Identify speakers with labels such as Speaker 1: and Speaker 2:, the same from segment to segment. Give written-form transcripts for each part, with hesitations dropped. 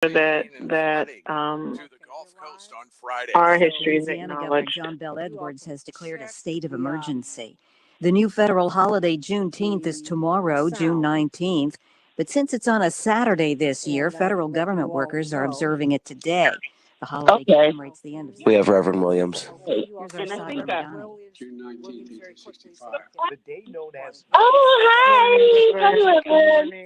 Speaker 1: that our history is
Speaker 2: Louisiana Governor
Speaker 1: acknowledged.
Speaker 2: John Bel Edwards has declared a state of emergency. The new federal holiday Juneteenth is tomorrow, June 19th. But since it's on a Saturday this year, federal government workers are observing it today. The holiday commemorates the end of
Speaker 3: We have Reverend Williams.
Speaker 2: Here's our
Speaker 1: And I
Speaker 2: cyber
Speaker 1: think that.
Speaker 2: Donnie.
Speaker 4: June 19th, 1865.
Speaker 5: The day known as
Speaker 1: Oh, hi. Hello.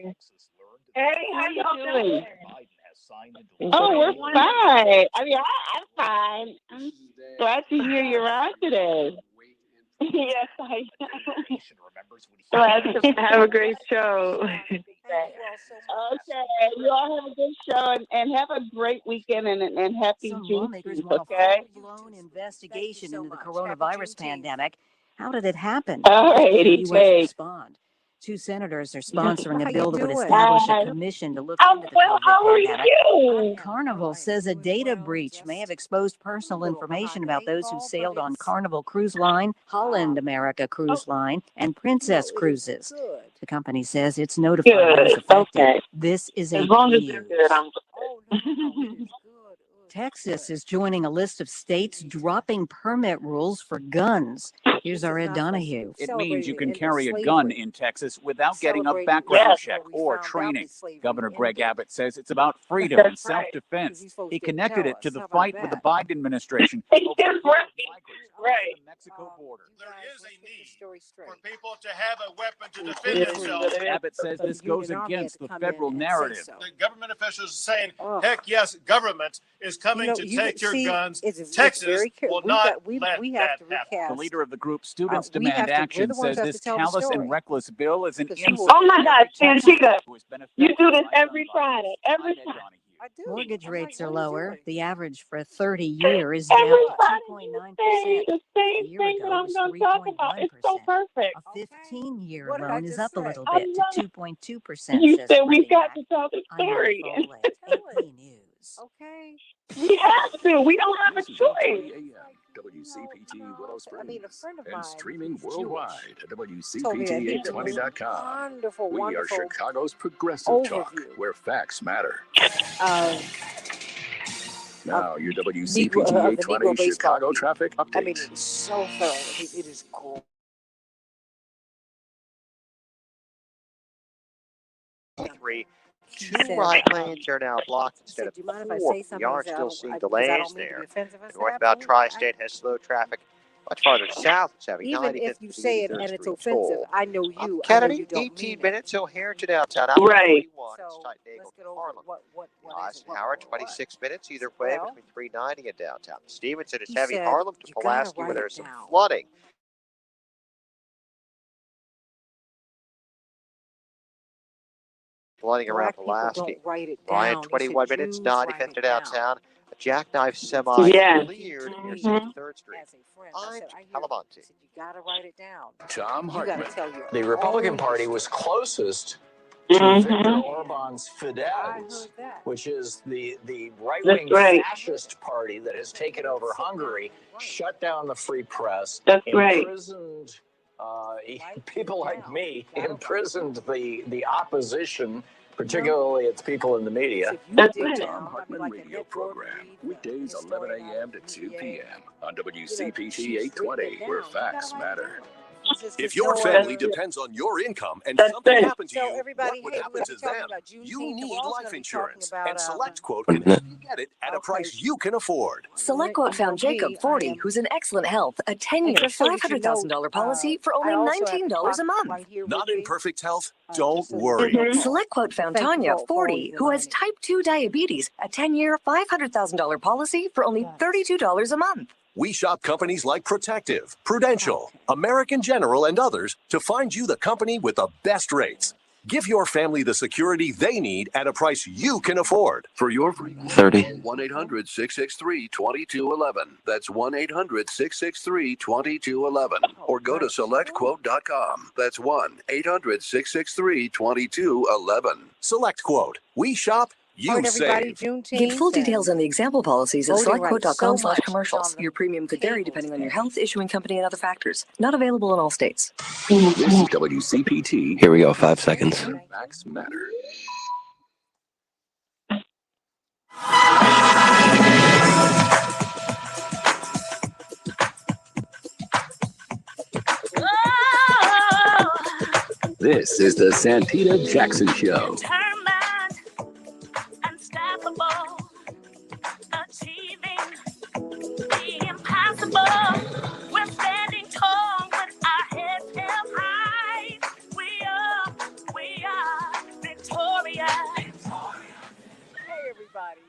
Speaker 5: Texas learned that
Speaker 1: Hey, how y'all doing?
Speaker 5: Biden has signed into law.
Speaker 1: Oh, we're fine. I mean, I'm fine. I'm glad to hear you're on today. Yes, I am.
Speaker 5: Remembers when he
Speaker 1: Glad to have a great show.
Speaker 5: Thank you all so much.
Speaker 1: Okay, you all have a good show and have a great weekend and happy
Speaker 2: Some lawmakers
Speaker 1: Juneteenth,
Speaker 2: want
Speaker 1: okay?
Speaker 2: a full-blown investigation into the coronavirus pandemic. How did it happen?
Speaker 1: All righty,
Speaker 2: U.S.
Speaker 1: thanks.
Speaker 2: respond. Two senators are sponsoring a bill that would
Speaker 6: doing?
Speaker 2: establish
Speaker 1: Hi.
Speaker 2: a commission to look
Speaker 1: Oh,
Speaker 2: into the
Speaker 1: well, how are
Speaker 2: COVID pandemic.
Speaker 1: you?
Speaker 2: Carnival says a data breach may have exposed personal information about those who sailed on Carnival Cruise Line, Holland America Cruise Line, and Princess Cruises. The company says it's notified those
Speaker 1: Good,
Speaker 2: affected.
Speaker 1: okay.
Speaker 2: This is
Speaker 1: As
Speaker 2: a
Speaker 1: long as they're
Speaker 2: news.
Speaker 1: good, I'm
Speaker 6: Oh, no, it is good.
Speaker 2: Texas is joining a list of states dropping permit rules for guns. Here's our Ed Donahue.
Speaker 7: It means you can
Speaker 6: Celebrated
Speaker 7: carry a
Speaker 6: into
Speaker 7: gun
Speaker 6: slavery.
Speaker 7: in Texas without getting a
Speaker 6: Celebrated
Speaker 7: background
Speaker 1: Yes.
Speaker 7: check
Speaker 6: when we
Speaker 7: or
Speaker 6: found out
Speaker 7: training.
Speaker 6: that slavery
Speaker 7: Governor Greg
Speaker 6: ended.
Speaker 7: Abbott says it's about freedom
Speaker 1: That's
Speaker 7: and self-defense.
Speaker 6: These folks
Speaker 7: He
Speaker 6: didn't
Speaker 7: connected
Speaker 6: tell
Speaker 7: it to
Speaker 6: us.
Speaker 7: the
Speaker 6: How about
Speaker 7: fight with the
Speaker 6: that?
Speaker 7: Biden administration
Speaker 1: Right.
Speaker 7: over illegal migrants
Speaker 1: Right.
Speaker 7: across the Mexico border.
Speaker 6: You guys,
Speaker 8: There is a
Speaker 6: let's get
Speaker 8: need
Speaker 6: this story straight.
Speaker 8: for people to have a weapon to
Speaker 6: We
Speaker 8: defend
Speaker 6: did.
Speaker 8: themselves.
Speaker 7: Abbott says
Speaker 6: The
Speaker 7: this goes
Speaker 6: Union Army had
Speaker 7: against
Speaker 6: to
Speaker 7: the
Speaker 6: come
Speaker 7: federal
Speaker 6: in and say
Speaker 7: narrative.
Speaker 6: so.
Speaker 8: The government officials are saying,
Speaker 6: Ugh.
Speaker 8: heck yes, government is coming
Speaker 6: You know,
Speaker 8: to
Speaker 6: you
Speaker 8: take your
Speaker 6: see,
Speaker 8: guns.
Speaker 6: it's
Speaker 8: Texas
Speaker 6: very
Speaker 8: will
Speaker 6: we
Speaker 8: not
Speaker 6: got we
Speaker 8: let
Speaker 6: have
Speaker 8: that
Speaker 6: to
Speaker 8: happen.
Speaker 7: The
Speaker 6: recast.
Speaker 7: leader of the group Students
Speaker 6: We have
Speaker 7: Demand
Speaker 6: to. We're
Speaker 7: Action
Speaker 6: the ones
Speaker 7: says
Speaker 6: that have
Speaker 7: this
Speaker 6: to tell the
Speaker 7: callous and
Speaker 6: story.
Speaker 7: reckless bill is an
Speaker 6: Because you
Speaker 7: insult
Speaker 1: Oh my
Speaker 7: to
Speaker 1: God,
Speaker 7: every Texan
Speaker 1: Santita,
Speaker 7: who has been
Speaker 1: you
Speaker 7: affected
Speaker 1: do this
Speaker 7: by
Speaker 1: every
Speaker 7: gun
Speaker 1: Friday.
Speaker 7: violence.
Speaker 1: Every
Speaker 7: I'm Ed
Speaker 1: Friday.
Speaker 7: Donahue.
Speaker 6: I do.
Speaker 2: Mortgage
Speaker 6: I'm
Speaker 2: rates
Speaker 6: like,
Speaker 2: are
Speaker 6: what are you
Speaker 2: lower.
Speaker 6: doing?
Speaker 2: The average for a 30-year is down to
Speaker 1: Everybody you
Speaker 2: 2.9%.
Speaker 1: say the
Speaker 2: A
Speaker 1: same
Speaker 2: year
Speaker 1: thing
Speaker 2: ago,
Speaker 1: that
Speaker 2: it
Speaker 1: I'm
Speaker 2: was
Speaker 1: going to talk about. It's so
Speaker 2: 3.1%.
Speaker 1: perfect.
Speaker 2: A 15-year
Speaker 6: What did I
Speaker 2: loan is
Speaker 6: just
Speaker 2: up a
Speaker 6: say?
Speaker 2: little
Speaker 1: I
Speaker 2: bit
Speaker 1: love
Speaker 2: to
Speaker 1: it.
Speaker 2: 2.2%,
Speaker 1: You
Speaker 2: says
Speaker 1: said we've
Speaker 2: Freddie
Speaker 1: got
Speaker 2: Mac.
Speaker 1: to tell the
Speaker 2: I'm Mary
Speaker 1: story.
Speaker 2: Foley, AP News.
Speaker 6: Okay.
Speaker 1: We have to. We don't have a
Speaker 4: This is
Speaker 1: choice.
Speaker 4: 8:20 a.m. WCPT Willow Springs.
Speaker 6: I mean, a friend of
Speaker 4: And
Speaker 6: mine
Speaker 4: streaming
Speaker 6: who's
Speaker 4: worldwide at
Speaker 6: Jewish told me that he did this
Speaker 4: WCPT820.com.
Speaker 6: wonderful,
Speaker 4: We are
Speaker 6: wonderful
Speaker 4: Chicago's progressive talk,
Speaker 6: overview
Speaker 4: where facts matter.
Speaker 6: of
Speaker 4: Now, your
Speaker 6: of the
Speaker 4: WCPT820
Speaker 6: Negro baseball
Speaker 4: Chicago
Speaker 6: team.
Speaker 4: traffic
Speaker 6: I mean,
Speaker 4: update.
Speaker 6: it is so thorough. It is great.
Speaker 5: Two right lanes are now blocked instead of
Speaker 6: Do you mind if I
Speaker 5: four.
Speaker 6: say
Speaker 5: We
Speaker 6: something?
Speaker 5: are
Speaker 6: Because
Speaker 5: still seeing
Speaker 6: because I
Speaker 5: delays
Speaker 6: don't mean to
Speaker 5: there.
Speaker 6: be offensive. I
Speaker 5: The
Speaker 6: said,
Speaker 5: northbound
Speaker 6: absolutely.
Speaker 5: tri-state has slow traffic. Much farther south, it's having
Speaker 6: Even
Speaker 5: 95th
Speaker 6: if you
Speaker 5: to the
Speaker 6: say it
Speaker 5: 83rd
Speaker 6: and it's
Speaker 5: Street
Speaker 6: offensive,
Speaker 5: toll.
Speaker 6: I know you. I know
Speaker 5: Kennedy,
Speaker 6: you don't
Speaker 5: 18
Speaker 6: mean it.
Speaker 5: minutes O'Hare to downtown.
Speaker 1: Right.
Speaker 5: I-41, it's
Speaker 6: So
Speaker 5: tight Negro
Speaker 6: let's
Speaker 5: to
Speaker 6: get over
Speaker 5: Carlton.
Speaker 6: what is it?
Speaker 5: Eisenhower, 26 minutes either way
Speaker 6: Well,
Speaker 5: between 390 and downtown. Stevenson is
Speaker 6: he
Speaker 5: heavy.
Speaker 6: said,
Speaker 5: Harlem to
Speaker 6: you gotta
Speaker 5: Pulaski
Speaker 6: write
Speaker 5: where
Speaker 6: it
Speaker 5: there's some
Speaker 6: down.
Speaker 5: flooding. Flooding around
Speaker 6: Black people don't
Speaker 5: Pulaski.
Speaker 6: write it
Speaker 5: Ryan,
Speaker 6: down. They
Speaker 5: 21
Speaker 6: said
Speaker 5: minutes,
Speaker 6: Jews write
Speaker 5: 95th
Speaker 6: it
Speaker 5: to
Speaker 6: down.
Speaker 5: downtown. A jackknife semi
Speaker 1: Yes.
Speaker 5: cleared near
Speaker 1: Mm-hmm.
Speaker 5: 63rd Street.
Speaker 6: As a friend, I
Speaker 5: I'm
Speaker 6: said, I hear you. I
Speaker 5: Calamonte.
Speaker 6: said, you gotta write it down.
Speaker 4: Tom
Speaker 6: You gotta
Speaker 4: Hartman.
Speaker 6: tell your
Speaker 9: The Republican
Speaker 6: own
Speaker 9: Party was
Speaker 6: history.
Speaker 9: closest to Viktor
Speaker 1: Mm-hmm.
Speaker 9: Orban's
Speaker 6: I
Speaker 9: Fidesz,
Speaker 6: heard that.
Speaker 9: which is the
Speaker 1: That's
Speaker 9: right-wing
Speaker 1: right.
Speaker 9: fascist party that has taken over Hungary, shut down the free press,
Speaker 1: That's right.
Speaker 9: imprisoned people like me, imprisoned the opposition, particularly its people in the media.
Speaker 6: So if you
Speaker 1: That's
Speaker 6: dig
Speaker 1: right.
Speaker 4: Tom
Speaker 6: down, I mean,
Speaker 4: Hartman
Speaker 6: like
Speaker 4: Radio
Speaker 6: that Gordon
Speaker 4: Program.
Speaker 6: Reed,
Speaker 4: Weekdays
Speaker 6: the
Speaker 4: 11
Speaker 6: historian out
Speaker 4: a.m.
Speaker 6: of
Speaker 4: to
Speaker 6: the
Speaker 4: 2
Speaker 6: VA,
Speaker 4: p.m. on
Speaker 6: she's
Speaker 4: WCPT
Speaker 6: written
Speaker 4: 820,
Speaker 6: it
Speaker 4: where
Speaker 6: down. You
Speaker 4: facts
Speaker 6: gotta write it
Speaker 4: matter.
Speaker 6: down. It's just,
Speaker 10: If
Speaker 6: there's
Speaker 10: your
Speaker 6: no
Speaker 10: family
Speaker 6: other.
Speaker 10: depends on your income and
Speaker 1: That's
Speaker 10: something
Speaker 1: it.
Speaker 10: happened to
Speaker 6: So
Speaker 10: you,
Speaker 6: everybody,
Speaker 10: what would
Speaker 6: hey,
Speaker 10: happen
Speaker 6: we're
Speaker 10: to
Speaker 6: talking
Speaker 10: them?
Speaker 6: about Juneteenth,
Speaker 10: You
Speaker 6: and
Speaker 10: need
Speaker 6: we're also
Speaker 10: life
Speaker 6: going to be talking
Speaker 10: insurance,
Speaker 6: about
Speaker 10: and SelectQuote
Speaker 3: One
Speaker 10: can
Speaker 3: minute.
Speaker 10: help you get it at a
Speaker 6: okay.
Speaker 10: price you can afford.
Speaker 11: SelectQuote found Jacob,
Speaker 6: me,
Speaker 11: 40, who's in excellent health, a
Speaker 6: and
Speaker 11: 10-year,
Speaker 6: just so that you know,
Speaker 11: $500,000 policy for
Speaker 6: I
Speaker 11: only
Speaker 6: also have the
Speaker 11: $19
Speaker 6: clock
Speaker 11: a month.
Speaker 6: right here
Speaker 10: Not
Speaker 6: with
Speaker 10: in
Speaker 6: me,
Speaker 10: perfect health?
Speaker 6: just
Speaker 10: Don't
Speaker 6: so you
Speaker 10: worry.
Speaker 6: know.
Speaker 11: SelectQuote found
Speaker 6: Thank you
Speaker 11: Tanya,
Speaker 6: for
Speaker 11: 40,
Speaker 6: always
Speaker 11: who has
Speaker 6: reminding me.
Speaker 11: type 2 diabetes, a 10-year, $500,000 policy for only $32 a month.
Speaker 10: We shop companies like Protective, Prudential, American General, and others to find you the company with the best rates. Give your family the security they need at a price you can afford.
Speaker 4: For your free
Speaker 3: 30.
Speaker 4: 1-800-663-2211. That's 1-800-663-2211. Or go to SelectQuote.com. That's 1-800-663-2211.
Speaker 10: SelectQuote. We shop,
Speaker 6: All
Speaker 10: you
Speaker 6: right, everybody,
Speaker 10: save.
Speaker 6: Juneteenth.
Speaker 11: Get full details on the example policies at
Speaker 6: voting rights, so much is on
Speaker 11: selectquote.com/commercials.
Speaker 6: the
Speaker 11: Your premium could vary
Speaker 6: table
Speaker 11: depending on your
Speaker 6: today.
Speaker 11: health, issuing company, and other factors. Not available in all states.
Speaker 4: This is WCPT.
Speaker 3: Here we go, 5 seconds.
Speaker 4: Facts matter.
Speaker 3: This is the Santita Jackson Show.
Speaker 12: Determined, unstoppable, achieving the impossible. We're standing tall with our heads held high. We are victorious.
Speaker 6: Hey, everybody.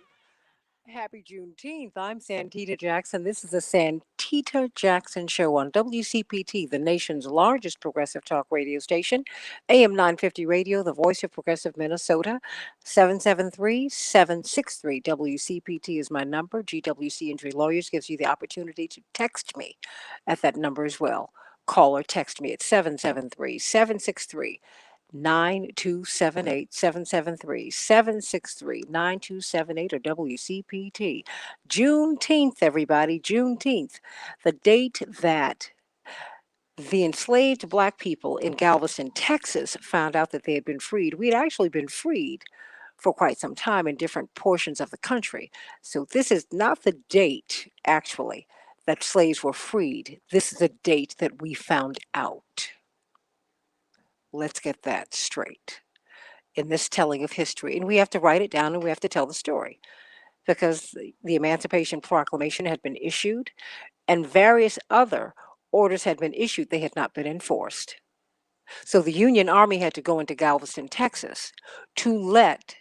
Speaker 6: Happy Juneteenth. I'm Santita Jackson. This is the Santita Jackson Show on WCPT, the nation's largest progressive talk radio station, AM 950 Radio, the voice of progressive Minnesota. 773-763 WCPT is my number. GWC Injury Lawyers gives you the opportunity to text me at that number as well. Call or text me at 773-763 9278 773-763-9278 or WCPT. Juneteenth, everybody, Juneteenth, the date that the enslaved black people in Galveston, Texas found out that they had been freed. We had actually been freed for quite some time in different portions of the country. So this is not the date, actually, that slaves were freed. This is the date that we found out. Let's get that straight in this telling of history. And we have to write it down and we have to tell the story because the Emancipation Proclamation had been issued and various other orders had been issued. They had not been enforced. So the Union Army had to go into Galveston, Texas to let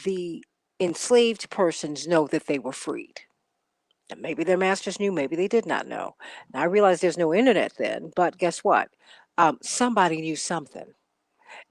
Speaker 6: the enslaved persons know that they were freed. And maybe their masters knew, maybe they did not know. Now, I realize there's no internet then, but guess what? Somebody knew something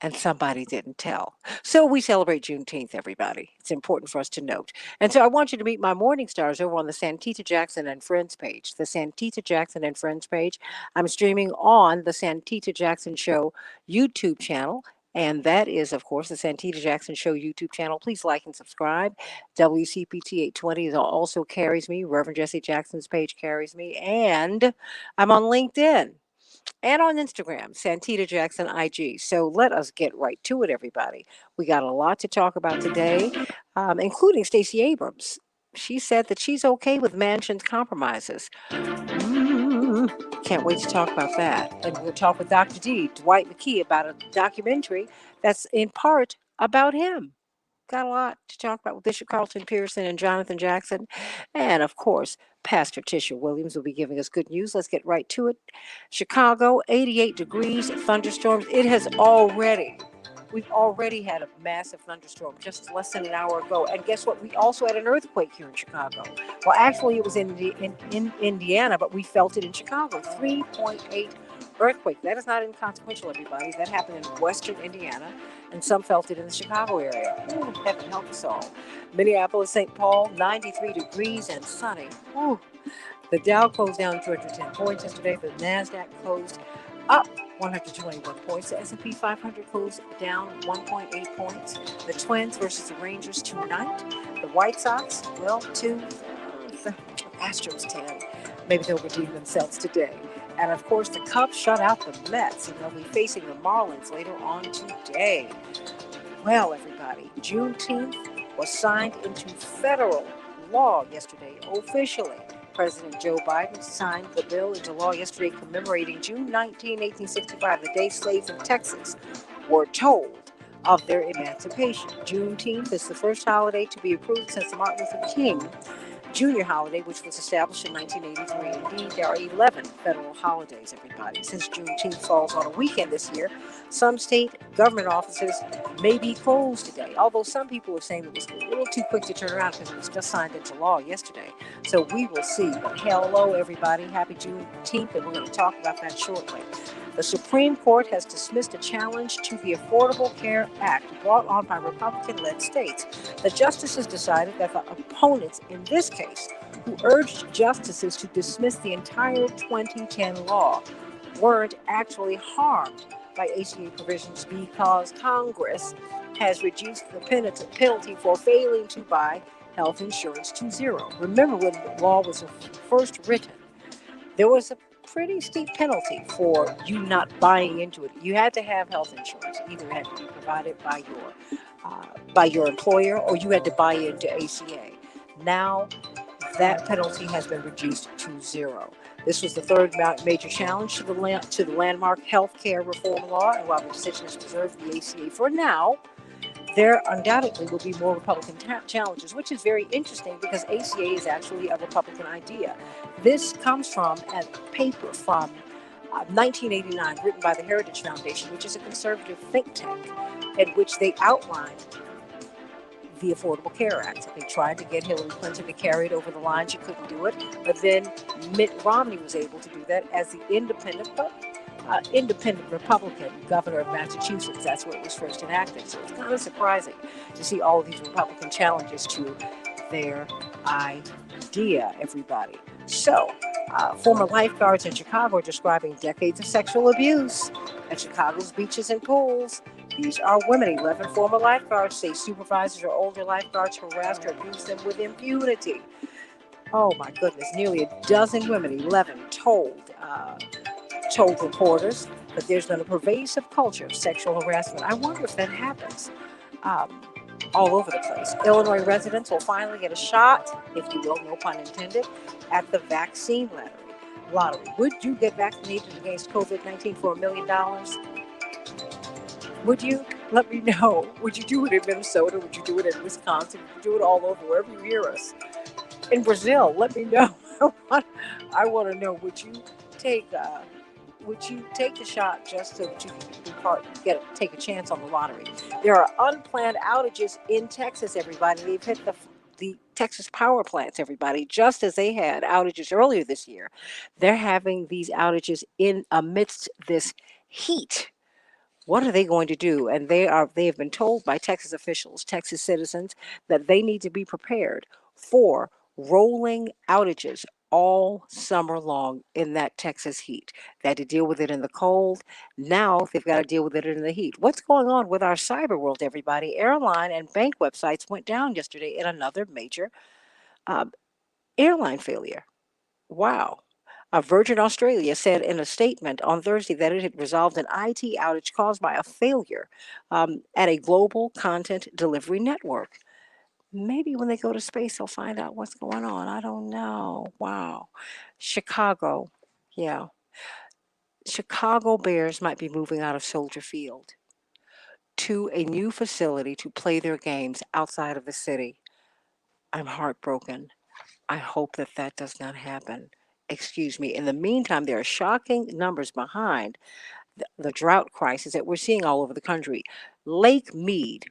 Speaker 6: and somebody didn't tell. So we celebrate Juneteenth, everybody. It's important for us to note. And so I want you to meet my morning stars over on the Santita Jackson and Friends page. The Santita Jackson and Friends page. I'm streaming on the Santita Jackson Show YouTube channel. And that is, of course, the Santita Jackson Show YouTube channel. Please like and subscribe. WCPT 820 also carries me. Reverend Jesse Jackson's page carries me. And I'm on LinkedIn. And on Instagram, Santita Jackson IG. So let us get right to it, everybody. We got a lot to talk about today, including Stacey Abrams. She said that she's okay with Manchin's compromises. Can't wait to talk about that. And we'll talk with Dr. D, Dwight McKee, about a documentary that's in part about him. Got a lot to talk about with Bishop Carlton, Pearson, and Jonathan Jackson. And, of course, Pastor Tisha Williams will be giving us good news. Let's get right to it. Chicago, 88 degrees, thunderstorms. We've already had a massive thunderstorm just less than an hour ago. And guess what? We also had an earthquake here in Chicago. Well, actually, it was in Indiana, but we felt it in Chicago. 3.8 earthquake. That is not inconsequential, everybody. That happened in western Indiana, and some felt it in the Chicago area. Ooh, heaven help us all. Minneapolis, St. Paul, 93 degrees and sunny. Ooh. The Dow closed down 210 points yesterday. The NASDAQ closed up 121 points. The S&P 500 closed down 1.8 points. The Twins versus the Rangers tonight. The White Sox, well, the Astros 10. Maybe they'll redeem themselves today. And, of course, the Cubs shut out the Mets, and they'll be facing the Marlins later on today. Well, everybody, Juneteenth was signed into federal law yesterday, officially. President Joe Biden signed the bill into law yesterday commemorating June 19, 1865, the day slaves in Texas were told of their emancipation. Juneteenth is the first holiday to be approved since the Martin Luther King Jr. holiday, which was established in 1983. Indeed, there are 11 federal holidays, everybody. Since Juneteenth falls on a weekend this year, some state government offices may be closed today, although some people are saying it was a little too quick to turn around because it was just signed into law yesterday. So we will see. But hello, everybody. Happy Juneteenth, and we're going to talk about that shortly. The Supreme Court has dismissed a challenge to the Affordable Care Act brought on by Republican-led states. The justices decided that the opponents in this case, who urged justices to dismiss the entire 2010 law, weren't actually harmed by ACA provisions because Congress has reduced the penalty for failing to buy health insurance to zero. Remember, when the law was first written, there was a pretty steep penalty for you not buying into it. You had to have health insurance. Either it had to be provided by your employer, or you had to buy into ACA. Now that penalty has been reduced to zero. This was the third major challenge to the landmark health care reform law, and while the decision has preserved the ACA for now, there undoubtedly will be more Republican challenges, which is very interesting because ACA is actually a Republican idea. This comes from a paper from 1989 written by the Heritage Foundation, which is a conservative think tank, in which they outlined the Affordable Care Act. They tried to get Hillary Clinton to carry it over the line. She couldn't do it. But then Mitt Romney was able to do that as the independent Republican governor of Massachusetts. That's where it was first enacted. So it's kind of surprising to see all of these Republican challenges to their idea, everybody. So, former lifeguards in Chicago are describing decades of sexual abuse at Chicago's beaches and pools. These are women. 11 former lifeguards say supervisors or older lifeguards harassed or abused them with impunity. Oh my goodness, nearly a dozen women, 11, told reporters that there's been a pervasive culture of sexual harassment. I wonder if that happens all over the place. Illinois residents will finally get a shot, if you will, no pun intended, at the vaccine lottery. Would you get vaccinated against COVID-19 for $1 million? Would you? Let me know. Would you do it in Minnesota? Would you do it in Wisconsin? Would you do it all over, wherever you hear us? In Brazil, let me know. I want to know, would you take the shot just so that you can take a chance on the lottery? There are unplanned outages in Texas, everybody. They've hit the Texas power plants, everybody, just as they had outages earlier this year. They're having these outages in amidst this heat. What are they going to do? And they have been told by Texas officials, Texas citizens, that they need to be prepared for rolling outages all summer long in that Texas heat. They had to deal with it in the cold. Now they've got to deal with it in the heat. What's going on with our cyber world, everybody? Airline and bank websites went down yesterday in another major airline failure. Wow. Virgin Australia said in a statement on Thursday that it had resolved an IT outage caused by a failure at a global content delivery network. Maybe when they go to space, they'll find out what's going on. I don't know. Wow. Chicago. Yeah. Chicago Bears might be moving out of Soldier Field to a new facility to play their games outside of the city. I'm heartbroken. I hope that does not happen. Excuse me. In the meantime, there are shocking numbers behind the drought crisis that we're seeing all over the country. Lake Mead,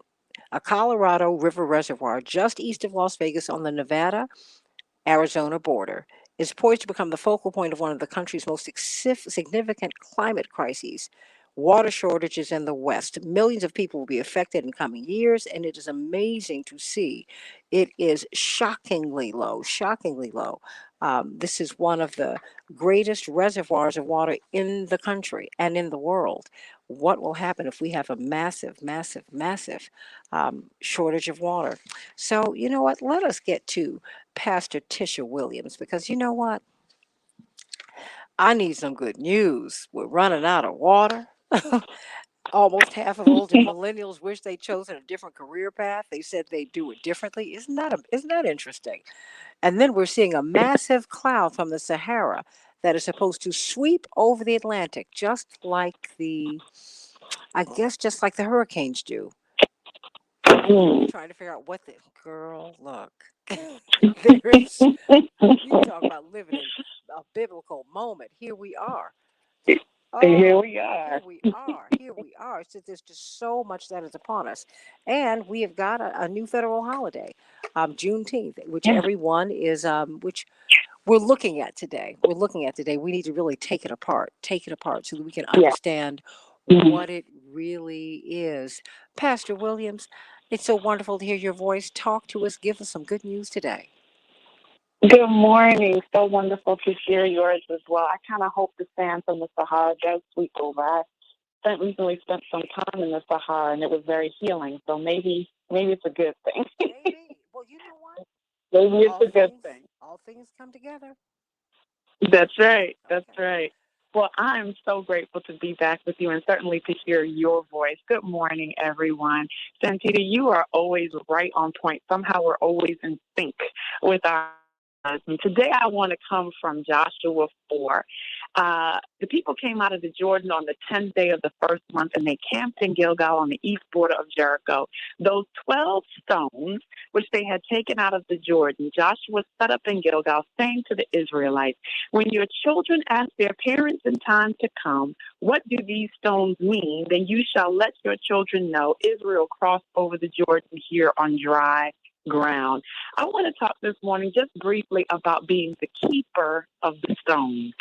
Speaker 6: a Colorado River reservoir just east of Las Vegas on the Nevada-Arizona border, is poised to become the focal point of one of the country's most significant climate crises. Water shortages in the West. Millions of people will be affected in coming years, and it is amazing to see. It is shockingly low, shockingly low. This is one of the greatest reservoirs of water in the country and in the world. What will happen if we have a massive, massive, massive shortage of water? So, you know what? Let us get to Pastor Tisha Williams, because you know what? I need some good news. We're running out of water. Almost half of older millennials wish they'd chosen a different career path. They said they'd do it differently. Isn't that interesting? And then we're seeing a massive cloud from the Sahara that is supposed to sweep over the Atlantic, just like the hurricanes do. Trying to figure out what the girl look. There's you talk about living in a biblical moment. Here we are.
Speaker 1: Here we are.
Speaker 6: Here we are. So there's just so much that is upon us. And we have got a new federal holiday, Juneteenth, which everyone is, which we're looking at today. We need to really take it apart so that we can understand what it really is. Pastor Williams, it's so wonderful to hear your voice. Talk to us. Give us some good news today.
Speaker 1: Good morning. So wonderful to hear yours as well. I kind of hope the sand from the Sahara does sweep over. I recently spent some time in the Sahara, and it was very healing. So maybe it's a good thing.
Speaker 6: Maybe. Well, you know what?
Speaker 1: Maybe it's a good thing.
Speaker 6: All things come together.
Speaker 1: That's right. That's right. Well, I'm so grateful to be back with you and certainly to hear your voice. Good morning, everyone. Santita, you are always right on point. Somehow we're always in sync with our And today I want to come from Joshua 4. The people came out of the Jordan on the 10th day of the first month, and they camped in Gilgal on the east border of Jericho. Those 12 stones, which they had taken out of the Jordan, Joshua set up in Gilgal, saying to the Israelites, when your children ask their parents in time to come, what do these stones mean? Then you shall let your children know Israel crossed over the Jordan here on dry ground. I want to talk this morning just briefly about being the keeper of the stones.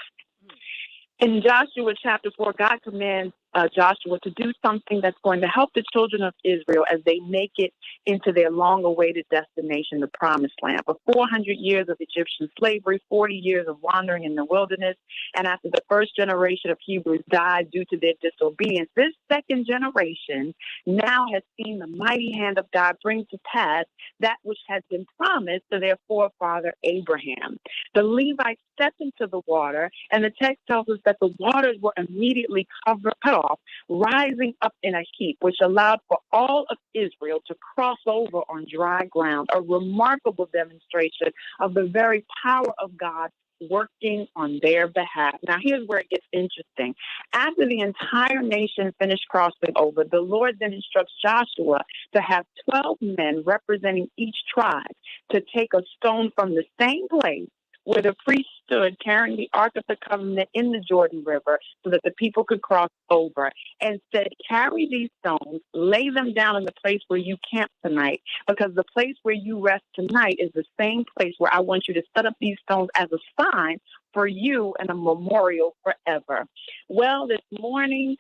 Speaker 1: In Joshua chapter 4, God commands Joshua to do something that's going to help the children of Israel as they make it into their long-awaited destination, the Promised Land. For 400 years of Egyptian slavery, 40 years of wandering in the wilderness, and after the first generation of Hebrews died due to their disobedience, this second generation now has seen the mighty hand of God bring to pass that which had been promised to their forefather Abraham. The Levites stepped into the water, and the text tells us that the waters were immediately cut off, rising up in a heap, which allowed for all of Israel to cross over on dry ground, a remarkable demonstration of the very power of God working on their behalf. Now, here's where it gets interesting. After the entire nation finished crossing over, the Lord then instructs Joshua to have 12 men representing each tribe to take a stone from the same place where the priest stood carrying the Ark of the Covenant in the Jordan River so that the people could cross over, and said, carry these stones, lay them down in the place where you camp tonight, because the place where you rest tonight is the same place where I want you to set up these stones as a sign for you and a memorial forever. Well, this morning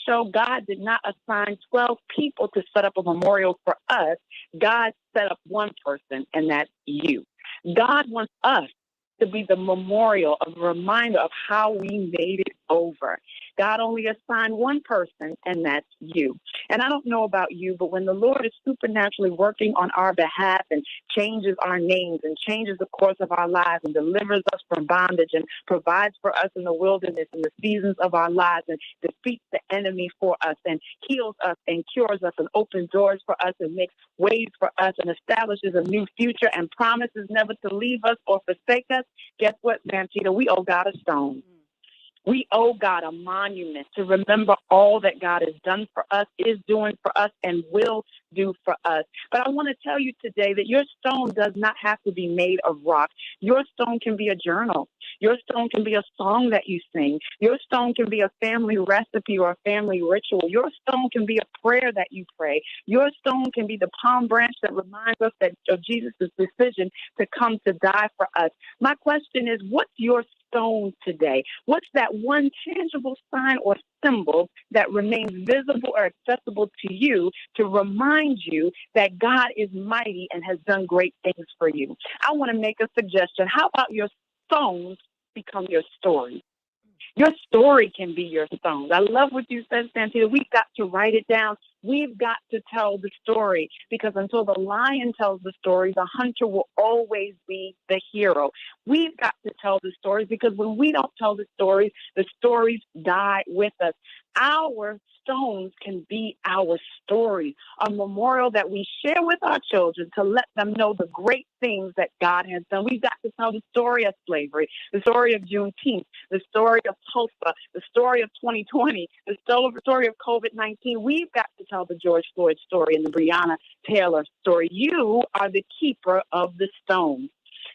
Speaker 1: show, God did not assign 12 people to set up a memorial for us. God set up one person, and that's you. God wants us to be the memorial, a reminder of how we made it over. God only assigned one person, and that's you. And I don't know about you, but when the Lord is supernaturally working on our behalf and changes our names and changes the course of our lives and delivers us from bondage and provides for us in the wilderness and the seasons of our lives and defeats the enemy for us and heals us and cures us and opens doors for us and makes ways for us and establishes a new future and promises never to leave us or forsake us, guess what, Santita? We owe God a stone. We owe God a monument to remember all that God has done for us, is doing for us, and will do for us. But I want to tell you today that your stone does not have to be made of rock. Your stone can be a journal. Your stone can be a song that you sing. Your stone can be a family recipe or a family ritual. Your stone can be a prayer that you pray. Your stone can be the palm branch that reminds us of Jesus' decision to come to die for us. My question is, what's your stone today? What's that one tangible sign or symbol that remains visible or accessible to you to remind you that God is mighty and has done great things for you? I want to make a suggestion. How about your stones become your story? Your story can be your stones. I love what you said, Santita. We've got to write it down. We've got to tell the story, because until the lion tells the story, the hunter will always be the hero. We've got to tell the stories, because when we don't tell the stories die with us. Our stones can be our stories, a memorial that we share with our children to let them know the great things that God has done. We've got to tell the story of slavery, the story of Juneteenth, the story of Tulsa, the story of 2020, the story of COVID-19. We've got to tell the George Floyd story and the Breonna Taylor story. You are the keeper of the stones.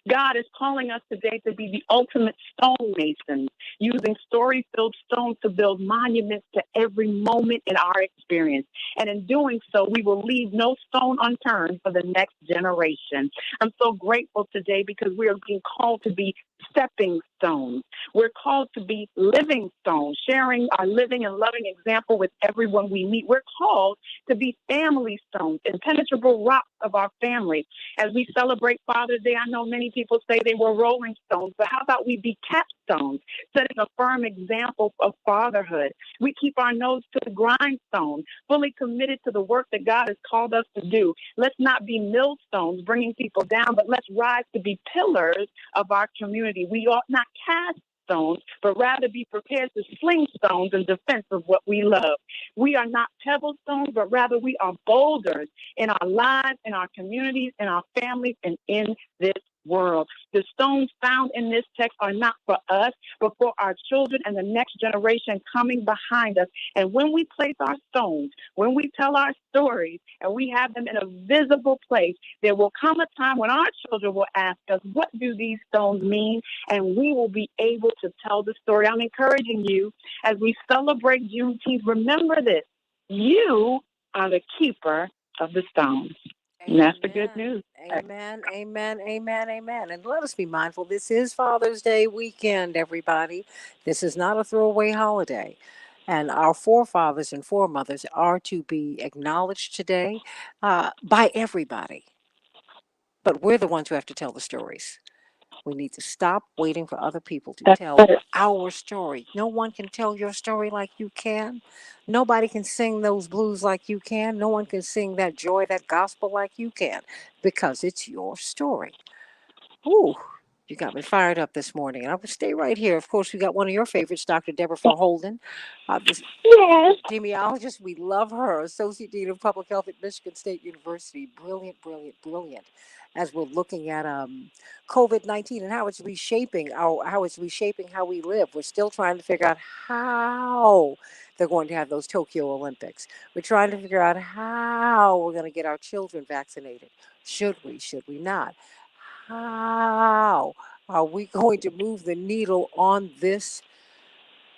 Speaker 1: God is calling us today to be the ultimate stonemasons, using story-filled stones to build monuments to every moment in our experience. And in doing so, we will leave no stone unturned for the next generation. I'm so grateful today because we are being called to be stepping stones. We're called to be living stones, sharing our living and loving example with everyone we meet. We're called to be family stones, impenetrable rocks of our family. As we celebrate Father's Day, I know many people say they were rolling stones, but how about we be capstones, setting a firm example of fatherhood? We keep our nose to the grindstone, fully committed to the work that God has called us to do. Let's not be millstones bringing people down, but let's rise to be pillars of our community. We ought not cast stones, but rather be prepared to sling stones in defense of what we love. We are not pebble stones, but rather we are boulders in our lives, in our communities, in our families, and in this world. The stones found in this text are not for us, but for our children and the next generation coming behind us. And when we place our stones, when we tell our stories, and we have them in a visible place, there will come a time when our children will ask us, what do these stones mean? And we will be able to tell the story. I'm encouraging you as we celebrate Juneteenth, remember this. You are the keeper of the stones. And that's the good news.
Speaker 6: Amen, amen, amen, amen. And let us be mindful, this is Father's Day weekend, everybody. This is not a throwaway holiday. And our forefathers and foremothers are to be acknowledged today by everybody. But we're the ones who have to tell the stories. We need to stop waiting for other people to tell our story. No one can tell your story like you can. Nobody can sing those blues like you can. No one can sing that joy, that gospel like you can, because it's your story. Ooh, you got me fired up this morning. And I will stay right here. Of course, we got one of your favorites, Dr. Deborah Holden, this epidemiologist. We love her, Associate Dean of Public Health at Michigan State University. Brilliant, brilliant, brilliant. As we're looking at COVID-19 and how it's reshaping how we live. We're still trying to figure out how they're going to have those Tokyo Olympics. We're trying to figure out how we're going to get our children vaccinated. Should we not? How are we going to move the needle on this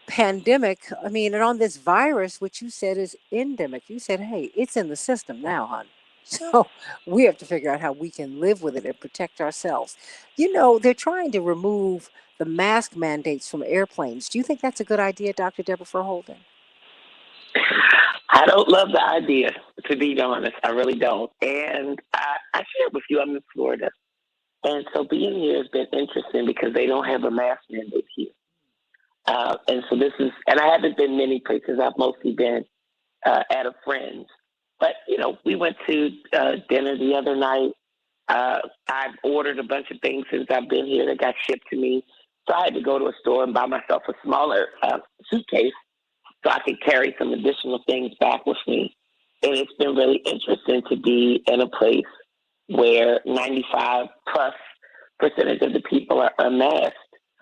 Speaker 6: pandemic? I mean, and on this virus, which you said is endemic. You said, hey, it's in the system now, hon. So we have to figure out how we can live with it and protect ourselves. You know, they're trying to remove the mask mandates from airplanes. Do you think that's a good idea, Dr. Deborah Holden?
Speaker 13: I don't love the idea, to be honest. I really don't. And I shared with you, I'm in Florida. And so being here has been interesting because they don't have a mask mandate here. And so and I haven't been many places. I've mostly been at a friend's. But, you know, we went to dinner the other night. I've ordered a bunch of things since I've been here that got shipped to me. So I had to go to a store and buy myself a smaller suitcase so I could carry some additional things back with me. And it's been really interesting to be in a place where 95+% of the people are unmasked.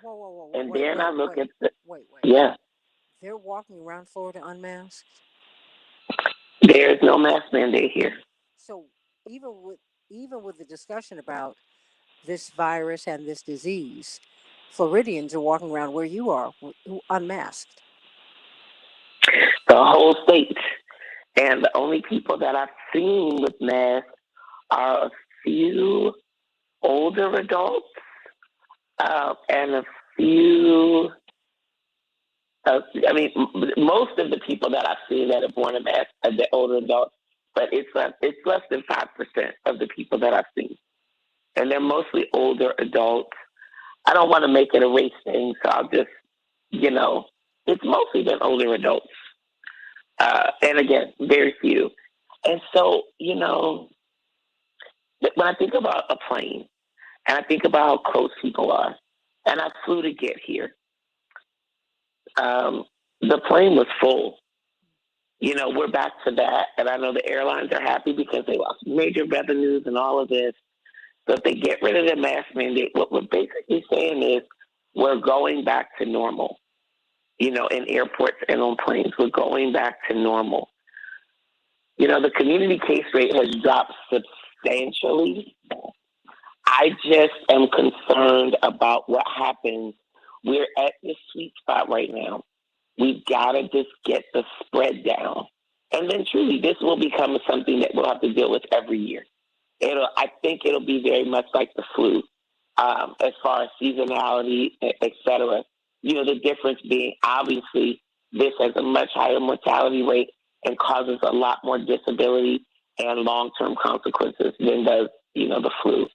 Speaker 6: Whoa.
Speaker 13: And then I look at the...
Speaker 6: Wait.
Speaker 13: Yeah.
Speaker 6: They're walking around Florida unmasked?
Speaker 13: There's no mask mandate here.
Speaker 6: So even with the discussion about this virus and this disease, Floridians are walking around where you are unmasked.
Speaker 13: The whole state. And the only people that I've seen with masks are a few older adults and a few... most of the people that I've seen that have worn a mask are the older adults, but it's less than 5% of the people that I've seen. And they're mostly older adults. I don't want to make it a race thing, so I'll just, it's mostly been older adults. And again, very few. And so, when I think about a plane, and I think about how close people are, and I flew to get here, the plane was full. We're back to that, and I know the airlines are happy because they lost major revenues and all of this. So if they get rid of the mask mandate, what we're basically saying is we're going back to normal. In airports and on planes, we're going back to normal. The community case rate has dropped substantially. I just am concerned about what happens. We're at this sweet spot right now. We've got to just get the spread down. And then truly, this will become something that we'll have to deal with every year. I think it'll be very much like the flu, as far as seasonality, et cetera. The difference being, obviously, this has a much higher mortality rate and causes a lot more disability and long-term consequences than does, the flu.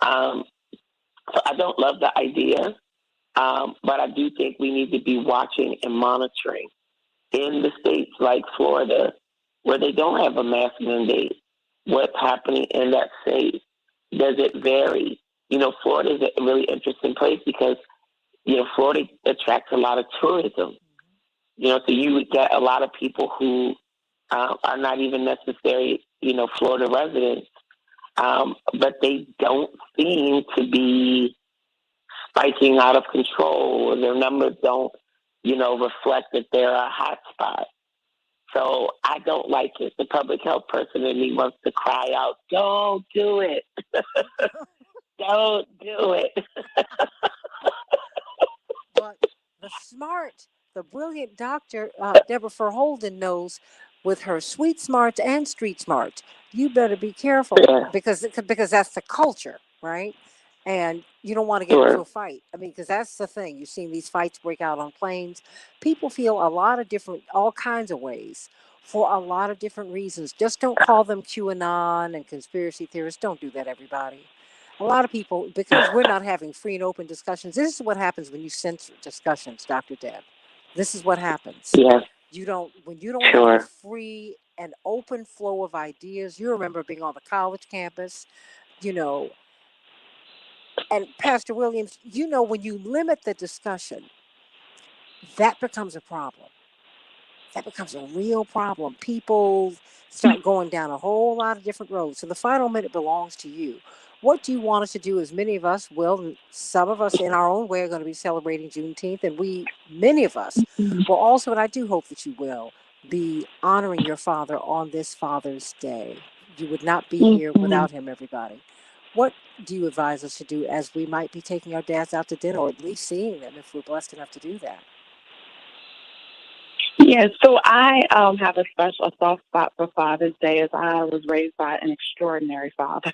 Speaker 13: So I don't love the idea. But I do think we need to be watching and monitoring in the states like Florida, where they don't have a mask mandate, what's happening in that state. Does it vary? Florida is a really interesting place because, Florida attracts a lot of tourism. So you would get a lot of people who are not even necessarily, Florida residents, but they don't seem to be spiking out of control, or their numbers don't, reflect that they're a hot spot. So I don't like it. The public health person in me wants to cry out, "Don't do it! Don't do it!"
Speaker 6: But the brilliant doctor, Deborah Verholden, knows with her sweet smarts and street smarts, you better be careful because that's the culture, right? And you don't want to get into a fight. I mean, because that's the thing. You've seen these fights break out on planes. People feel all kinds of ways for a lot of different reasons. Just don't call them QAnon and conspiracy theorists. Don't do that, everybody. A lot of people, because we're not having free and open discussions, this is what happens when you censor discussions, Dr. Deb. This is what happens.
Speaker 13: Yes.
Speaker 6: When you don't have a free and open flow of ideas. You remember being on the college campus, and Pastor Williams, when you limit the discussion, that becomes a problem. That becomes a real problem. People start going down a whole lot of different roads. So the final minute belongs to you. What do you want us to do? As many of us will, and some of us in our own way are going to be celebrating Juneteenth, and many of us will also, and I do hope that you will, be honoring your father on this Father's Day. You would not be here without him, everybody. What do you advise us to do as we might be taking our dads out to dinner, or at least seeing them if we're blessed enough to do that?
Speaker 1: Yeah, so I have a soft spot for Father's Day, as I was raised by an extraordinary father.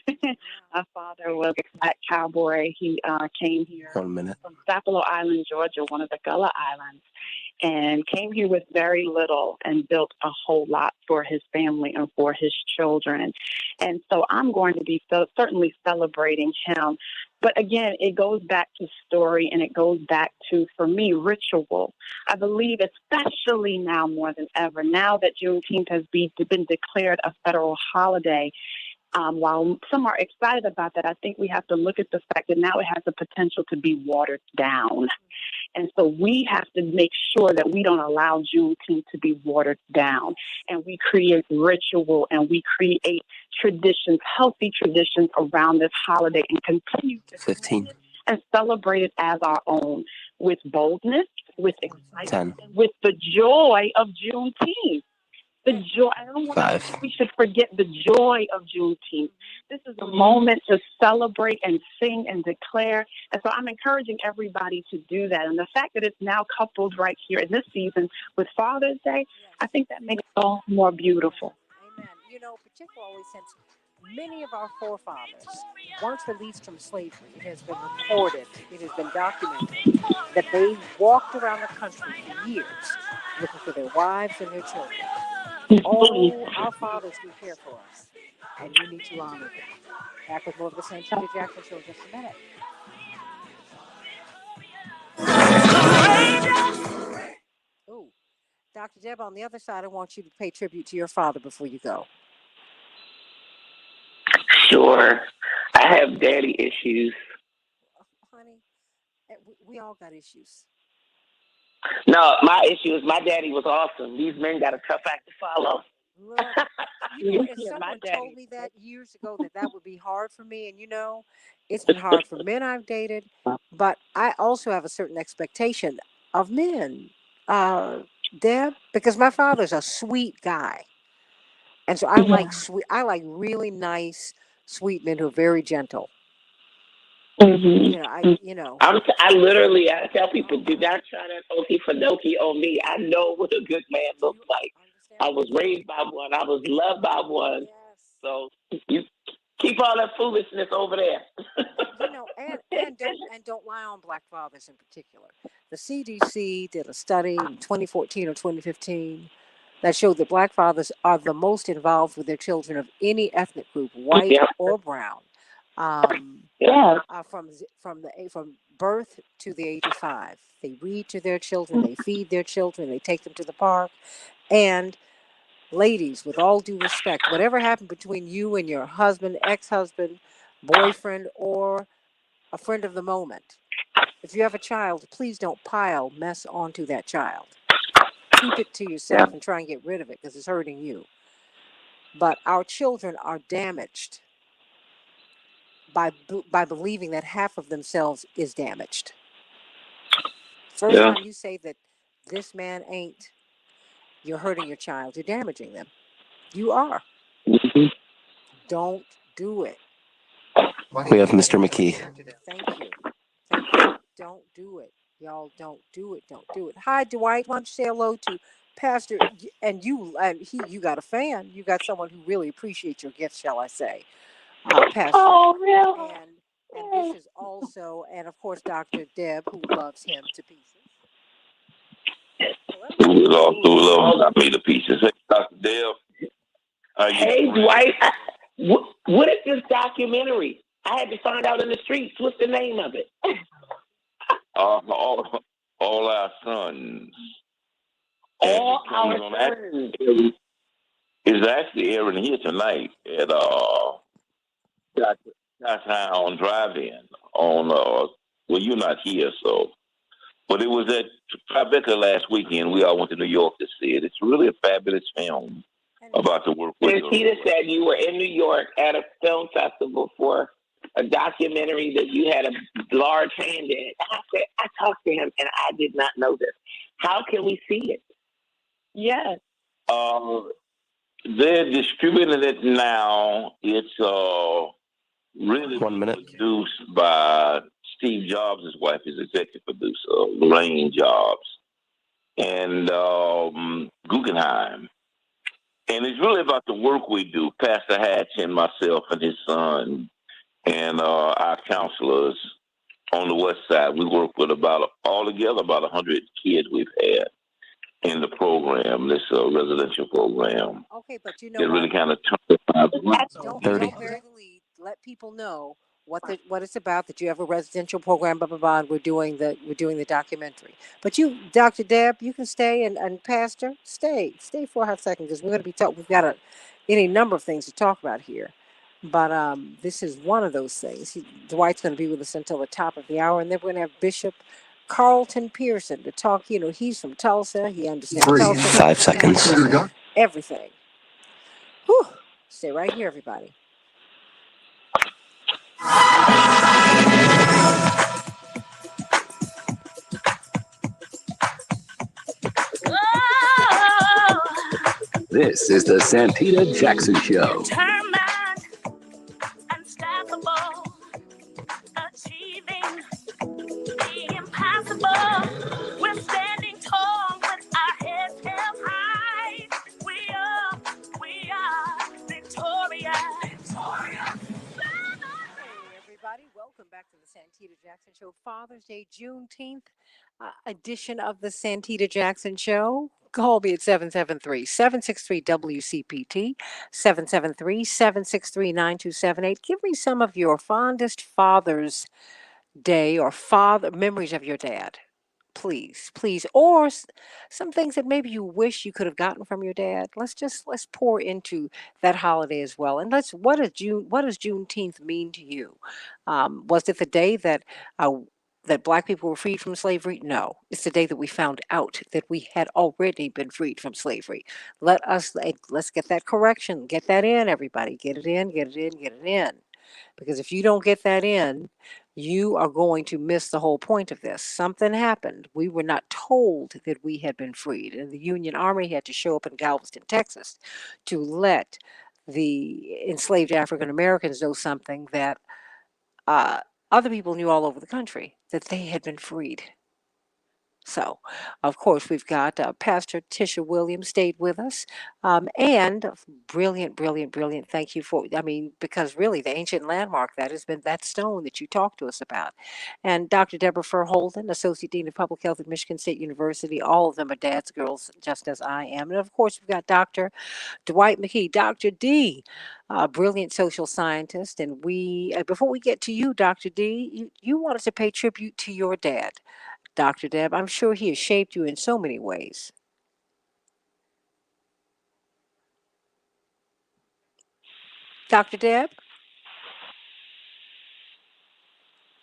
Speaker 1: My father was a black cowboy. He came here from Sapelo Island, Georgia, one of the Gullah Islands, and came here with very little and built a whole lot for his family and for his children. And so I'm going to be certainly celebrating him. But again, it goes back to story, and it goes back to, for me, ritual. I believe, especially now more than ever, now that Juneteenth has been declared a federal holiday, while some are excited about that, I think we have to look at the fact that now it has the potential to be watered down. And so we have to make sure that we don't allow Juneteenth to be watered down. And we create ritual, and we create traditions, healthy traditions around this holiday, and continue to
Speaker 14: 15
Speaker 1: and celebrate it as our own, with boldness, with excitement, with the joy of Juneteenth. The joy. I don't want to. We should forget the joy of Juneteenth. This is a moment to celebrate and sing and declare. And so I'm encouraging everybody to do that. And the fact that it's now coupled right here in this season with Father's Day, I think that makes it all more beautiful.
Speaker 6: Amen. Particularly since many of our forefathers, once released from slavery, it has been recorded, it has been documented that they walked around the country for years looking for their wives and their children. Oh, our fathers do care for us, and you need to honor them. Back with more of the Santita Jackson Show in just a minute. Oh, Dr. Deb, on the other side, I want you to pay tribute to your father before you go.
Speaker 13: Sure. I have daddy issues.
Speaker 6: Honey, we all got issues.
Speaker 13: No, my issue is my daddy was awesome. These men got a tough act to follow.
Speaker 6: Look, if someone told me that years ago that would be hard for me, and it's been hard for men I've dated, but I also have a certain expectation of men, Deb, because my father's a sweet guy, and so I like really nice, sweet men who are very gentle.
Speaker 13: Mm-hmm. I tell people, do not try that okey dokie on me. I know what a good man looks like. I was raised by one. I was loved by one. Yes. So you keep all that foolishness over there.
Speaker 6: And don't lie on black fathers in particular. The CDC did a study in 2014 or 2015 that showed that black fathers are the most involved with their children of any ethnic group, white or brown. From birth to the age of 5, they read to their children, they feed their children, they take them to the park. And ladies, with all due respect, whatever happened between you and your husband, ex-husband, boyfriend, or a friend of the moment, if you have a child, please don't pile mess onto that child. Keep it to yourself and try and get rid of it because it's hurting you. But our children are damaged by believing that half of themselves is damaged. First time you say that this man ain't, you're hurting your child. You're damaging them. You are.
Speaker 3: Mm-hmm.
Speaker 6: Don't do it.
Speaker 3: We have Mr. McKee.
Speaker 6: Thank you. Thank you. Don't do it. Y'all don't do it. Don't do it. Hi, Dwight. Why don't you say hello to Pastor? And you got a fan. You got someone who really appreciates your gift, shall I say. Pastor.
Speaker 13: Oh, really?
Speaker 6: And this is also, and of course, Dr. Deb, who loves him to pieces.
Speaker 14: Who love me to pieces. Hey, Dr. Deb.
Speaker 13: Hey, Dwight. What is this documentary? I had to find out in the streets. What's the name of it?
Speaker 14: All our sons.
Speaker 13: All our sons.
Speaker 14: It's actually airing here tonight at Downtown Drive-In on well, you're not here, so, but it was at Tribeca last weekend. We all went to New York to see it. It's really a fabulous film about the work we're doing.
Speaker 13: Santita said you were in New York at a film festival for a documentary that you had a large hand in. I talked to him and I did not know this. How can we see it?
Speaker 1: Yes.
Speaker 14: They're distributing it now. It's really produced by Steve Jobs' wife, his executive producer, Lorraine Jobs, and Guggenheim. And it's really about the work we do, Pastor Hatch and myself and his son and our counselors on the West Side. We work with altogether about 100 kids we've had in the program, this residential program.
Speaker 6: Okay, but you know
Speaker 14: it really kind of turned
Speaker 6: don't bury the lead. Let people know what it's about. That you have a residential program, blah blah blah. And we're doing the documentary. But you, Dr. Deb, you can stay and Pastor, stay for a hot second because we're going to be talking. We've got any number of things to talk about here. But this is one of those things. Dwight's going to be with us until the top of the hour, and then we're going to have Bishop Carlton Pearson to talk. You know, he's from Tulsa. He understands Tulsa.
Speaker 3: 5 seconds.
Speaker 6: Everything. Whew. Stay right here, everybody.
Speaker 3: This is the Santita Jackson Show.
Speaker 12: Determined, unstoppable, achieving the impossible. We're standing tall with our heads held high. We are victorious. Hey, everybody. Welcome back to the Santita Jackson Show. Father's Day, Juneteenth edition of the Santita Jackson Show. Call me at 773-763-WCPT, 773-763-9278. Give me some of your fondest Father's Day or memories of your dad. Please, or some things that maybe you wish you could have gotten from your dad. Let's pour into that holiday as well. And what does Juneteenth mean to you? Was it the day that Black people were freed from slavery? No, it's the day that we found out that we had already been freed from slavery. Let's get that correction. Get that in, everybody. Get it in. Because if you don't get that in, you are going to miss the whole point of this. Something happened. We were not told that we had been freed. And the Union Army had to show up in Galveston, Texas, to let the enslaved African Americans know something that other people knew all over the country, that they had been freed. So, of course, we've got Pastor Tisha Williams stayed with us. And brilliant. Thank you because really the ancient landmark that has been that stone that you talked to us about. And Dr. Deborah Fur Holden, Associate Dean of Public Health at Michigan State University. All of them are dad's girls, just as I am. And of course, we've got Dr. Dwight McKee, Dr. D, brilliant social scientist. And before we get to you, Dr. D, you wanted to pay tribute to your dad. Dr. Deb, I'm sure he has shaped you in so many ways. Dr. Deb?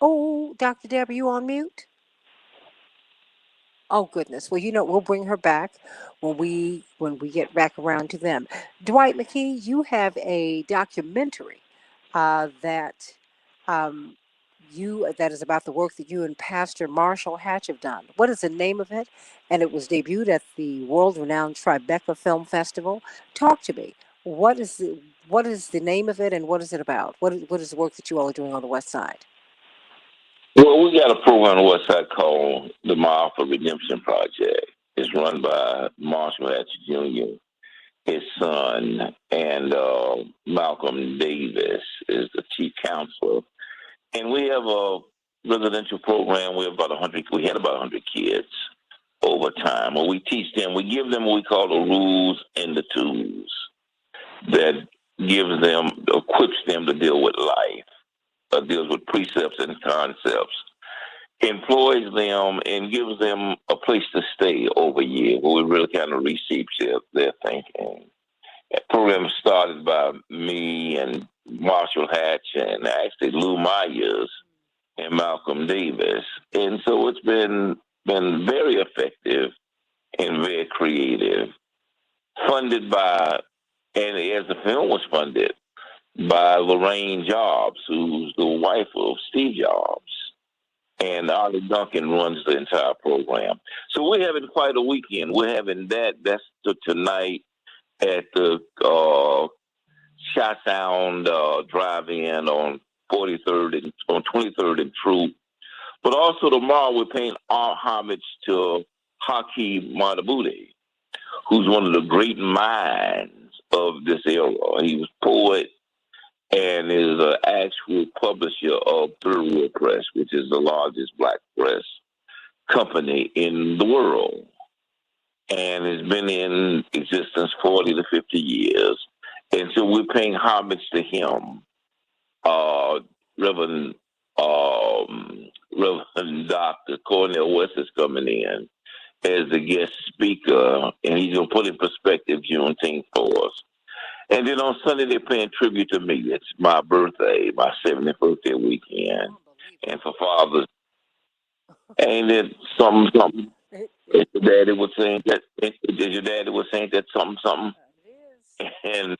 Speaker 12: Oh, Dr. Deb, are you on mute? Oh, goodness. Well, we'll bring her back when we get back around to them. Dwight McKee, you have a documentary that um, that is about the work that you and Pastor Marshall Hatch have done. What is the name of it? And it was debuted at the world-renowned Tribeca Film Festival. Talk to me. What is the name of it, and what is it about? What is the work that you all are doing on the West Side?
Speaker 14: Well, we got a program on the West Side called the Martha Redemption Project. It's run by Marshall Hatch Jr., his son, and Malcolm Davis is the chief counselor. And we have a residential program. We have about 100. We had about 100 kids over time. Well, we teach them. We give them what we call the rules and the tools that equips them to deal with life, deals with precepts and concepts, employs them, and gives them a place to stay over a year where we really kind of reshape their thinking. That program started by me and Marshall Hatch and actually Lou Myers and Malcolm Davis. And so it's been very effective and very creative. Funded by, and as the film was funded, by Lorraine Jobs, who's the wife of Steve Jobs. And Ollie Duncan runs the entire program. So we're having quite a weekend. We're having that's tonight at the Shot Sound Drive-In on 43rd and on 23rd and Troop. But also tomorrow we're paying our homage to Hakeem Madhubuti, who's one of the great minds of this era. He was poet and is an actual publisher of Third World Press, which is the largest black press company in the world, and has been in existence 40 to 50 years. And so we're paying homage to him. Reverend Dr. Cornel West is coming in as the guest speaker, and he's going to put in perspective Juneteenth for us. And then on Sunday, they're paying tribute to me. It's my birthday, my 70th birthday weekend. And for fathers, ain't it something? If your daddy was saying that, something. And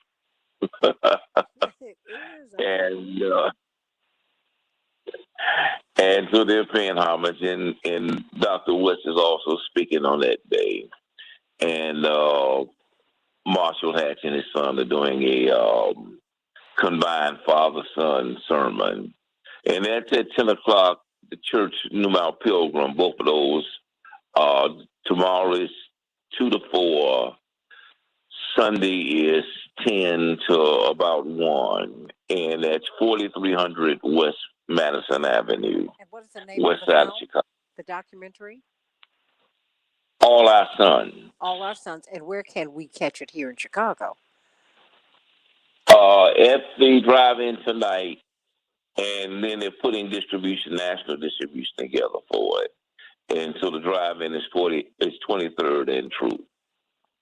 Speaker 14: and so they're paying homage, and Dr. West is also speaking on that day. And Marshall Hatch and his son are doing a combined father-son sermon. And that's at 10 o'clock, the church, New Mount Pilgrim, both of those. Tomorrow is 2 to 4. Sunday is 10 to about 1. And that's 4300 West Madison Avenue.
Speaker 12: And what is the name
Speaker 14: West
Speaker 12: of the
Speaker 14: side
Speaker 12: film?
Speaker 14: of Chicago.
Speaker 12: The documentary?
Speaker 14: All Our Sons.
Speaker 12: All Our Sons. And where can we catch it here in Chicago?
Speaker 14: At the drive-in tonight, and then they're putting national distribution together for it. And so the drive-in is 23rd and Troop.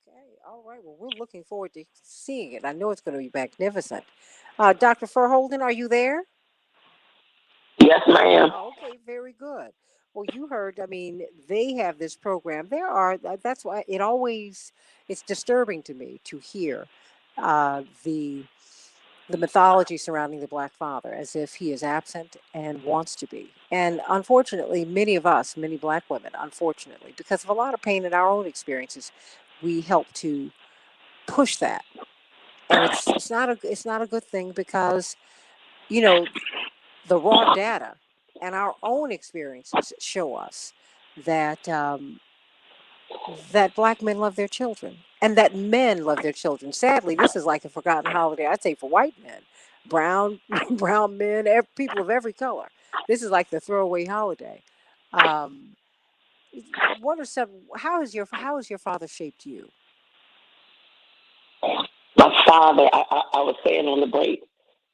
Speaker 12: Okay, all right. Well, we're looking forward to seeing it. I know it's going to be magnificent. Dr. Verholden, are you there?
Speaker 13: Yes, ma'am.
Speaker 12: Okay, very good. Well, you heard, I mean, they have this program. That's why it's disturbing to me to hear the mythology surrounding the Black father as if he is absent and wants to be. And unfortunately, many Black women, unfortunately, because of a lot of pain in our own experiences, we help to push that. And it's not a good thing because, the raw data and our own experiences show us that that Black men love their children and that men love their children. Sadly, this is like a forgotten holiday, I'd say, for white men, brown men, people of every color. This is like the throwaway holiday. How has your father shaped you?
Speaker 13: My father, I was saying on the break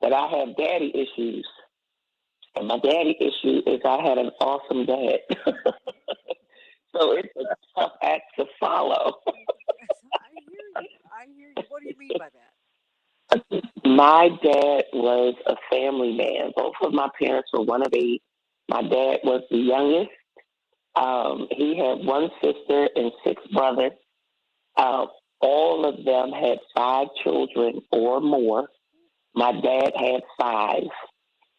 Speaker 13: that I have daddy issues. And my daddy issue is I had an awesome dad. So it's a tough act to follow.
Speaker 12: I hear you. What do you mean by that?
Speaker 13: My dad was a family man. Both of my parents were one of 8. My dad was the youngest. He had 1 sister and 6 brothers. All of them had 5 children or more. My dad had 5.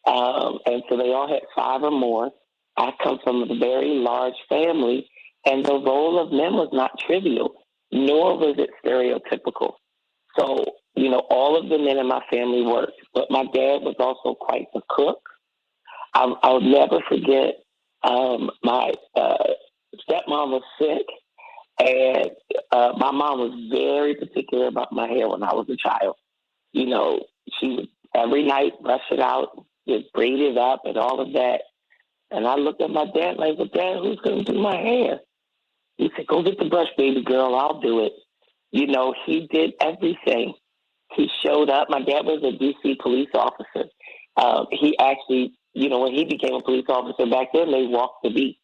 Speaker 13: And so they all had 5 or more. I come from a very large family, and the role of men was not trivial, nor was it stereotypical. So, all of the men in my family worked, but my dad was also quite the cook. I'll never forget my stepmom was sick, and my mom was very particular about my hair when I was a child. She would every night brush it out, just braid it up and all of that. And I looked at my dad like, well, Dad, who's going to do my hair? He said, go get the brush, baby girl. I'll do it. He did everything. He showed up. My dad was a D.C. police officer. He actually, when he became a police officer back then, they walked the beat.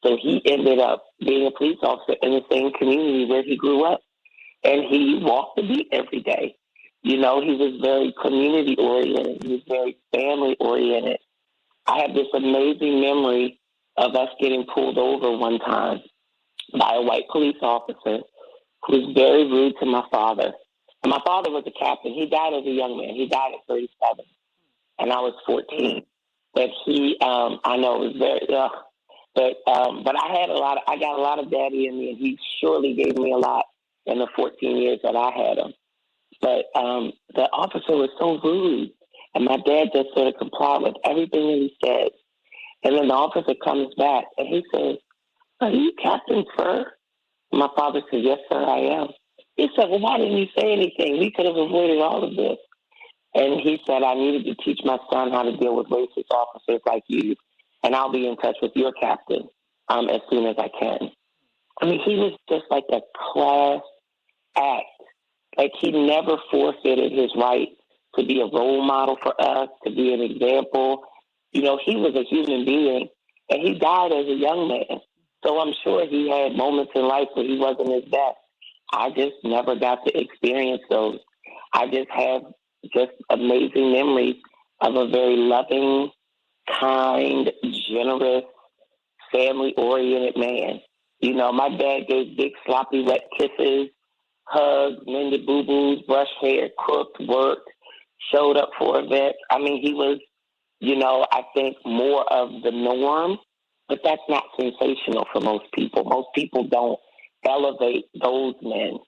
Speaker 13: So he ended up being a police officer in the same community where he grew up. And he walked the beat every day. He was very community oriented. He was very family oriented. I have this amazing memory of us getting pulled over one time by a white police officer who was very rude to my father. And my father was a captain. He died as a young man. He died at 37, and I was 14. But I know it was very, but I got a lot of daddy in me, and he surely gave me a lot in the 14 years that I had him. But the officer was so rude, and my dad just sort of complied with everything that he said. And then the officer comes back, and he says, are you Captain Fur? My father said, yes, sir, I am. He said, well, why didn't you say anything? We could have avoided all of this. And he said, I needed to teach my son how to deal with racist officers like you, and I'll be in touch with your captain as soon as I can. I mean, he was just like a class act. Like, he never forfeited his right to be a role model for us, to be an example. He was a human being, and he died as a young man. So I'm sure he had moments in life where he wasn't his best. I just never got to experience those. I just have just amazing memories of a very loving, kind, generous, family-oriented man. My dad gave big, sloppy, wet kisses, hugs, mended boo-boos, brushed hair, cooked, worked, showed up for events. I mean, he was, I think more of the norm, but that's not sensational for most people. Most people don't elevate those men.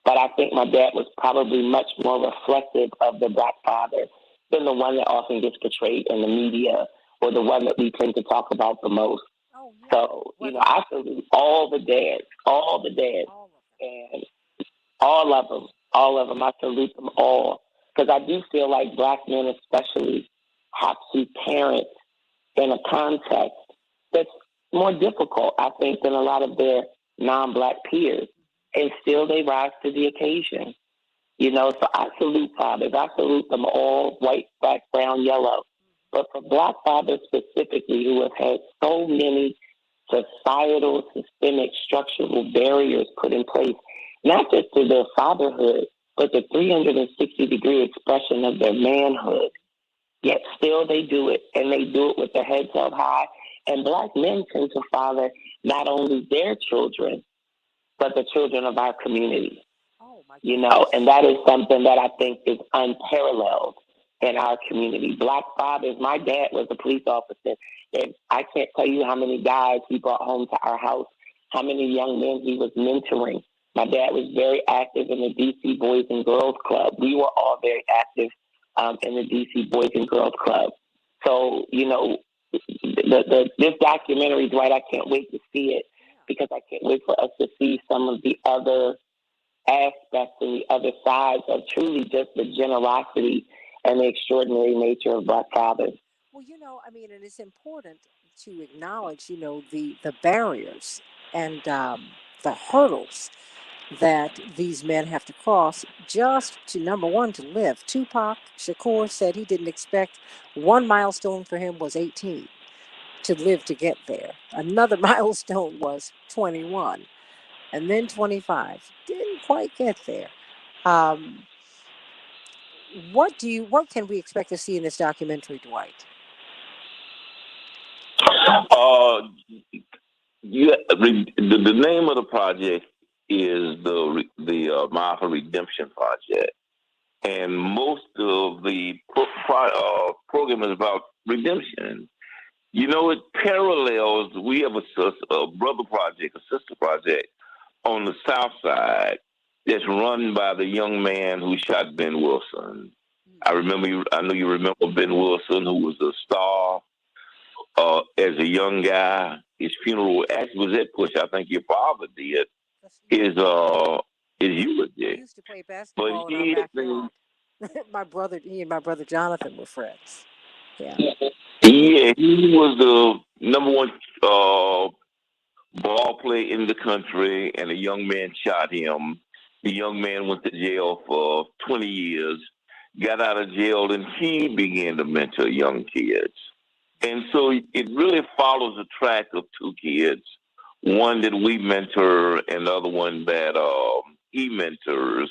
Speaker 13: But I think my dad was probably much more reflective of the Black father than the one that often gets portrayed in the media or the one that we tend to talk about the most. Oh, yeah. So, I salute all the dads, and all of them. I salute them all, because I do feel like Black men especially have to parent in a context that's more difficult, I think, than a lot of their non-Black peers. And still they rise to the occasion. So I salute fathers. I salute them all, white, Black, brown, yellow. But for Black fathers specifically, who have had so many societal, systemic, structural barriers put in place, not just to their fatherhood, but the 360-degree expression of their manhood. Yet still they do it, and they do it with their heads held high. And Black men tend to father not only their children, but the children of our community. And that is something that I think is unparalleled in our community. Black fathers, my dad was a police officer, and I can't tell you how many guys he brought home to our house, how many young men he was mentoring. My dad was very active in the D.C. Boys and Girls Club. We were all very active in the D.C. Boys and Girls Club. So, this documentary, Dwight, I can't wait to see it, because I can't wait for us to see some of the other aspects and the other sides of truly just the generosity and the extraordinary nature of Black fathers.
Speaker 6: Well, and it's important to acknowledge, the barriers and the hurdles that these men have to cross just to, number one, to live. Tupac Shakur said he didn't expect one milestone for him was 18 to live to get there. Another milestone was 21, and then 25. Didn't quite get there. What can we expect to see in this documentary, Dwight?
Speaker 14: The name of the project is the Martha Redemption Project, and most of the program is about redemption. You know, it parallels. We have a brother project, a sister project on the South Side that's run by the young man who shot Ben Wilson. I know you remember Ben Wilson, who was a star as a young guy. His funeral actually was at Push. I think your father did. His eulogy.
Speaker 12: We used to play basketball in our backyard. He and my brother Jonathan were friends. Yeah.
Speaker 14: Yeah, he was the number one ball player in the country, and a young man shot him. The young man went to jail for 20 years, got out of jail, and he began to mentor young kids. And so it really follows the track of two kids, one that we mentor and the other one that he mentors.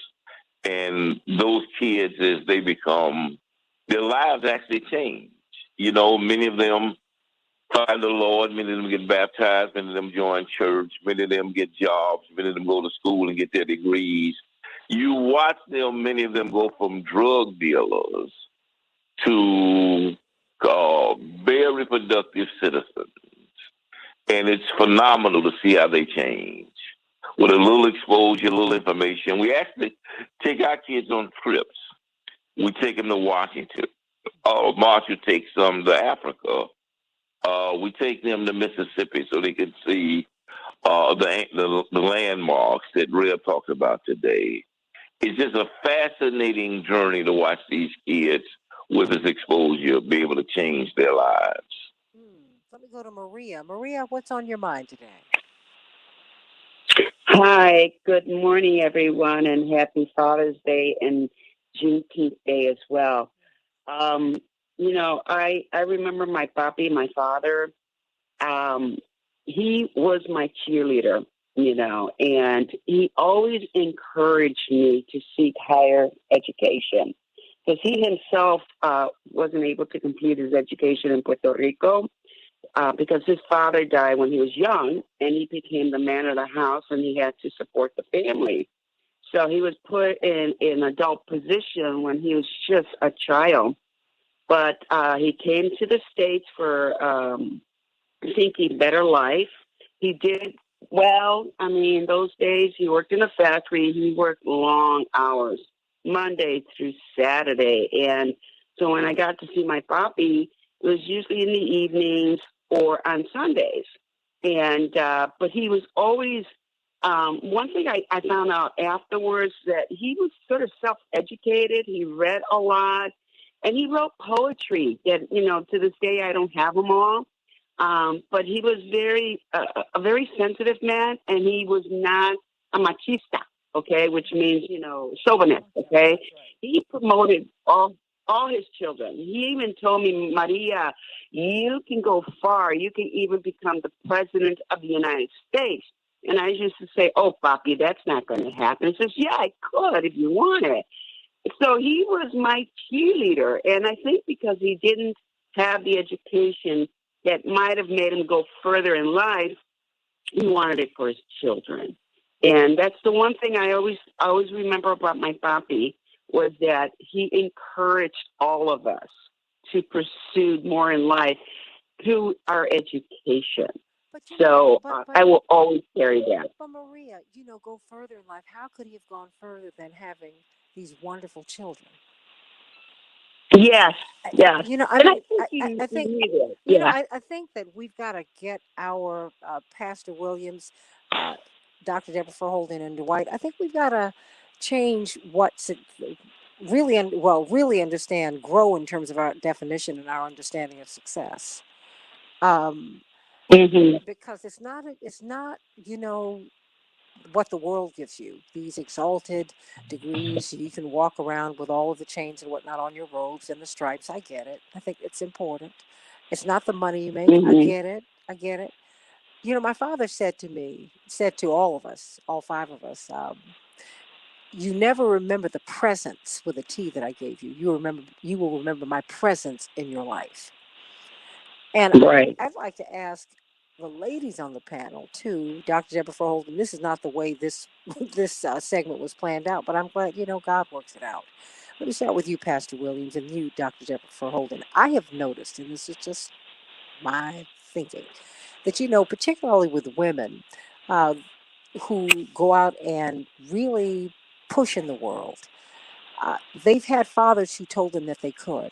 Speaker 14: And those kids, as they become, their lives actually change. You know, many of them find the Lord, many of them get baptized, many of them join church, many of them get jobs, many of them go to school and get their degrees. You watch them, many of them go from drug dealers to very productive citizens. And it's phenomenal to see how they change. With a little exposure, a little information. We actually take our kids on trips. We take them to Washington. Marshall takes them to Africa. We take them to Mississippi so they can see the landmarks that Rev talked about today. It's just a fascinating journey to watch these kids with this exposure be able to change their lives.
Speaker 12: Let me go to Maria. Maria, what's on your mind today?
Speaker 15: Hi, good morning, everyone, and happy Father's Day and Juneteenth Day as well. You know, I remember my papi, my father. He was my cheerleader, you know, and he always encouraged me to seek higher education because he himself wasn't able to complete his education in Puerto Rico because his father died when he was young, and he became the man of the house, and he had to support the family. So he was put in an adult position when he was just a child. But he came to the States for seeking better life. He did well. I mean, those days he worked in a factory. He worked long hours, Monday through Saturday. And so when I got to see my papi, it was usually in the evenings or on Sundays. And but he was always one thing I found out afterwards, that he was sort of self-educated. He read a lot, and he wrote poetry that, you know, to this day I don't have them all. But he was a very sensitive man, and he was not a machista, okay, which means, you know, chauvinist, okay. He promoted all his children. He even told me, Maria, you can go far. You can even become the president of the United States. And I used to say, oh, papi, that's not going to happen. He says, yeah, I could if you want it. So he was my cheerleader. And I think because he didn't have the education that might have made him go further in life, he wanted it for his children. And that's the one thing I always remember about my papi, was that he encouraged all of us to pursue more in life through our education. I will always carry that.
Speaker 12: But Maria, you know, go further in life. How could he have gone further than having these wonderful children?
Speaker 15: Yes.
Speaker 12: You know,
Speaker 15: I
Speaker 12: think that we've got to get our Pastor Williams, Dr. Deborah Verholden, and Dwight. I think we've got to change what's really understand, grow in terms of our definition and our understanding of success. Because it's not, you know, what the world gives you, these exalted degrees. You can walk around with all of the chains and whatnot on your robes and the stripes. I get it. I think it's important. It's not the money you make. I get it. You know, my father said to all of us, all five of us, you never remember the presence with a T that I gave you. You will remember my presence in your life. And I'd like to ask the ladies on the panel too, Dr. Deborah Verholden. This is not the way this segment was planned out, but I'm glad, you know, God works it out. Let me start with you, Pastor Williams, and you, Dr. Jennifer Holden. I have noticed, and this is just my thinking, that, particularly with women who go out and really push in the world, they've had fathers who told them that they could.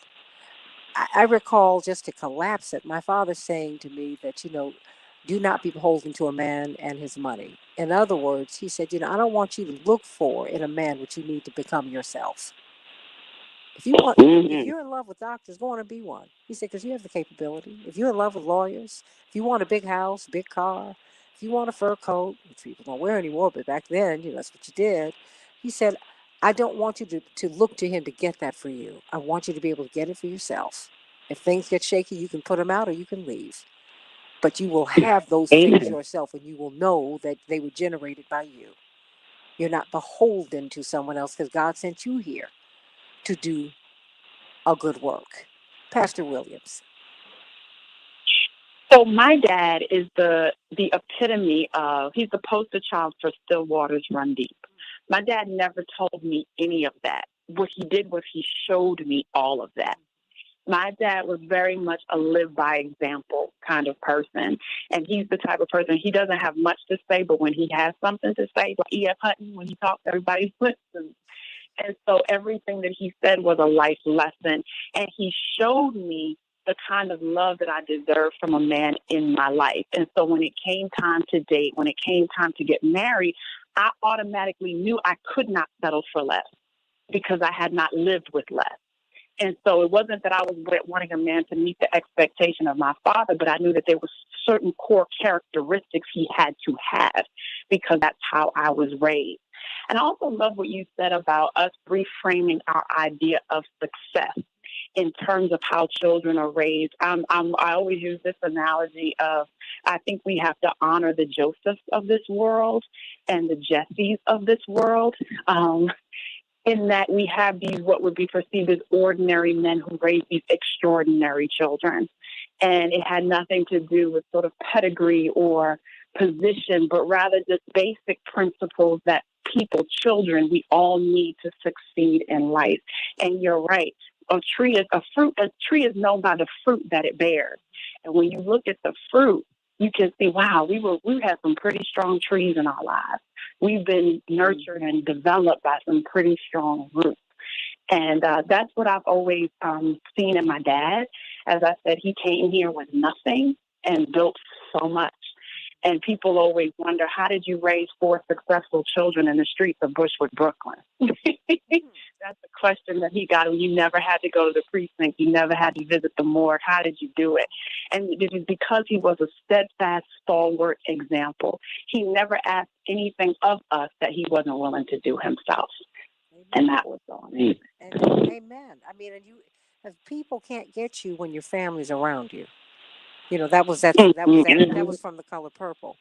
Speaker 12: I recall, just to collapse it, my father saying to me that, do not be beholden to a man and his money. In other words, he said, I don't want you to look for in a man what you need to become yourself. If you're in love with doctors, go on and be one. He said, because you have the capability. If you're in love with lawyers, if you want a big house, big car, if you want a fur coat, which people don't wear anymore, but back then, that's what you did. He said, I don't want you to look to him to get that for you. I want you to be able to get it for yourself. If things get shaky, you can put them out or you can leave. But you will have those things yourself, and you will know that they were generated by you. You're not beholden to someone else, because God sent you here to do a good work. Pastor Williams.
Speaker 1: So my dad is the epitome of, he's the poster child for still waters run deep. My dad never told me any of that. What he did was he showed me all of that. My dad was very much a live by example kind of person. And he's the type of person, he doesn't have much to say, but when he has something to say, like E.F. Hutton, when he talks, everybody listens. And so everything that he said was a life lesson. And he showed me the kind of love that I deserved from a man in my life. And so when it came time to date, when it came time to get married, I automatically knew I could not settle for less because I had not lived with less. And so it wasn't that I was wanting a man to meet the expectation of my father, but I knew that there were certain core characteristics he had to have because that's how I was raised. And I also love what you said about us reframing our idea of success in terms of how children are raised. I always use this analogy of, I think we have to honor the Josephs of this world and the Jessies of this world. In that we have these what would be perceived as ordinary men who raise these extraordinary children. And it had nothing to do with sort of pedigree or position, but rather just basic principles that children, we all need to succeed in life. And you're right. A tree is known by the fruit that it bears. And when you look at the fruit, you can see, wow, we had some pretty strong trees in our lives. We've been nurtured and developed by some pretty strong roots. And that's what I've always seen in my dad. As I said, he came here with nothing and built so much. And people always wonder, how did you raise 4 successful children in the streets of Bushwick, Brooklyn? That's a question that he got. You never had to go to the precinct. You never had to visit the morgue. How did you do it? And it was because he was a steadfast, stalwart example. He never asked anything of us that he wasn't willing to do himself. Amen. And that was all.
Speaker 12: Amen. I mean, if people can't get you when your family's around you. That was from The Color Purple.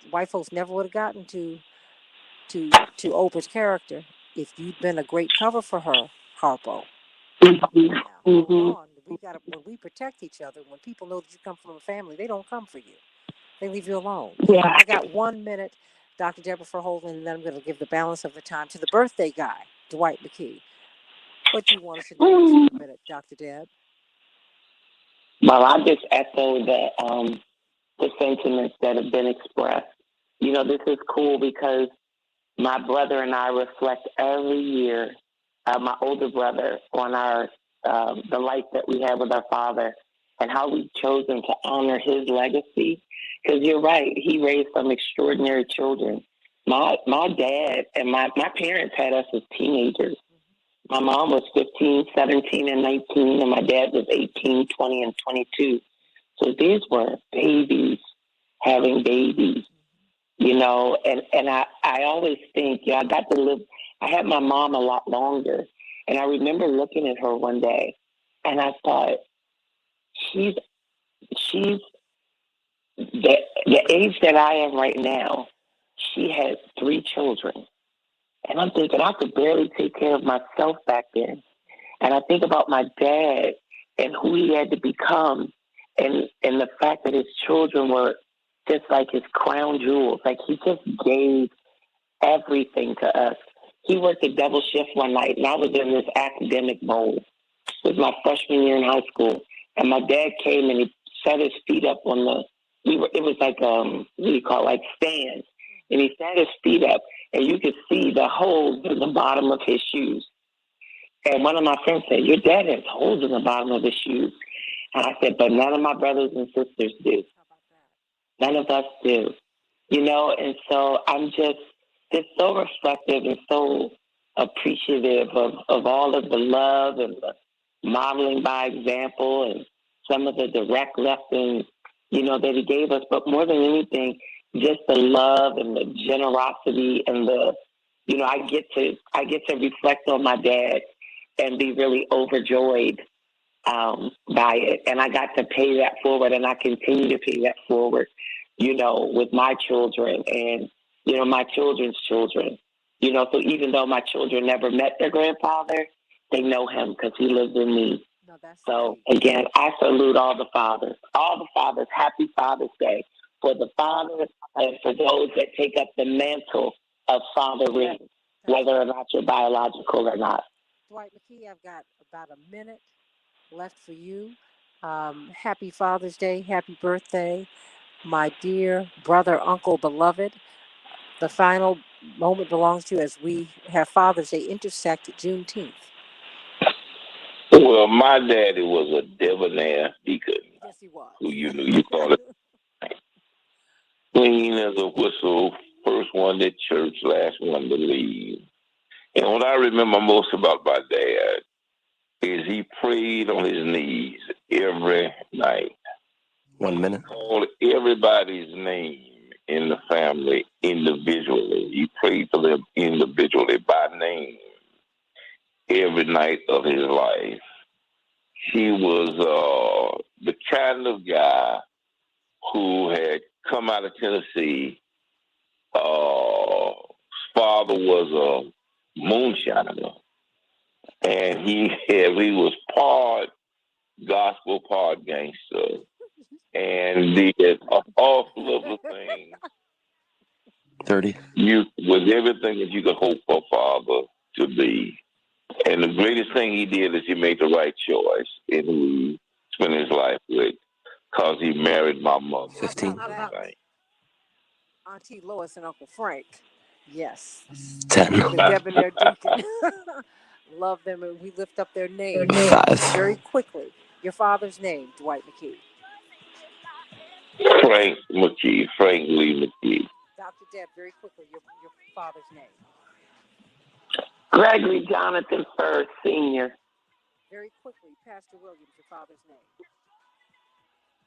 Speaker 12: White folks never would have gotten to Oprah's character if you'd been a great cover for her, Harpo. When we protect each other, when people know that you come from a family, they don't come for you. They leave you alone. Yeah. I got 1 minute, Dr. Deborah Holden, and then I'm going to give the balance of the time to the birthday guy, Dwight McKee. What do you want us to know in 1 minute, Dr. Deb?
Speaker 13: Well, I just echo the sentiments that have been expressed. This is cool because my brother and I reflect every year, my older brother, on the life that we had with our father and how we've chosen to honor his legacy. Because you're right, he raised some extraordinary children. My dad and my parents had us as teenagers. My mom was 15, 17, and 19, and my dad was 18, 20, and 22. So these were babies having babies, and I always think, I got to live, I had my mom a lot longer, and I remember looking at her one day, and I thought, she's the age that I am right now, she has 3 children. And I'm thinking I could barely take care of myself back then. And I think about my dad and who he had to become and the fact that his children were just like his crown jewels. Like he just gave everything to us. he worked a double shift one night, and I was in this academic mode. It was my freshman year in high school, and my dad came and he set his feet up on it was like, what do you call it, like stands, and he set his feet up, and you could see the holes in the bottom of his shoes. And one of my friends said, your dad has holes in the bottom of his shoes. And I said, but none of my brothers and sisters do. None of us do. And so I'm just so reflective and so appreciative of all of the love and the modeling by example and some of the direct lessons, that he gave us. But more than anything, just the love and the generosity and I get to reflect on my dad and be really overjoyed by it. And I got to pay that forward, and I continue to pay that forward, with my children and, my children's children. So even though my children never met their grandfather, they know him because he lives in me. So again, I salute all the fathers. Happy Father's Day for the fathers and for those that take up the mantle of fathering, whether or not you're biological or not.
Speaker 6: Dwight McKee, I've got about a minute left for you. Happy Father's Day. Happy birthday, my dear brother, uncle, beloved. The final moment belongs to you as we have Father's Day intersect Juneteenth.
Speaker 14: Well, my daddy was a debonair deacon.
Speaker 6: Yes, he was.
Speaker 14: Who you call it clean as a whistle, first one to church, last one to leave. And what I remember most about my dad is he prayed on his knees every night.
Speaker 3: 1 minute.
Speaker 14: He called everybody's name in the family individually. He prayed for them individually by name every night of his life. He was the kind of guy who had come out of Tennessee. His father was a moonshiner, and he was part gospel, part gangster, and did an awful lot of things.
Speaker 3: 30.
Speaker 14: With everything that you could hope for a father to be. And the greatest thing he did is he made the right choice in who he spent his life with, because he married my mother.
Speaker 3: 15.
Speaker 6: Auntie Lois and Uncle Frank. Yes.
Speaker 3: 10.
Speaker 6: The debonair deacon. Love them, and we lift up their names.
Speaker 3: 5.
Speaker 6: Very quickly. Your father's name, Dwight McKee.
Speaker 14: Frank McKee, Frank Lee McKee.
Speaker 6: Dr. Deb, very quickly, your father's name.
Speaker 13: Gregory Jonathan First, Sr.
Speaker 6: Very quickly, Pastor Williams, your father's name.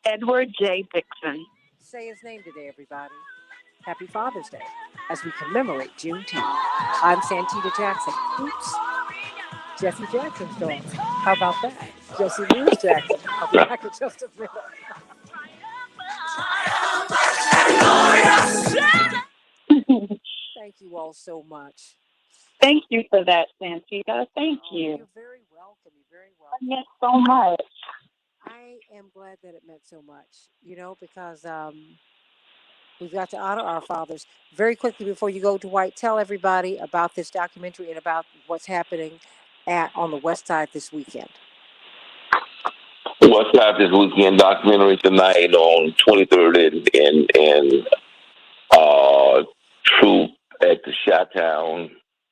Speaker 1: Edward J. Dixon.
Speaker 6: Say his name today, everybody. Happy Father's Day as we commemorate Juneteenth. I'm Santita Jackson. Oops. Jesse Jackson's daughter. How about that? Jesse Louise Jackson. I'll be back in just a minute. Thank you all so much.
Speaker 1: Thank you for that, Santita. Thank you.
Speaker 6: You're very welcome. You're very welcome.
Speaker 1: It meant so much.
Speaker 6: I am glad that it meant so much, because we've got to honor our fathers. Very quickly before you go, Dwight, tell everybody about this documentary and about what's happening on the West Side this weekend.
Speaker 14: West Side this weekend documentary tonight on 23rd and Troop at the Chi-Town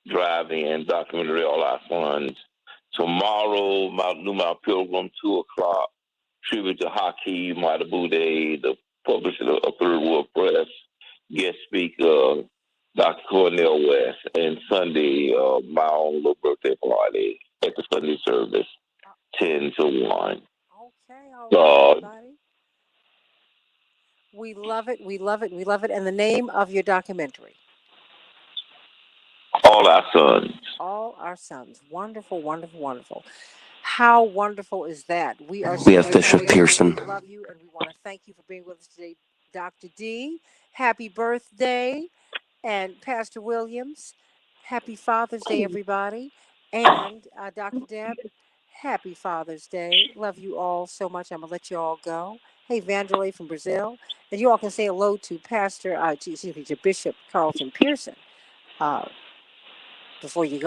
Speaker 14: Drive-In documentary, All Our Sons. Tomorrow, Mount Pilgrim, 2 o'clock, tribute to Hakeem Madabude, the publisher of Third World Press, guest speaker, Dr. Cornel West, and Sunday, my own little birthday party at the Sunday service, 10 to 1.
Speaker 6: Okay, all right, everybody. We love it, we love it, we love it. And the name of your documentary?
Speaker 14: All Our Sons.
Speaker 6: All Our Sons. Wonderful, wonderful, wonderful. How wonderful is that?
Speaker 3: We have Bishop Pearson.
Speaker 6: We love you, and we want to thank you for being with us today, Dr. D. Happy birthday. And Pastor Williams, happy Father's Day, everybody. And Dr. Deb, happy Father's Day. Love you all so much. I'm going to let you all go. Hey, Vanderlei from Brazil. And you all can say hello to to Bishop Carlton Pearson.
Speaker 12: before you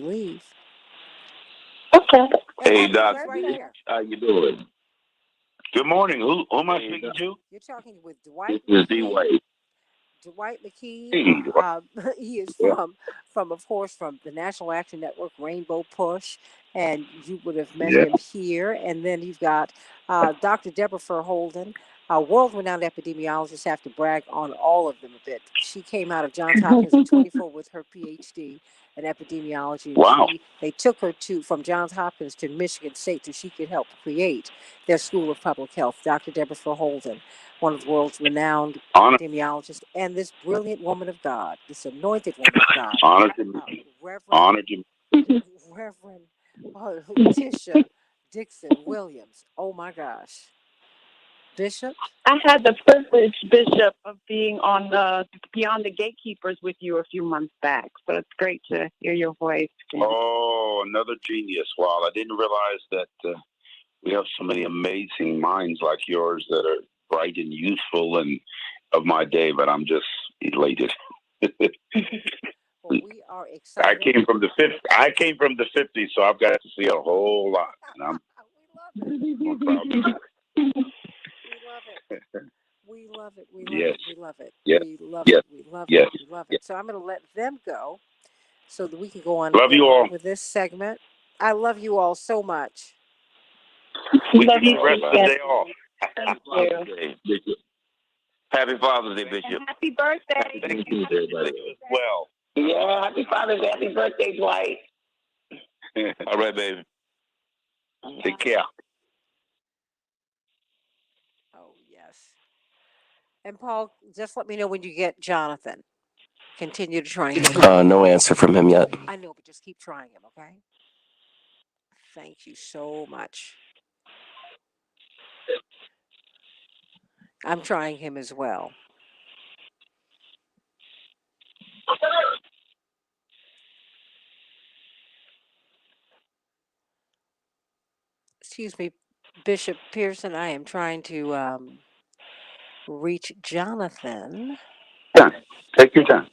Speaker 12: leave.
Speaker 1: Okay.
Speaker 14: Hey, Doc,
Speaker 12: right here.
Speaker 14: how you doing? Good morning. Who am I speaking to?
Speaker 12: You're talking with Dwight.
Speaker 14: This is D. White.
Speaker 12: Dwight McKee.
Speaker 14: Hey,
Speaker 12: He is
Speaker 14: Yeah.
Speaker 12: of course, from the National Action Network, Rainbow Push, and you would have met
Speaker 14: Yeah.
Speaker 12: him here. And then you've got Dr. Deborah Holden, a world-renowned epidemiologist. Have to brag on all of them a bit. She came out of Johns Hopkins at 24 with her PhD in epidemiology. And
Speaker 14: Wow.
Speaker 12: they took her from Johns Hopkins to Michigan State so she could help create their School of Public Health. Dr. Deborah Holden, one of the world's renowned epidemiologists, and this brilliant woman of God, this anointed woman of God,
Speaker 14: Honor to me. Honor to me.
Speaker 12: Reverend Tisha Dixon Williams. Oh my gosh. Bishop?
Speaker 1: I had the privilege, Bishop, of being on the Beyond the Gatekeepers with you a few months back. So it's great to hear your voice.
Speaker 14: Oh, another genius. Wow, I didn't realize that we have so many amazing minds like yours that are bright and useful and of my day, but I'm just elated.
Speaker 12: Well, we are excited.
Speaker 14: I came from the 50s, so I've got to see a whole lot. And I'm proud of that.
Speaker 12: We love it.
Speaker 14: Yes.
Speaker 12: We love it.
Speaker 14: Yes.
Speaker 12: We love
Speaker 14: Yes.
Speaker 12: it. We love
Speaker 14: Yes.
Speaker 12: it. We love it. So I'm going to let them go so that we can go on
Speaker 14: Love you all.
Speaker 12: with this segment. I love you all so much.
Speaker 14: We love you. Rest of the day off.
Speaker 1: Thank
Speaker 14: you. Happy Father's Day, Bishop.
Speaker 1: Happy birthday.
Speaker 14: Thank you, everybody. Well.
Speaker 13: Yeah, happy Father's Day. Happy birthday, Dwight.
Speaker 14: All right, baby. Take care.
Speaker 12: Oh, yes. And Paul, just let me know when you get Jonathan. Continue to try him.
Speaker 3: No answer from him yet.
Speaker 12: I know, but just keep trying him, okay? Thank you so much. I'm trying him as well. Excuse me, Bishop Pearson. I am trying to reach Jonathan.
Speaker 14: Take your time.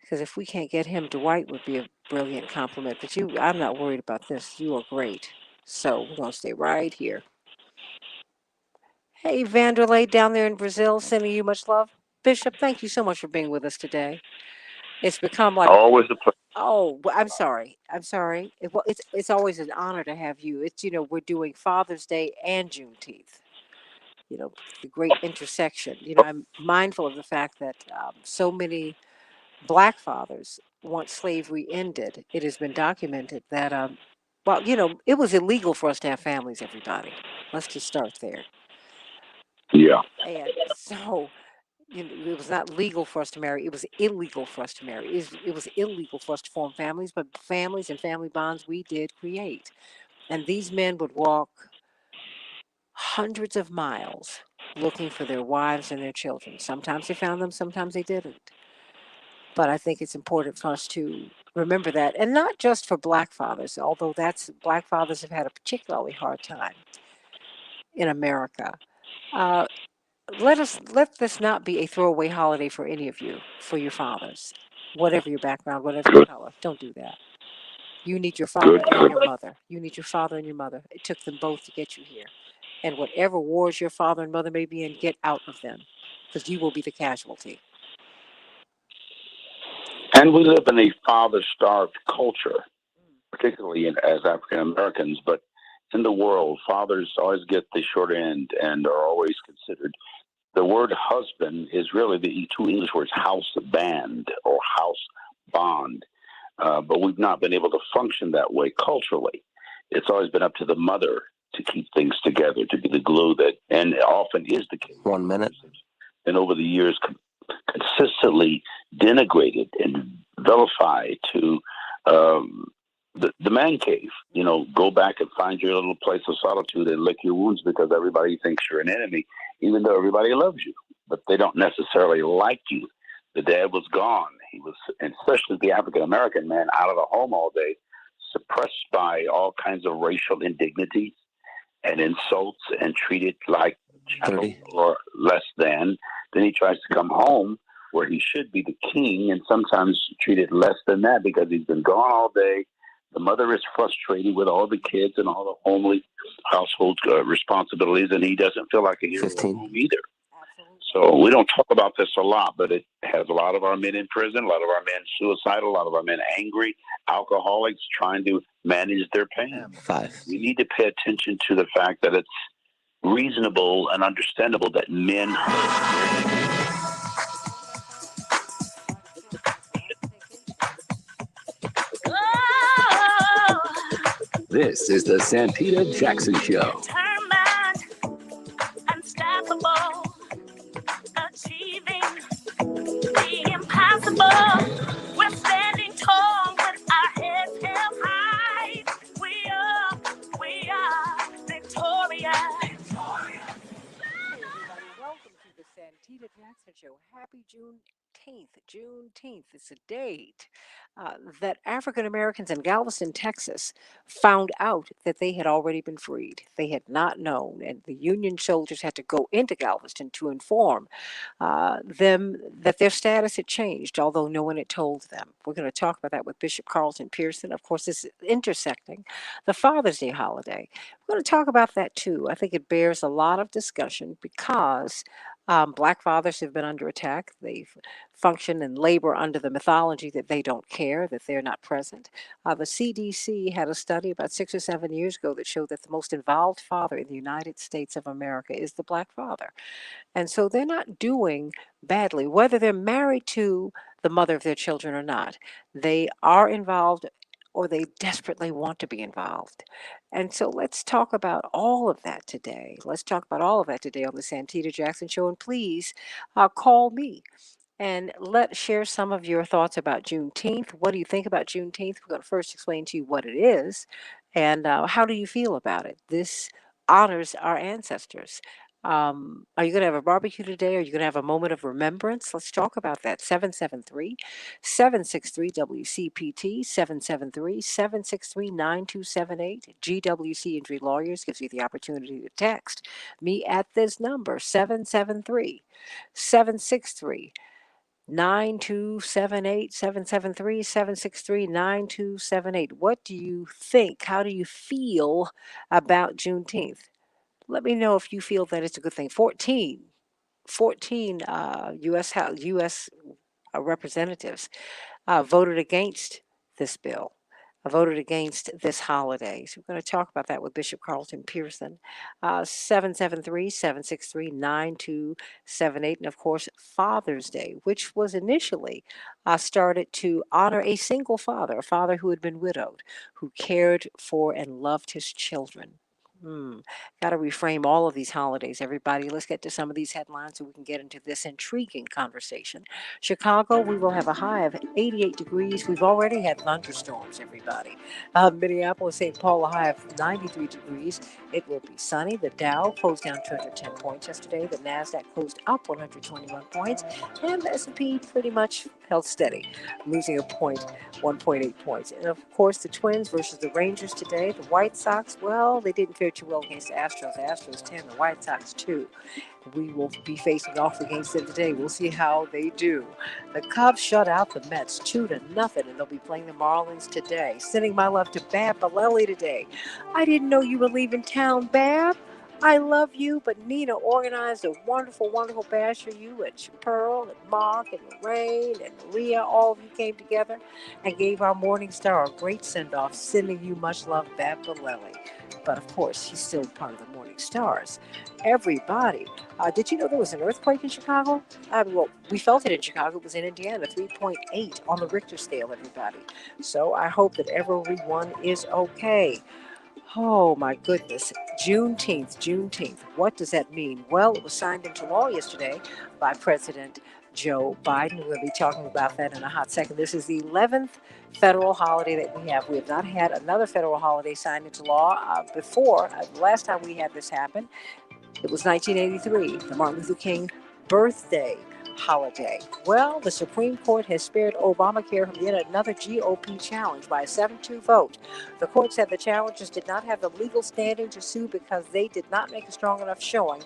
Speaker 12: Because if we can't get him, Dwight would be a brilliant compliment. But I'm not worried about this. You are great. So we're going to stay right here. Hey, Vanderlei down there in Brazil, sending you much love. Bishop, thank you so much for being with us today. It's become like
Speaker 14: Always a pleasure.
Speaker 12: Oh, I'm sorry. It's always an honor to have you. It's we're doing Father's Day and Juneteenth. The great intersection. I'm mindful of the fact that so many Black fathers want slavery ended. It has been documented that it was illegal for us to have families. Everybody, let's just start there.
Speaker 14: Yeah.
Speaker 12: And so. It was not legal for us to marry. It was illegal for us to marry. It was illegal for us to form families, but families and family bonds we did create. And these men would walk hundreds of miles looking for their wives and their children. Sometimes they found them, sometimes they didn't. But I think it's important for us to remember that. And not just for Black fathers, although Black fathers have had a particularly hard time in America. Let this not be a throwaway holiday for any of you, for your fathers, whatever your background, whatever your color. Don't do that. You need your father and your mother. You need your father and your mother. It took them both to get you here. And whatever wars your father and mother may be in, get out of them, because you will be the casualty.
Speaker 14: And we live in a father-starved culture, particularly as African Americans, but in the world, fathers always get the short end and are always considered. The word husband is really the two English words, house band or house bond. But we've not been able to function that way culturally. It's always been up to the mother to keep things together, to be the glue that, and it often is the case.
Speaker 3: 1 minute.
Speaker 14: And over the years, consistently denigrated and vilified to the man cave. Go back and find your little place of solitude and lick your wounds because everybody thinks you're an enemy, even though everybody loves you, but they don't necessarily like you. The dad was gone. He was, and especially the African American man, out of the home all day, suppressed by all kinds of racial indignities and insults and treated like
Speaker 3: 30.
Speaker 14: or less than. Then he tries to come home where he should be the king and sometimes treated less than that because he's been gone all day. The mother is frustrated with all the kids and all the homely household responsibilities, and he doesn't feel like a hero at home either. So we don't talk about this a lot, but it has a lot of our men in prison, a lot of our men suicidal, a lot of our men angry, alcoholics trying to manage their pain.
Speaker 3: 5.
Speaker 14: We need to pay attention to the fact that it's reasonable and understandable that men
Speaker 10: This is the Santita Jackson Show.
Speaker 16: Determined, unstoppable, achieving the impossible. We're standing tall with our heads held high. We are victorious.
Speaker 12: Welcome to the Santita Jackson Show. Happy Juneteenth. Juneteenth is a date that African Americans in Galveston, Texas, found out that they had already been freed. They had not known, and the Union soldiers had to go into Galveston to inform them that their status had changed, although no one had told them. We're going to talk about that with Bishop Carlton Pearson. Of course, this is intersecting the Father's Day holiday. We're going to talk about that too. I think it bears a lot of discussion because Black fathers have been under attack. They function and labor under the mythology that they don't care, that they're not present. The CDC had a study about 6 or 7 years ago that showed that the most involved father in the United States of America is the Black father. And so they're not doing badly, whether they're married to the mother of their children or not. They are involved or they desperately want to be involved. And so let's talk about all of that today. Let's talk about all of that today on the Santita Jackson Show. And please call me and share some of your thoughts about Juneteenth. What do you think about Juneteenth? We're going to first explain to you what it is and how do you feel about it. This honors our ancestors. Are you going to have a barbecue today? Are you going to have a moment of remembrance? Let's talk about that. 773-763-WCPT, 773-763-9278. GWC Injury Lawyers gives you the opportunity to text me at this number, 773-763. 9278 773 763 9278. What do you think? How do you feel about Juneteenth? Let me know if you feel that it's a good thing. 14 U.S. representatives voted against this bill, voted against this holiday. So we're going to talk about that with Bishop Carlton Pearson. 773-763-9278. And of course, Father's Day, which was initially started to honor a single father, a father who had been widowed, who cared for and loved his children. Got to reframe all of these holidays, everybody. Let's get to some of these headlines so we can get into this intriguing conversation. Chicago, we will have a high of 88 degrees. We've already had thunderstorms, everybody. Minneapolis, St. Paul, a high of 93 degrees. It will be sunny. The Dow closed down 210 points yesterday. The NASDAQ closed up 121 points. And the S&P pretty much held steady, losing a point, 1.8 points. And of course, the Twins versus the Rangers today. The White Sox, well, they didn't fare too well against the Astros. The Astros 10, the White Sox 2. We will be facing off against them today. We'll see how they do. The Cubs shut out the Mets 2-0, and they'll be playing the Marlins today. Sending my love to Bab Balelli today. I didn't know you were leaving town, Bab. I love you, but Nina organized a wonderful, wonderful bash for you, and Pearl and Mark and Lorraine and Maria. All of you came together and gave our Morning Star a great send-off, sending you much love, Bab Balelli. But of course, he's still part of the Morning Stars. Everybody, did you know there was an earthquake in Chicago? Well, we felt it in Chicago. It was in Indiana, 3.8 on the Richter scale, everybody. So I hope that everyone is okay. Oh my goodness, Juneteenth. What does that mean? Well, it was signed into law yesterday by President Joe Biden. We're going to be talking about that in a hot second. This is the 11th federal holiday that we have. We have not had another federal holiday signed into law before. The last time we had this happen, it was 1983, the Martin Luther King birthday holiday. Well, the Supreme Court has spared Obamacare from yet another GOP challenge by a 7-2 vote. The court said the challengers did not have the legal standing to sue because they did not make a strong enough showing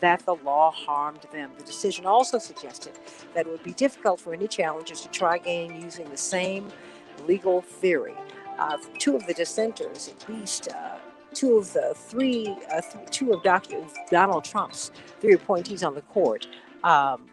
Speaker 6: that the law harmed them. The decision also suggested that it would be difficult for any challengers to try again using the same legal theory. Two of the dissenters, at least two of the three, two of Donald Trump's three appointees on the court, um,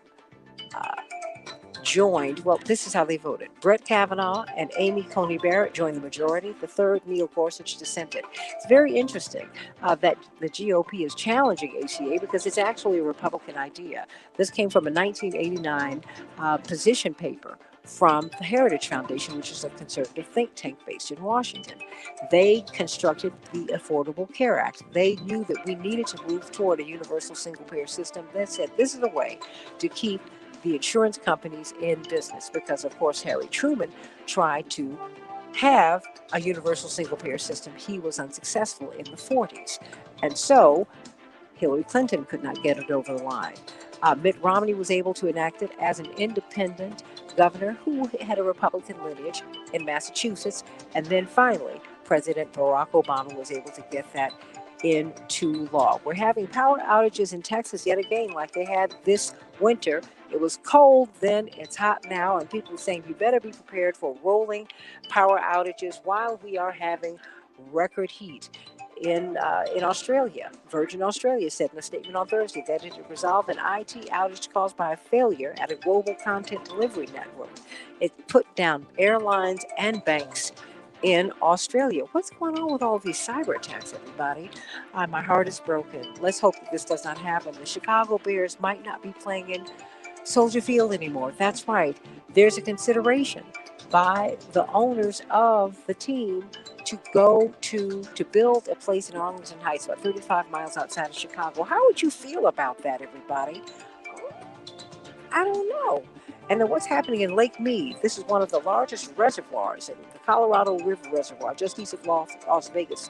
Speaker 6: joined. Well, this is how they voted. Brett Kavanaugh and Amy Coney Barrett joined the majority. The third, Neil Gorsuch, dissented. It's very interesting that the GOP is challenging ACA because it's actually a Republican idea. This came from a 1989 position paper from the Heritage Foundation, which is a conservative think tank based in Washington. They constructed the Affordable Care Act. They knew that we needed to move toward a universal single-payer system. They said this is a way to keep the insurance companies in business because, of course, Harry Truman tried to have a universal single-payer system. He was unsuccessful in the 40s. And so Hillary Clinton could not get it over the line. Mitt Romney was able to enact it as an independent governor who had a Republican lineage in Massachusetts. And then finally, President Barack Obama was able to get that into law. We're having power outages in Texas yet again, like they had this winter. It was cold then, it's hot now, and people are saying you better be prepared for rolling power outages while we are having record heat. In Australia, Virgin Australia said in a statement on Thursday that it had resolved an IT outage caused by a failure at a global content delivery network. It put down airlines and banks in Australia. What's going on with all these cyber attacks, everybody? My heart is broken. Let's hope that this does not happen. The Chicago Bears might not be playing in Soldier Field anymore. That's right. There's a consideration by the owners of the team to go to build a place in Arlington Heights, about 35 miles outside of Chicago. How would you feel about that, everybody? I don't know. And then what's happening in Lake Mead? This is one of the largest reservoirs in the Colorado River Reservoir, just east of Las Vegas.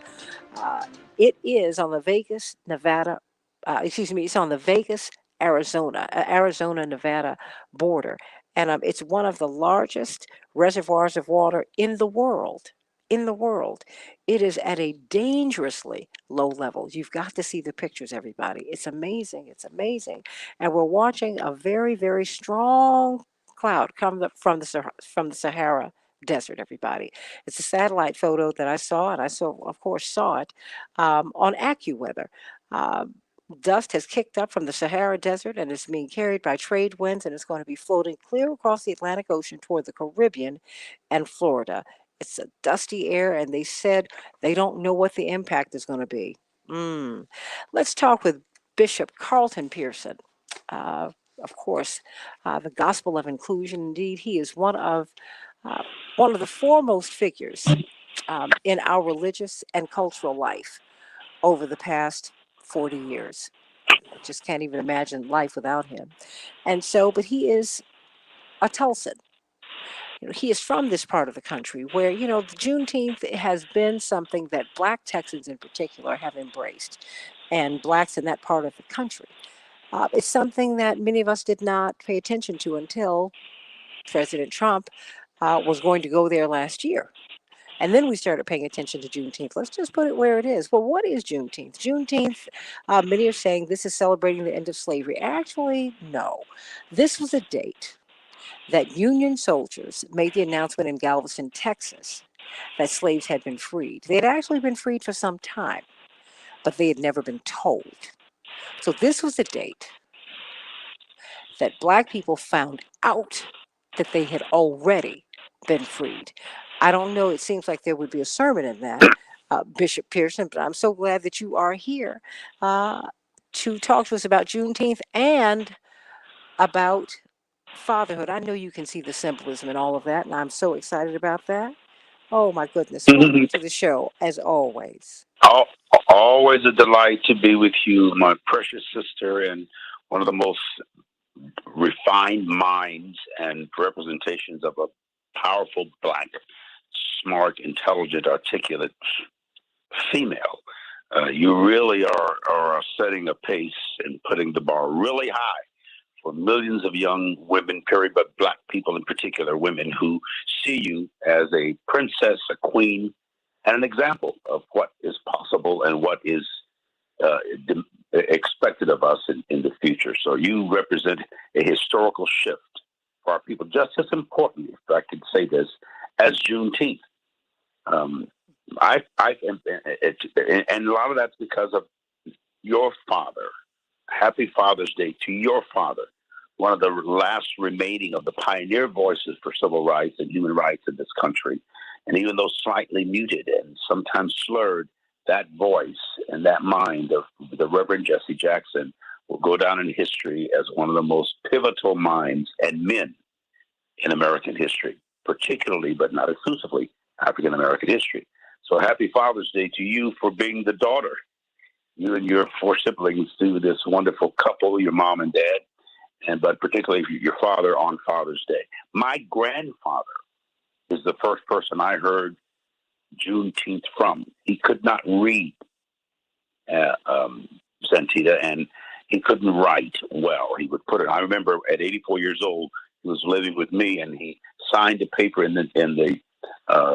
Speaker 6: It is on the Vegas, Nevada, it's on the Vegas, Arizona-Nevada border. And it's one of the largest reservoirs of water in the world. It is at a dangerously low level. You've got to see the pictures, everybody. It's amazing. And we're watching a very, very strong cloud come from the Sahara Desert, everybody. It's a satellite photo that I saw, and I saw it on AccuWeather. Dust has kicked up from the Sahara Desert and is being carried by trade winds, and it's going to be floating clear across the Atlantic Ocean toward the Caribbean and Florida. It's a dusty air, and they said they don't know what the impact is going to be. Let's talk with Bishop Carlton Pearson. Of course, the gospel of inclusion. Indeed, he is one of the foremost figures in our religious and cultural life over the past 40 years. I just can't even imagine life without him. And so, but he is a Tulsan. He is from this part of the country where, the Juneteenth has been something that Black Texans in particular have embraced, and Blacks in that part of the country. It's something that many of us did not pay attention to until President Trump was going to go there last year. And then we started paying attention to Juneteenth. Let's just put it where it is. Well, what is Juneteenth? Juneteenth, many are saying this is celebrating the end of slavery. Actually, no. This was a date that Union soldiers made the announcement in Galveston, Texas, that slaves had been freed. They had actually been freed for some time, but they had never been told. So this was the date that Black people found out that they had already been freed. I don't know, it seems like there would be a sermon in that, Bishop Pearson, but I'm so glad that you are here to talk to us about Juneteenth and about fatherhood. I know you can see the symbolism and all of that, and I'm so excited about that. Oh my goodness. Welcome to the show, as always.
Speaker 14: Always a delight to be with you, my precious sister, and one of the most refined minds and representations of a powerful, Black, smart, intelligent, articulate female. You really are setting a pace and putting the bar really high for millions of young women, period, but Black people in particular, women who see you as a princess, a queen, and an example of what is possible and what is expected of us in the future. So you represent a historical shift for our people, just as importantly, if I could say this, as Juneteenth. And a lot of that's because of your father. Happy Father's Day to your father, one of the last remaining of the pioneer voices for civil rights and human rights in this country. And even though slightly muted and sometimes slurred, that voice and that mind of the Reverend Jesse Jackson will go down in history as one of the most pivotal minds and men in American history, particularly, but not exclusively, African American history. So happy Father's Day to you for being the daughter, you and your 4 siblings, to this wonderful couple, your mom and dad, but particularly your father on Father's Day. My grandfather is the first person I heard Juneteenth from. He could not read, Santita, and he couldn't write well. He would put it. I remember at 84 years old, he was living with me, and he signed a paper in the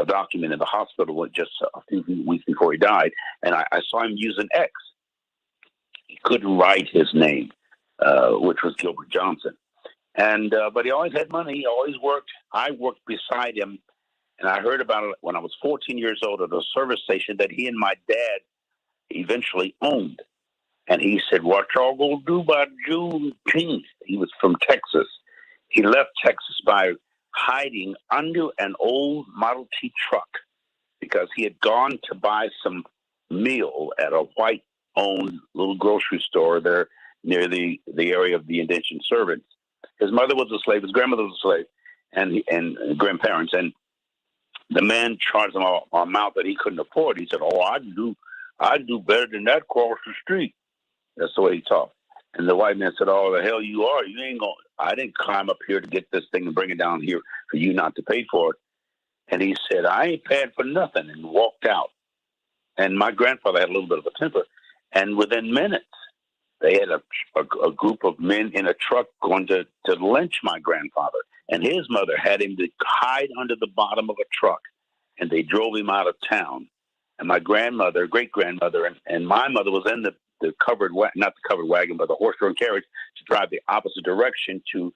Speaker 14: document in the hospital just a few weeks before he died, and I saw him use an X. He couldn't write his name, which was Gilbert Johnson, and but he always had money. He always worked. I worked beside him. And I heard about it when I was 14 years old at a service station that he and my dad eventually owned. And he said, what y'all gonna do by Juneteenth? He was from Texas. He left Texas by hiding under an old Model T truck because he had gone to buy some meal at a white-owned little grocery store there near the area of the indentured servants. His mother was a slave. His grandmother was a slave, and grandparents. And the man charged him an amount that he couldn't afford. He said, "Oh, I'd do better than that across the street." That's the way he talked. And the white man said, "Oh, the hell you are! You ain't gonna. I didn't climb up here to get this thing and bring it down here for you not to pay for it." And he said, "I ain't paying for nothing," and walked out. And my grandfather had a little bit of a temper, and within minutes, they had a group of men in a truck going to lynch my grandfather. And his mother had him to hide under the bottom of a truck, and they drove him out of town. And my grandmother, great-grandmother, and my mother was in the covered, not the covered wagon, but the horse-drawn carriage to drive the opposite direction to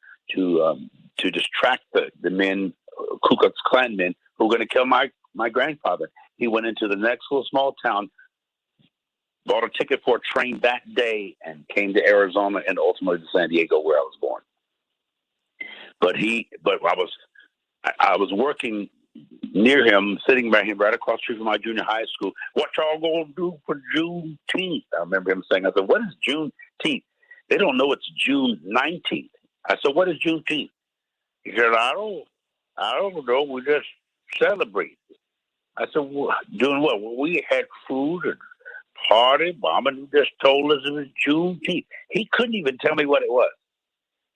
Speaker 14: distract the men, Ku Klux Klan men, who were going to kill my grandfather. He went into the next little small town, bought a ticket for a train that day, and came to Arizona and ultimately to San Diego, where I was born. But I was working near him, sitting by him right across the street from my junior high school. What y'all gonna do for Juneteenth? I remember him saying, I said, what is Juneteenth? They don't know it's June 19th. I said, what is Juneteenth? He said, I don't know. We just celebrate. I said, well, doing what? Well, we had food and party. Mama just told us it was Juneteenth. He couldn't even tell me what it was.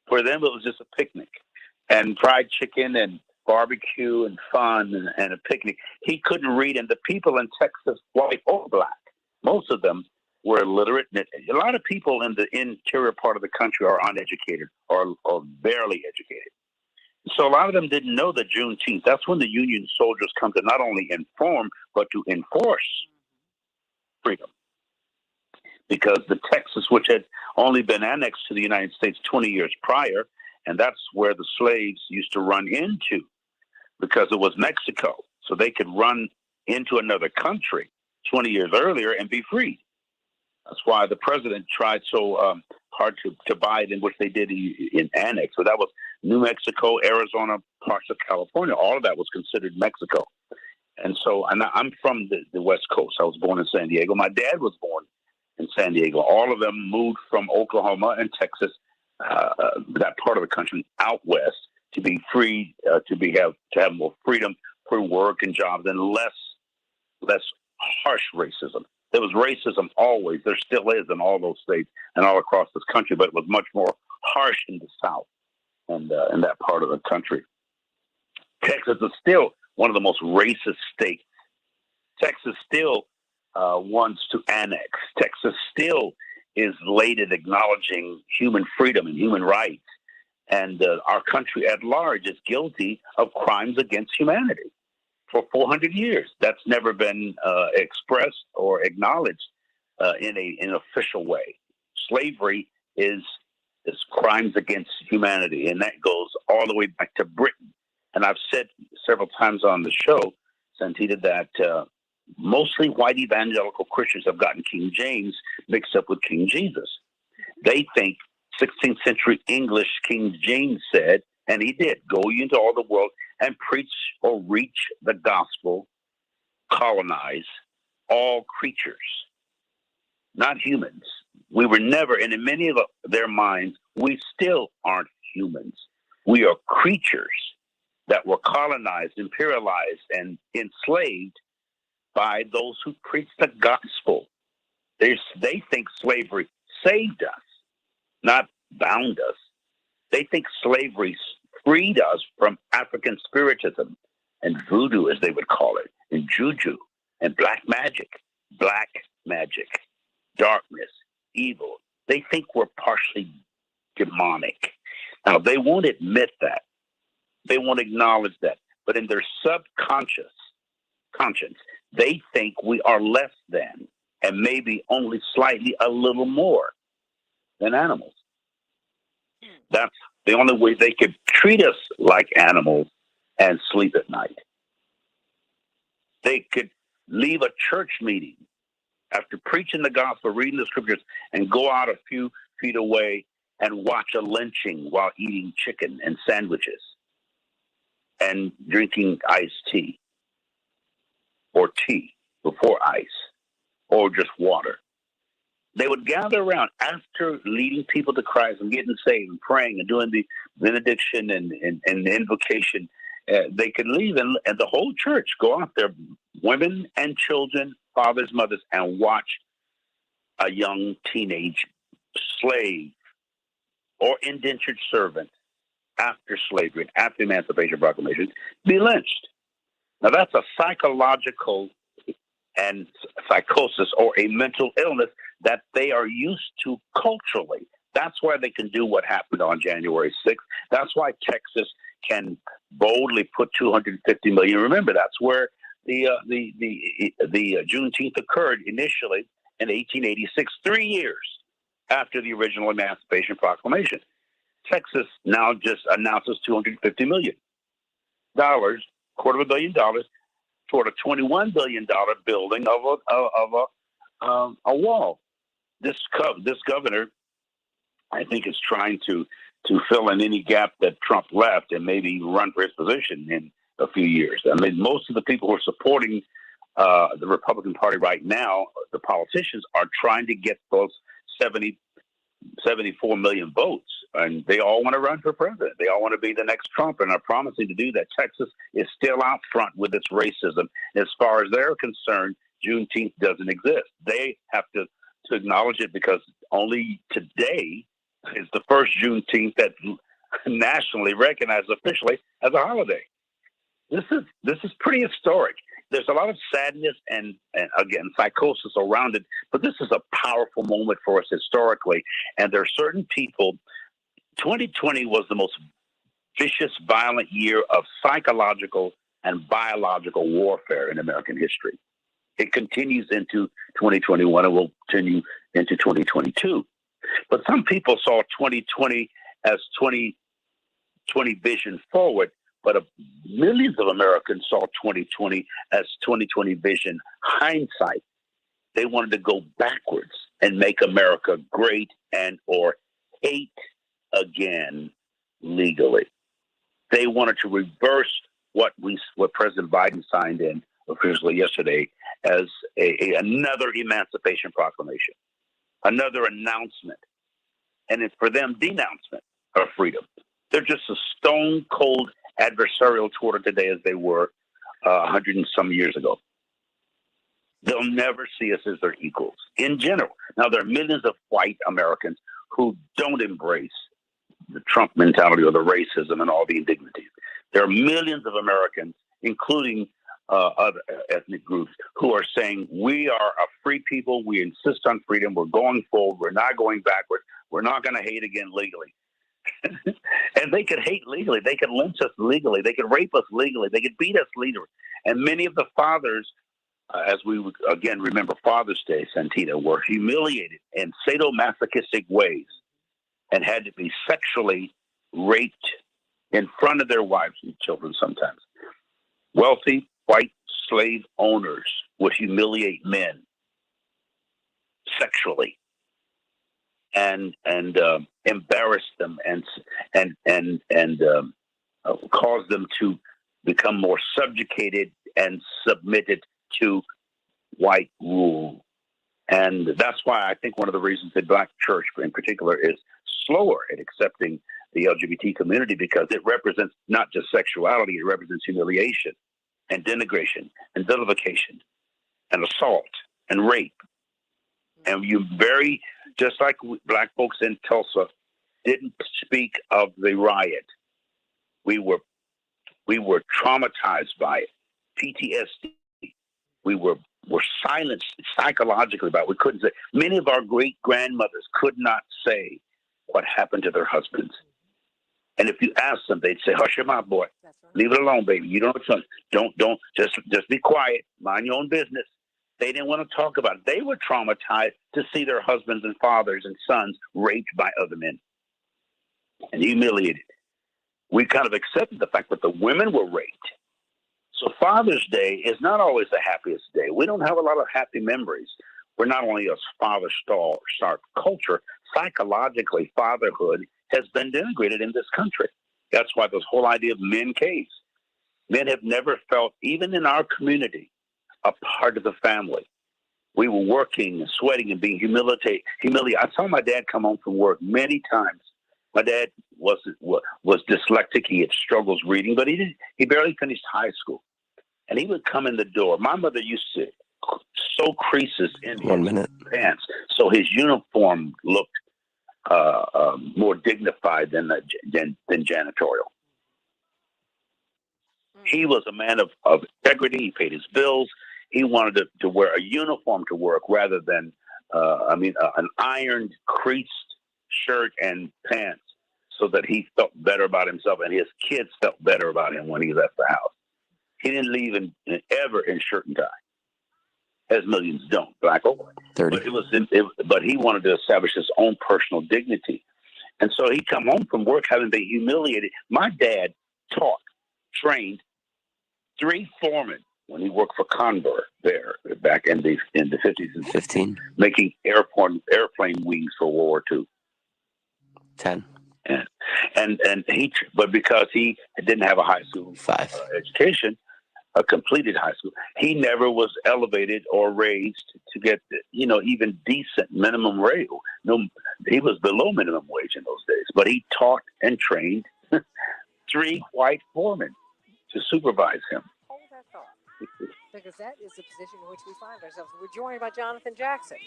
Speaker 14: For them, it was just a picnic and fried chicken and barbecue and fun and a picnic. He couldn't read, and the people in Texas, white or black, most of them were illiterate. A lot of people in the interior part of the country are uneducated or barely educated. So a lot of them didn't know that Juneteenth, that's when the Union soldiers come to not only inform, but to enforce freedom. Because the Texas, which had only been annexed to the United States 20 years prior, and that's where the slaves used to run into, because it was Mexico. So they could run into another country 20 years earlier and be freed. That's why the president tried so hard to buy it, in which they did in annex. So that was New Mexico, Arizona, parts of California. All of that was considered Mexico. And so I'm from the West Coast. I was born in San Diego. My dad was born in San Diego. All of them moved from Oklahoma and Texas, that part of the country, out west to be free, to have more freedom for work and jobs and less harsh racism. There was racism always. There still is in all those states and all across this country, but it was much more harsh in the South and in that part of the country. Texas is still one of the most racist states. Texas still wants to annex. Texas still is late at acknowledging human freedom and human rights. And our country at large is guilty of crimes against humanity for 400 years. That's never been expressed or acknowledged in an official way. slavery is crimes against humanity, and that goes all the way back to Britain. And I've said several times on the show, Santita, that mostly white evangelical Christians have gotten King James mixed up with King Jesus. They think 16th century English King James said, and he did, go ye into all the world and preach or reach the gospel, colonize all creatures, not humans. We were never, and in many of their minds, we still aren't humans. We are creatures that were colonized, imperialized, and enslaved by those who preach the gospel. They think slavery saved us, not bound us. They think slavery freed us from African spiritism and voodoo, as they would call it, and juju and black magic, darkness, evil. They think we're partially demonic. Now, they won't admit that. They won't acknowledge that. But in their subconscious conscience, they think we are less than, and maybe only slightly a little more than animals. That's the only way they could treat us like animals and sleep at night. They could leave a church meeting after preaching the gospel, reading the scriptures, and go out a few feet away and watch a lynching while eating chicken and sandwiches and drinking iced tea or tea before ice or just water. They would gather around after leading people to Christ and getting saved and praying and doing the benediction and the invocation. They could leave and the whole church go out there, women and children, fathers, mothers, and watch a young teenage slave or indentured servant after slavery, after the Emancipation Proclamation, be lynched. Now that's a psychological and psychosis or a mental illness that they are used to culturally. That's why they can do what happened on January 6th. That's why Texas can boldly put $250 million. Remember, that's where the Juneteenth occurred initially in 1886, 3 years after the original Emancipation Proclamation. Texas now just announces $250 million, $250 million toward a $21 billion building of a wall. This governor, I think, is trying to fill in any gap that Trump left and maybe run for his position in a few years. I mean, most of the people who are supporting the Republican Party right now, the politicians, are trying to get those 74 million votes, and they all want to run for president. They all want to be the next Trump, and are promising to do that. Texas is still out front with its racism. As far as they're concerned, Juneteenth doesn't exist. They have to acknowledge it because only today is the first Juneteenth that's nationally recognized officially as a holiday. This is pretty historic. There's a lot of sadness and again, psychosis around it, but this is a powerful moment for us historically. And there are certain people, 2020 was the most vicious, violent year of psychological and biological warfare in American history. It continues into 2021 and will continue into 2022. But some people saw 2020 as 2020 vision forward, but millions of Americans saw 2020 as 2020 vision hindsight. They wanted to go backwards and make America great and or hate again legally. They wanted to reverse what President Biden signed in officially yesterday as another Emancipation Proclamation, another announcement, and it's for them denouncement of freedom. They're just as stone cold adversarial toward it today as they were 100 and some years ago. They'll never see us as their equals in general. Now, there are millions of white Americans who don't embrace the Trump mentality or the racism and all the indignities. There are millions of Americans, including other ethnic groups, who are saying, we are a free people. We insist on freedom. We're going forward. We're not going backward. We're not going to hate again legally. And they could hate legally. They could lynch us legally. They could rape us legally. They could beat us legally. And many of the fathers as we would, again remember Father's Day, Santita, were humiliated in sadomasochistic ways and had to be sexually raped in front of their wives and children sometimes. Wealthy white slave owners would humiliate men sexually and embarrass them and cause them to become more subjugated and submitted to white rule. And that's why I think one of the reasons the Black church in particular is slower at accepting the LGBT community, because it represents not just sexuality, it represents humiliation and denigration and vilification and assault and rape. And you just like Black folks in Tulsa didn't speak of the riot. We were traumatized by it, PTSD. We were silenced psychologically about it. We couldn't say. Many of our great grandmothers could not say what happened to their husbands. And if you ask them, they'd say, "Hush your mouth, boy. Leave it alone, baby. You don't just be quiet. Mind your own business." They didn't want to talk about it. They were traumatized to see their husbands and fathers and sons raped by other men and humiliated. We kind of accepted the fact that the women were raped. So Father's Day is not always the happiest day. We don't have a lot of happy memories. We're not only a father-starved culture, psychologically, fatherhood has been denigrated in this country. That's why this whole idea of men caves. Men have never felt, even in our community, a part of the family. We were working and sweating and being humiliated. I saw my dad come home from work many times. My dad was dyslexic. He had struggles reading, but he barely finished high school. And he would come in the door. My mother used to sew creases in his pants so his uniform looked more dignified than janitorial. He was a man of integrity. He paid his bills. He wanted to wear a uniform to work rather than, an ironed, creased shirt and pants, so that he felt better about himself and his kids felt better about him when he left the house. He didn't leave ever in shirt and tie, as millions don't, Black or white.
Speaker 3: 30.
Speaker 14: But he wanted to establish his own personal dignity. And so he'd come home from work having been humiliated. My dad taught, trained 3 foremen when he worked for Conver there back in the 50s and
Speaker 3: 15.
Speaker 14: Making airplane wings for World War II.
Speaker 3: 10.
Speaker 14: But because he didn't have a high school
Speaker 3: 5
Speaker 14: education, a completed high school, he never was elevated or raised to get even decent minimum wage. No, he was below minimum wage in those days. But he taught and trained 3 white foremen to supervise him.
Speaker 12: Hold that thought, because that is the position in which we find ourselves. We're joined by Jonathan Jackson,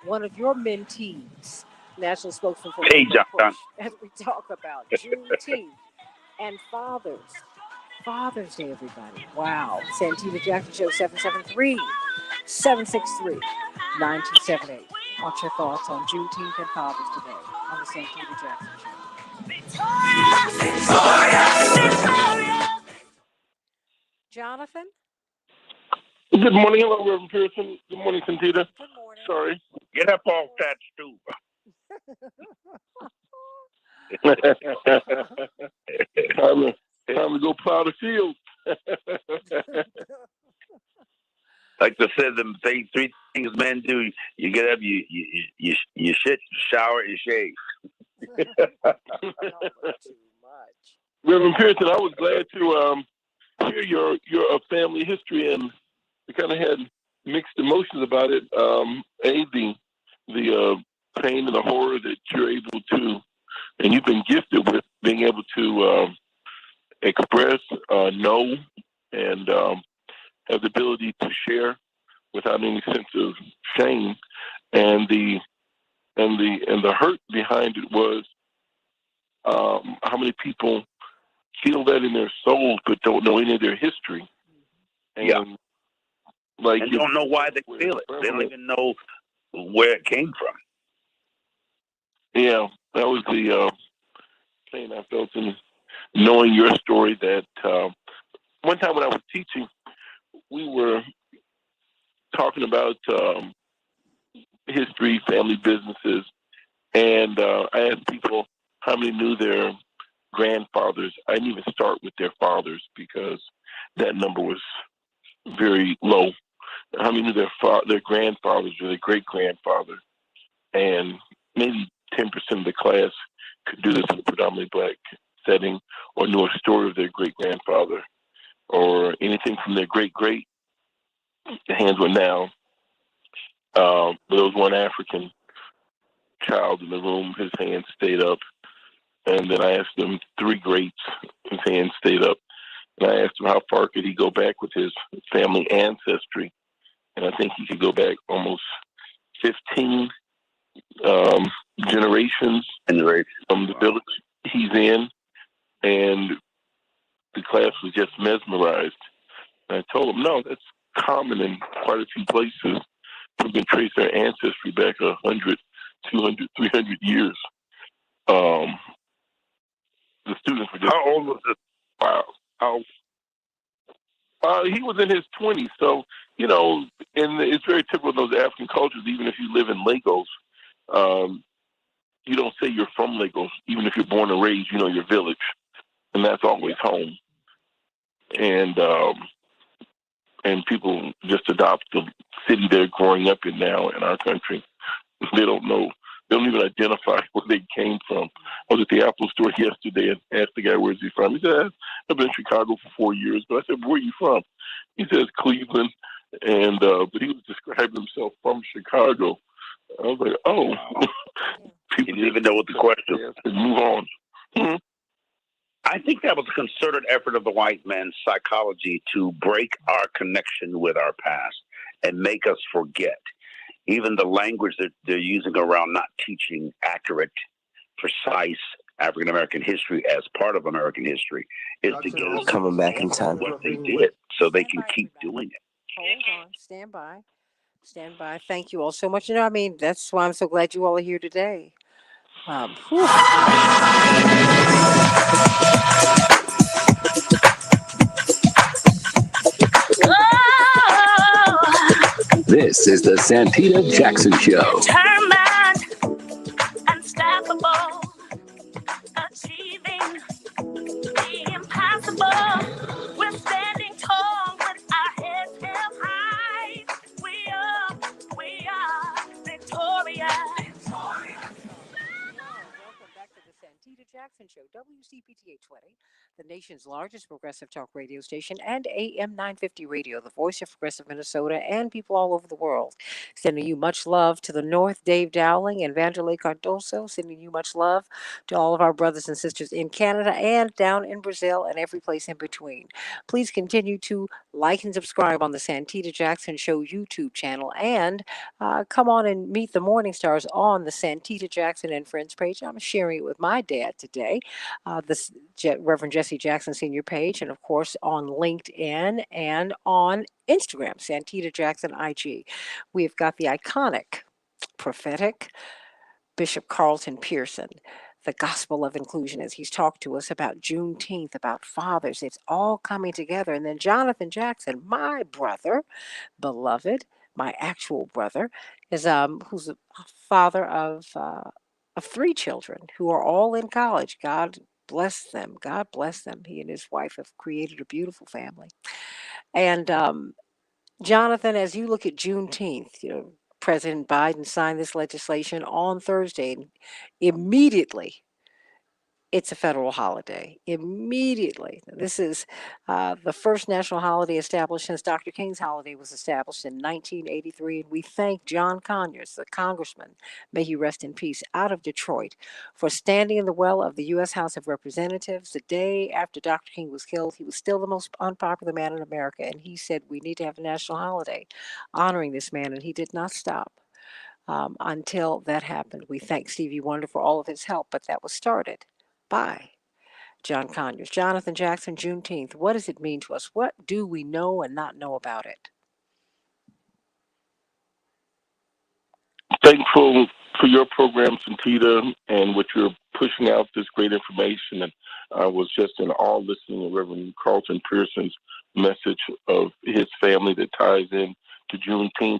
Speaker 12: one of your mentees, national spokesman for
Speaker 14: John.
Speaker 12: as we talk about Juneteenth and Father's Day, everybody. Wow. Santita Jackson Show, 773-763-9278. What's your thoughts on Juneteenth and Father's Day on the Santita Jackson Show? Jonathan?
Speaker 17: Good morning. Hello, Reverend Pearson. Good morning, Santita.
Speaker 12: Good morning.
Speaker 17: Sorry.
Speaker 14: Get up off that stoop.
Speaker 17: Time to go plow the field.
Speaker 14: Like they said, the 3 things men do: you get up, you shit, shower, and shave.
Speaker 17: Reverend Pearson, I was glad to hear your family history, and we kind of had mixed emotions about it. The pain and the horror that you're able to, and you've been gifted with being able to express, know, and have the ability to share without any sense of shame. And the hurt behind it was how many people feel that in their souls but don't know any of their history. And and
Speaker 14: don't know why they feel it. They don't even know where it came from.
Speaker 17: Yeah, that was the pain I felt in knowing your story. That one time when I was teaching, we were talking about history, family businesses, and I asked people how many knew their grandfathers. I didn't even start with their fathers because that number was very low. How many knew their grandfathers or their great grandfather? And maybe 10% of the class could do this in a predominantly black setting, or know a story of their great grandfather, or anything from their great great. The hands went down. There was one African child in the room. His hand stayed up. And then I asked him 3 greats. His hand stayed up. And I asked him how far could he go back with his family ancestry. And I think he could go back almost 15 generations from the village he's in. And the class was just mesmerized. And I told him, no, that's common in quite a few places. We can trace their ancestry back 100, 200, 300 years. The students were just... How old was this? Wow. He was in his 20s. So, you know, and it's very typical in those African cultures, even if you live in Lagos, you don't say you're from Lagos. Even if you're born and raised, you know your village. And that's always home. And people just adopt the city they're growing up in now in our country. They don't know. They don't even identify where they came from. I was at the Apple store yesterday and asked the guy, where's he from? He said, I've been in Chicago for 4 years. But I said, where are you from? He says, Cleveland. And but he was describing himself from Chicago. I was like, oh.
Speaker 14: He didn't even know what the question was.
Speaker 17: Move on. Mm-hmm.
Speaker 14: I think that was a concerted effort of the white man's psychology to break our connection with our past and make us forget. Even the language that they're using around not teaching accurate, precise African-American history as part of American history is to get us
Speaker 3: Coming back in 10.
Speaker 14: what they did so they can keep doing it.
Speaker 6: Hold on. Stand by. Stand by. Thank you all so much. You know, I mean, that's why I'm so glad you all are here today.
Speaker 10: This is the Santita Jackson Show.
Speaker 16: Determined, unstoppable, achieving the impossible. We're standing tall with our heads held high. We are victorious. Welcome back to the Santita Jackson Show, WCPT 820, the nation's largest progressive talk radio station, and AM 950 radio, the voice of progressive Minnesota and people all over the world. Sending you much love to the north, Dave Dowling and Vanderlei Cardoso. Sending you much love to all of our brothers and sisters in Canada and down in Brazil and every place in between. Please continue to like and subscribe on the Santita Jackson Show YouTube channel, and come on and meet the Morning Stars on the Santita Jackson and Friends page. I'm sharing it with my dad today, Reverend Jesse Jackson Senior page, and of course on LinkedIn and on Instagram, Santita Jackson IG. We've got the iconic, prophetic Bishop Carlton Pearson, the gospel of inclusion, as he's talked to us about Juneteenth, about fathers. It's all coming together. And then Jonathan Jackson, my brother, beloved, my actual brother, is who's a father of 3 children who are all in college. God bless them. God bless them. He and his wife have created a beautiful family. And Jonathan, as you look at Juneteenth, you know, President Biden signed this legislation on Thursday, and immediately it's a federal holiday. Immediately. This is the first national holiday established since Dr. King's holiday was established in 1983. And we thank John Conyers, the congressman, may he rest in peace, out of Detroit, for standing in the well of the U.S. House of Representatives. The day after Dr. King was killed, he was still the most unpopular man in America. And he said, we need to have a national holiday honoring this man. And he did not stop until that happened. We thank Stevie Wonder for all of his help, but that was started by John Conyers. Jonathan Jackson, Juneteenth, what does it mean to us? What do we know and not know about it?
Speaker 17: Thankful for your program, Santita, and what you're pushing out this great information. And I was just in awe listening to Reverend Carlton Pearson's message of his family that ties in to Juneteenth.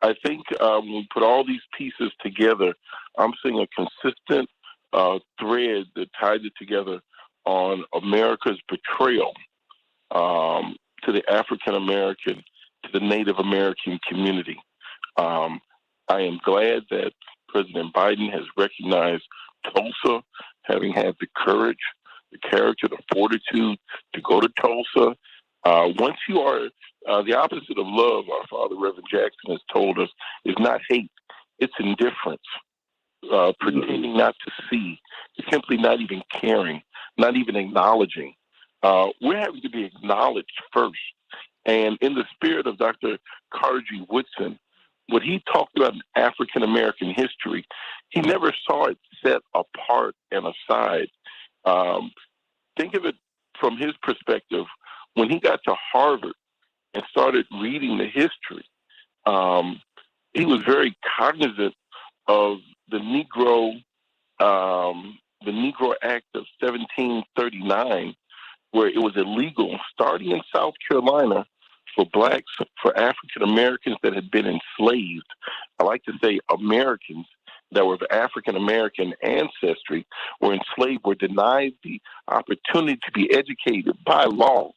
Speaker 17: I think when we put all these pieces together, I'm seeing a consistent thread that ties it together on America's betrayal to the African American, to the Native American community. I am glad that President Biden has recognized Tulsa, having had the courage, the character, the fortitude to go to Tulsa. Once you are the opposite of love, our father, Reverend Jackson, has told us, is not hate, it's indifference. Pretending not to see, simply not even caring, not even acknowledging. We're having to be acknowledged first. And in the spirit of Dr. Carter G. Woodson, what he talked about in African American history, he never saw it set apart and aside. Think of it from his perspective. When he got to Harvard and started reading the history, he was very cognizant of the Negro Act of 1739, where it was illegal, starting in South Carolina, for blacks, for African Americans that had been enslaved. I like to say Americans that were of African American ancestry were enslaved, were denied the opportunity to be educated by law,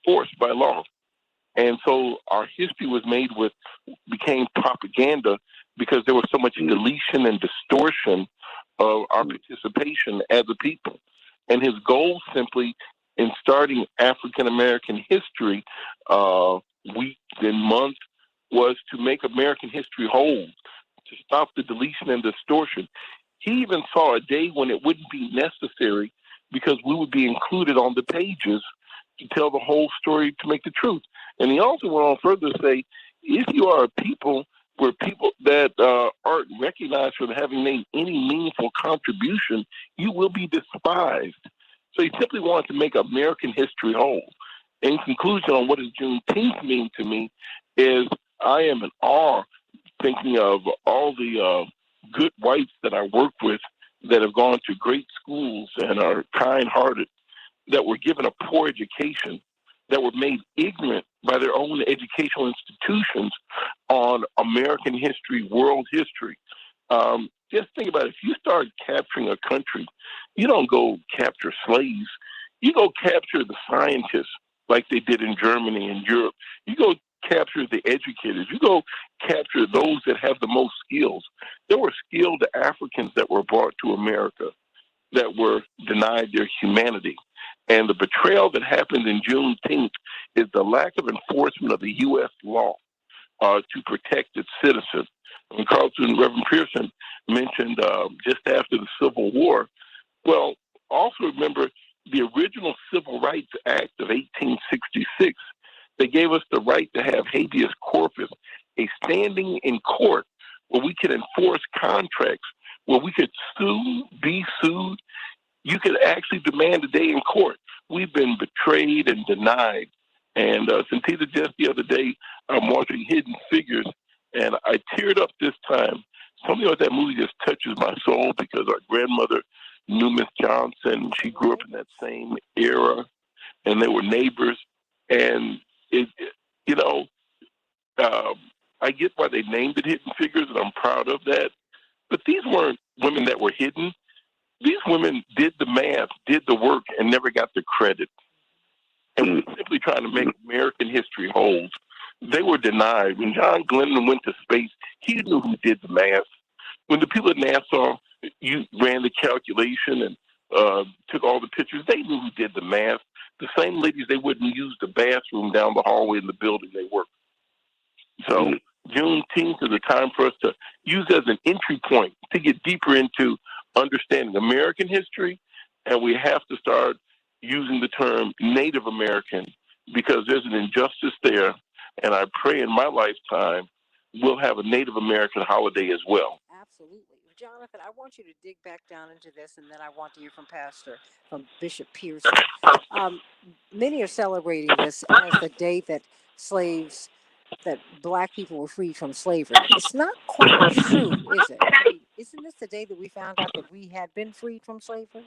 Speaker 17: forced by law. And so our history became propaganda because there was so much deletion and distortion of our participation as a people. And his goal simply in starting African American history week and month was to make American history whole, to stop the deletion and distortion. He even saw a day when it wouldn't be necessary because we would be included on the pages to tell the whole story, to make the truth. And he also went on further to say, if you are a people where people that aren't recognized for having made any meaningful contribution, you will be despised. So he simply wanted to make American history whole. In conclusion, on what does Juneteenth mean to me is I am in awe thinking of all the good whites that I work with that have gone to great schools and are kind-hearted, that were given a poor education, that were made ignorant by their own educational institutions on American history, world history. Just think about it. If you start capturing a country, you don't go capture slaves. You go capture the scientists like they did in Germany and Europe. You go capture the educators. You go capture those that have the most skills. There were skilled Africans that were brought to America that were denied their humanity. And the betrayal that happened in Juneteenth is the lack of enforcement of the U.S. law to protect its citizens. When Carlton, Reverend Pearson mentioned just after the Civil War, well, also remember the original Civil Rights Act of 1866. They gave us the right to have habeas corpus, a standing in court where we could enforce contracts, where we could sue, be sued. You could actually demand a day in court. We've been betrayed and denied. And Santita, just the other day, I'm watching Hidden Figures, and I teared up this time. Something about that movie just touches my soul because our grandmother knew Miss Johnson. She grew up in that same era, and they were neighbors. And, I get why they named it Hidden Figures, and I'm proud of that. But these weren't women that were hidden. These women did the math, did the work, and never got the credit. And we're simply trying to make American history whole. They were denied. When John Glenn went to space, he knew who did the math. When the people at NASA ran the calculation and took all the pictures, they knew who did the math. The same ladies, they wouldn't use the bathroom down the hallway in the building they worked. So Juneteenth is a time for us to use as an entry point to get deeper into understanding American history, and we have to start using the term Native American because there's an injustice there, and I pray in my lifetime we'll have a Native American holiday as well.
Speaker 12: Absolutely. Jonathan, I want you to dig back down into this, and then I want to hear from Bishop Pearson. Many are celebrating this as the day that black people were freed from slavery. It's not quite true, is it? I mean, isn't this the day that we found out that we had been freed from slavery?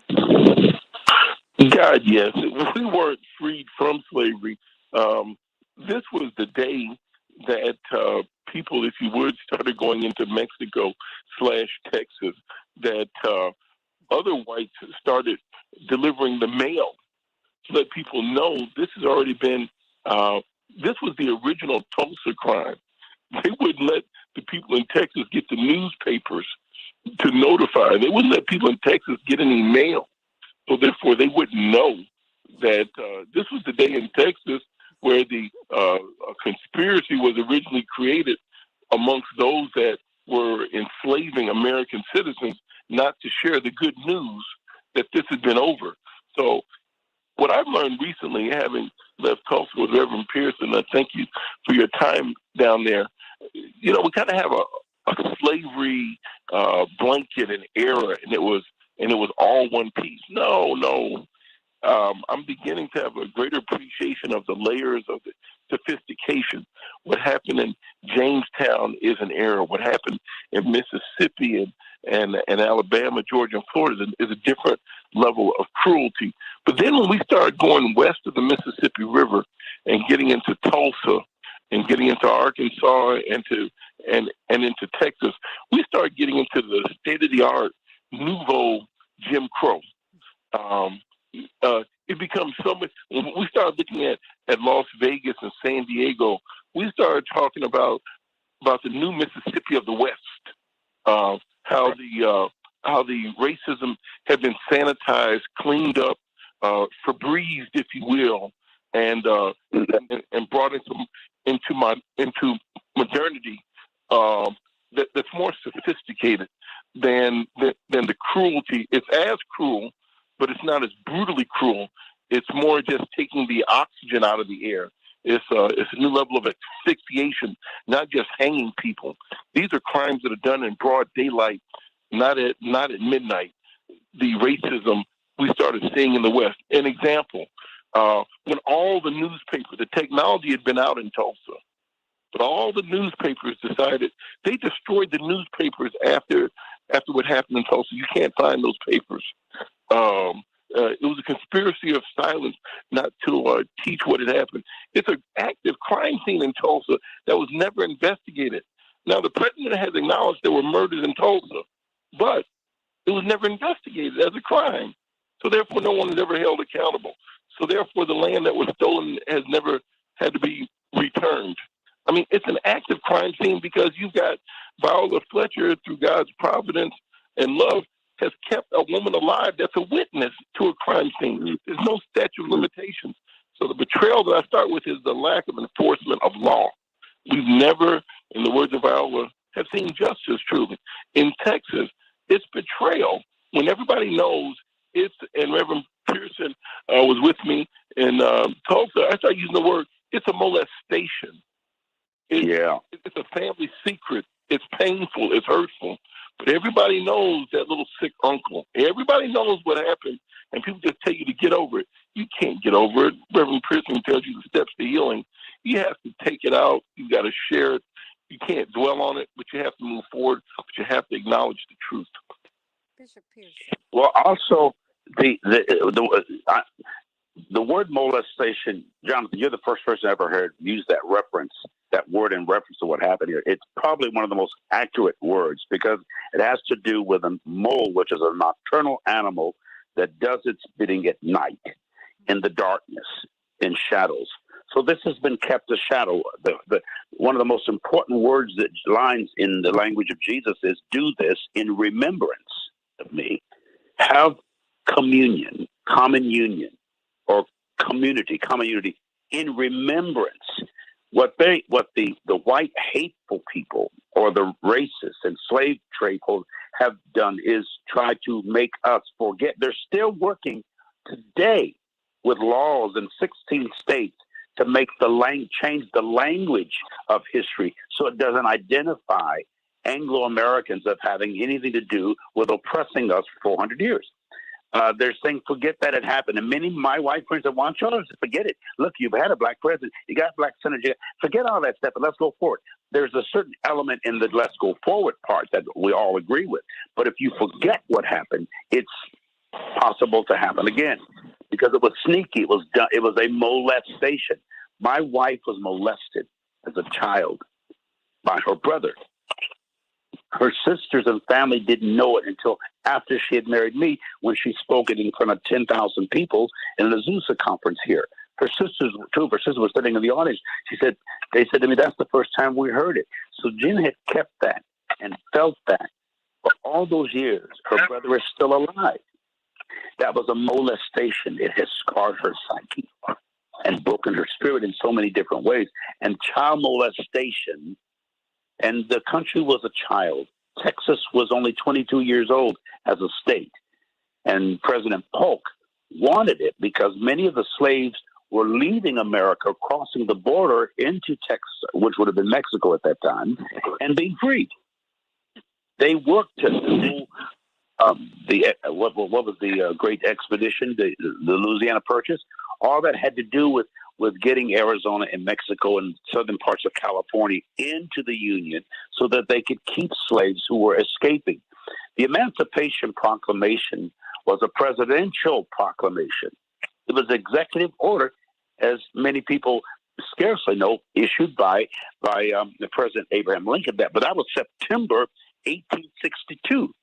Speaker 17: God, yes. We weren't freed from slavery. This was the day that people, if you would, started going into Mexico/Texas, that other whites started delivering the mail to let people know this has already been, this was the original Tulsa crime. They wouldn't let the people in Texas get the newspapers to notify. They wouldn't let people in Texas get any mail. So therefore, they wouldn't know that this was the day in Texas where the conspiracy was originally created amongst those that were enslaving American citizens not to share the good news that this had been over. So what I've learned recently, having left Tulsa with Reverend Pearson, I thank you for your time down there. You know, we kind of have a slavery blanket and era, and it was all one piece. No. I'm beginning to have a greater appreciation of the layers of the sophistication. What happened in Jamestown is an era. What happened in Mississippi and Alabama, Georgia, and Florida is a different level of cruelty. But then when we started going west of the Mississippi River and getting into Tulsa and getting into Arkansas and into Texas, we started getting into the state-of-the-art nouveau Jim Crow. It becomes so much. When we started looking at Las Vegas and San Diego, we started talking about the new Mississippi of the West, how the racism had been sanitized, cleaned up, Febrezed, if you will, and brought into modernity that's more sophisticated than the cruelty. It's as cruel, but it's not as brutally cruel. It's more just taking the oxygen out of the air. It's a new level of asphyxiation, not just hanging people. These are crimes that are done in broad daylight, not at midnight. The racism we started seeing in the West. An example, when all the newspapers, the technology had been out in Tulsa, but all the newspapers decided, they destroyed the newspapers after what happened in Tulsa. You can't find those papers. It was a conspiracy of silence not to teach what had happened. It's an active crime scene in Tulsa that was never investigated. Now, the president has acknowledged there were murders in Tulsa, but it was never investigated as a crime. So therefore, no one is ever held accountable. So therefore, the land that was stolen has never had to be returned. I mean, it's an active crime scene because you've got Viola Fletcher, through God's providence and love, has kept a woman alive that's a witness to a crime scene. There's no statute of limitations. So the betrayal that I start with is the lack of enforcement of law. We've never, in the words of Viola, have seen justice truly. In Texas, it's betrayal when everybody knows it's, and Reverend Pearson was with me in Tulsa. I started using the word, it's a molestation. It's a family secret. It's painful. It's hurtful. But everybody knows that little sick uncle. Everybody knows what happened. And people just tell you to get over it. You can't get over it. Reverend Pearson tells you the steps to healing. You have to take it out. You got to share it. You can't dwell on it, but you have to move forward. But you have to acknowledge the truth.
Speaker 12: Bishop Pearson.
Speaker 14: Well, also the word molestation, Jonathan, you're the first person I ever heard use that word in reference to what happened here. It's probably one of the most accurate words because it has to do with a mole, which is a nocturnal animal that does its bidding at night, in the darkness, in shadows. So this has been kept a shadow. One of the most important words that lines in the language of Jesus is, do this in remembrance of me. Have communion, common union, or community, common unity, in remembrance. What the white hateful people or the racists and slave trade holders have done is try to make us forget. They're still working today with laws in 16 states to make change the language of history so it doesn't identify Anglo-Americans as having anything to do with oppressing us for 400 years. They're saying, forget that it happened. And many of my white friends that want children to forget it. Look, you've had a black president. You got a black senator. Forget all that stuff, but let's go forward. There's a certain element in the let's go forward part that we all agree with. But if you forget what happened, it's possible to happen again because it was sneaky. It was done. It was a molestation. My wife was molested as a child by her brother. Her sisters and family didn't know it until after she had married me, when she spoke it in front of 10,000 people in an Azusa conference here. Her sisters, two of her sisters were sitting in the audience. They said to me, that's the first time we heard it. So Jen had kept that and felt that for all those years. Her brother is still alive. That was a molestation. It has scarred her psyche and broken her spirit in so many different ways. And child molestation, and the country was a child. Texas was only 22 years old as a state. And President Polk wanted it because many of the slaves were leaving America, crossing the border into Texas, which would have been Mexico at that time, and being freed. They worked to do what was the great expedition, the Louisiana Purchase. All that had to do with getting Arizona and Mexico and southern parts of California into the Union so that they could keep slaves who were escaping. The Emancipation Proclamation was a presidential proclamation. It was an executive order, as many people scarcely know, issued by the President Abraham Lincoln. But that was September 1862.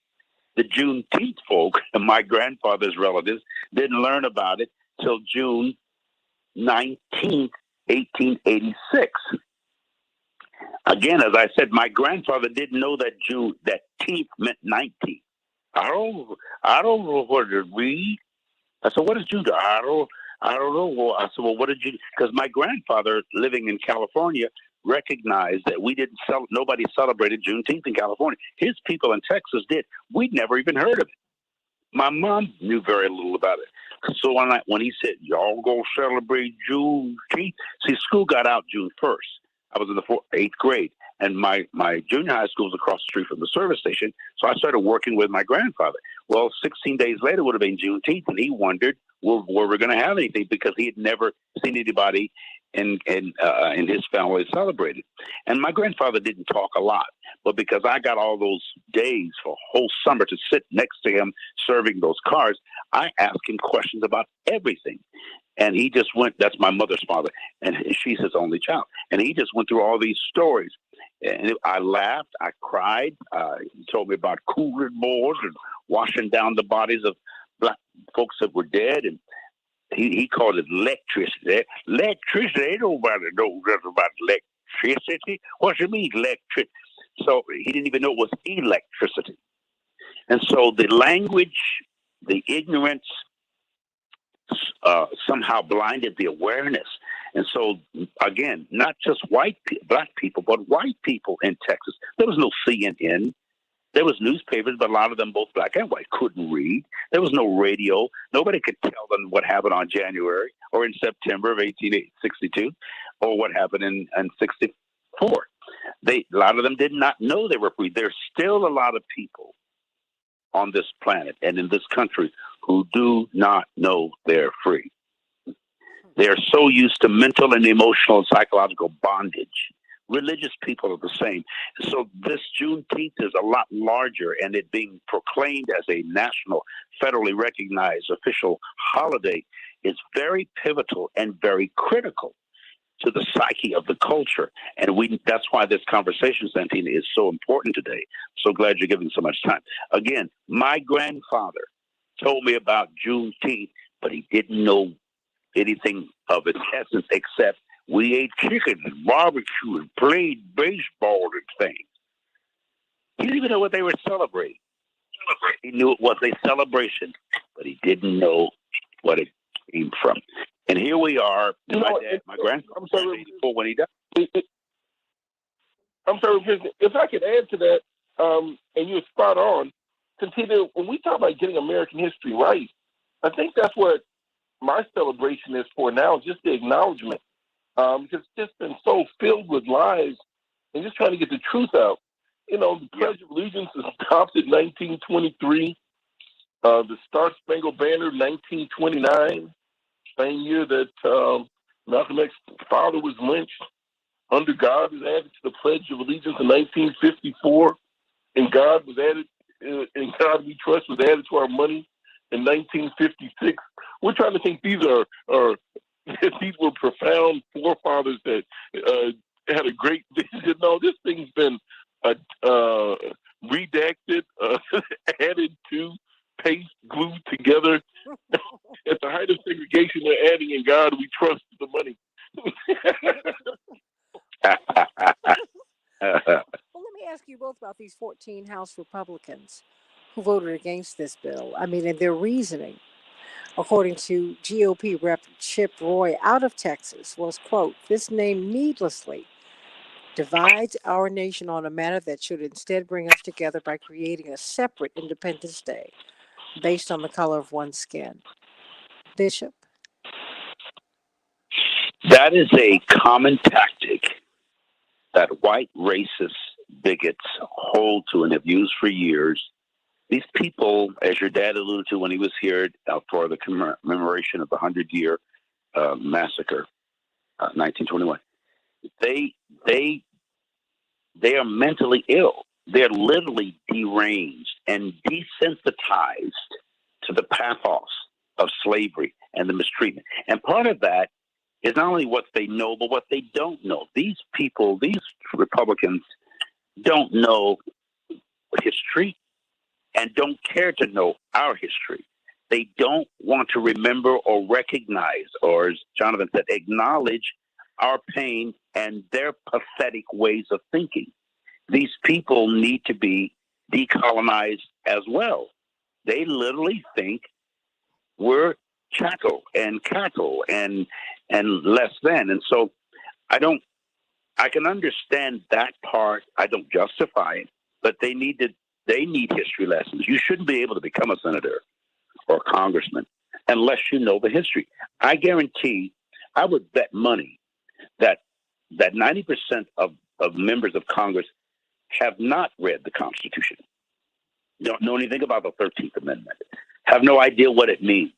Speaker 14: The Juneteenth folk and my grandfather's relatives didn't learn about it till June 19th, 1886. Again, as I said, my grandfather didn't know that 'teenth meant 19th. I don't know what it read. I said, what did you do? I don't know. I said, well, what did you do? Because my grandfather, living in California, recognized that nobody celebrated Juneteenth in California. His people in Texas did. We'd never even heard of it. My mom knew very little about it. So when he said, y'all go celebrate Juneteenth, see, school got out June 1st. I was in the 8th grade, and my junior high school was across the street from the service station, so I started working with my grandfather. Well, 16 days later would have been Juneteenth, and he wondered were we going to have anything because he had never seen anybody in his family celebrated. And my grandfather didn't talk a lot, but because I got all those days for a whole summer to sit next to him serving those cards, I asked him questions about everything. And he just went, that's my mother's father, and she's his only child. And he just went through all these stories. And I laughed, I cried. He told me about cooling boards and washing down the bodies of black folks that were dead. And he called it electricity. Electricity, ain't nobody knows nothing about electricity. What do you mean, electricity? So he didn't even know it was electricity. And so the language, the ignorance, somehow blinded the awareness. And so, again, not just black people, but white people in Texas. There was no CNN. There was newspapers, but a lot of them, both black and white, couldn't read. There was no radio. Nobody could tell them what happened on January or in September of 1862 or what happened in 64. A lot of them did not know they were free. There's still a lot of people on this planet and in this country who do not know they're free. They're so used to mental and emotional and psychological bondage. Religious people are the same. So this Juneteenth is a lot larger, and it being proclaimed as a national, federally recognized official holiday is very pivotal and very critical to the psyche of the culture. And that's why this conversation, Santita, is so important today. So glad you're giving so much time. Again, my grandfather told me about Juneteenth, but he didn't know anything of its essence except we ate chicken and barbecue and played baseball and things. He didn't even know what they were celebrating. He knew it was a celebration, but he didn't know what it came from. And here we are. My grandfather was 84 when he died.
Speaker 17: I'm sorry, if I could add to that, and you're spot on, Santita, when we talk about getting American history right, I think that's what my celebration is for now, just the acknowledgement. Because it's just been so filled with lies and just trying to get the truth out. You know, the Pledge of Allegiance was adopted in 1923. The Star-Spangled Banner, 1929. Same year that Malcolm X's father was lynched. Under God was added to the Pledge of Allegiance in 1954. And God was added, in God We Trust was added to our money in 1956. We're trying to think these are these were profound forefathers that had a great vision. No, this thing's been redacted, added to, paste, glued together. At the height of segregation, they're adding "In God We Trust" to the money.
Speaker 12: Well, let me ask you both about these 14 House Republicans who voted against this bill. I mean, and their reasoning, according to GOP Rep. Chip Roy out of Texas, was, quote, "This name needlessly divides our nation on a matter that should instead bring us together by creating a separate Independence Day based on the color of one's skin." Bishop?
Speaker 14: That is a common tactic that white racist bigots hold to and have used for years. These people, as your dad alluded to when he was here for the commemoration of the 100-year massacre, 1921, they are mentally ill. They're literally deranged and desensitized to the pathos of slavery and the mistreatment. And part of that is not only what they know, but what they don't know. These people, these Republicans, don't know history and don't care to know our history. They don't want to remember or recognize, or as Jonathan said, acknowledge our pain and their pathetic ways of thinking. These people need to be decolonized as well. They literally think we're chattel and cattle and less than. And so I can understand that part. I don't justify it, but they need history lessons. You shouldn't be able to become a senator or a congressman unless you know the history. I guarantee, I would bet money that 90% of members of Congress have not read the Constitution, don't know anything about the 13th Amendment, have no idea what it means,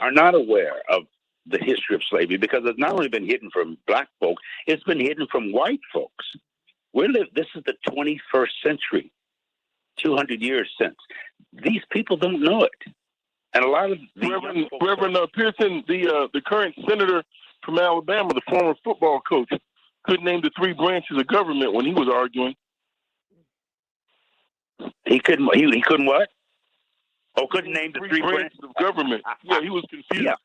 Speaker 14: are not aware of the history of slavery, because it's not only been hidden from black folk, it's been hidden from white folks. This is the 21st century, 200 years since. These people don't know it. And a lot of
Speaker 17: Reverend Pearson, the current senator from Alabama, the former football coach, couldn't name the 3 branches of government when he was arguing.
Speaker 14: He couldn't. He couldn't what? Oh, couldn't name the 3 branches
Speaker 17: of government. Yeah, he was confused.
Speaker 14: Yeah.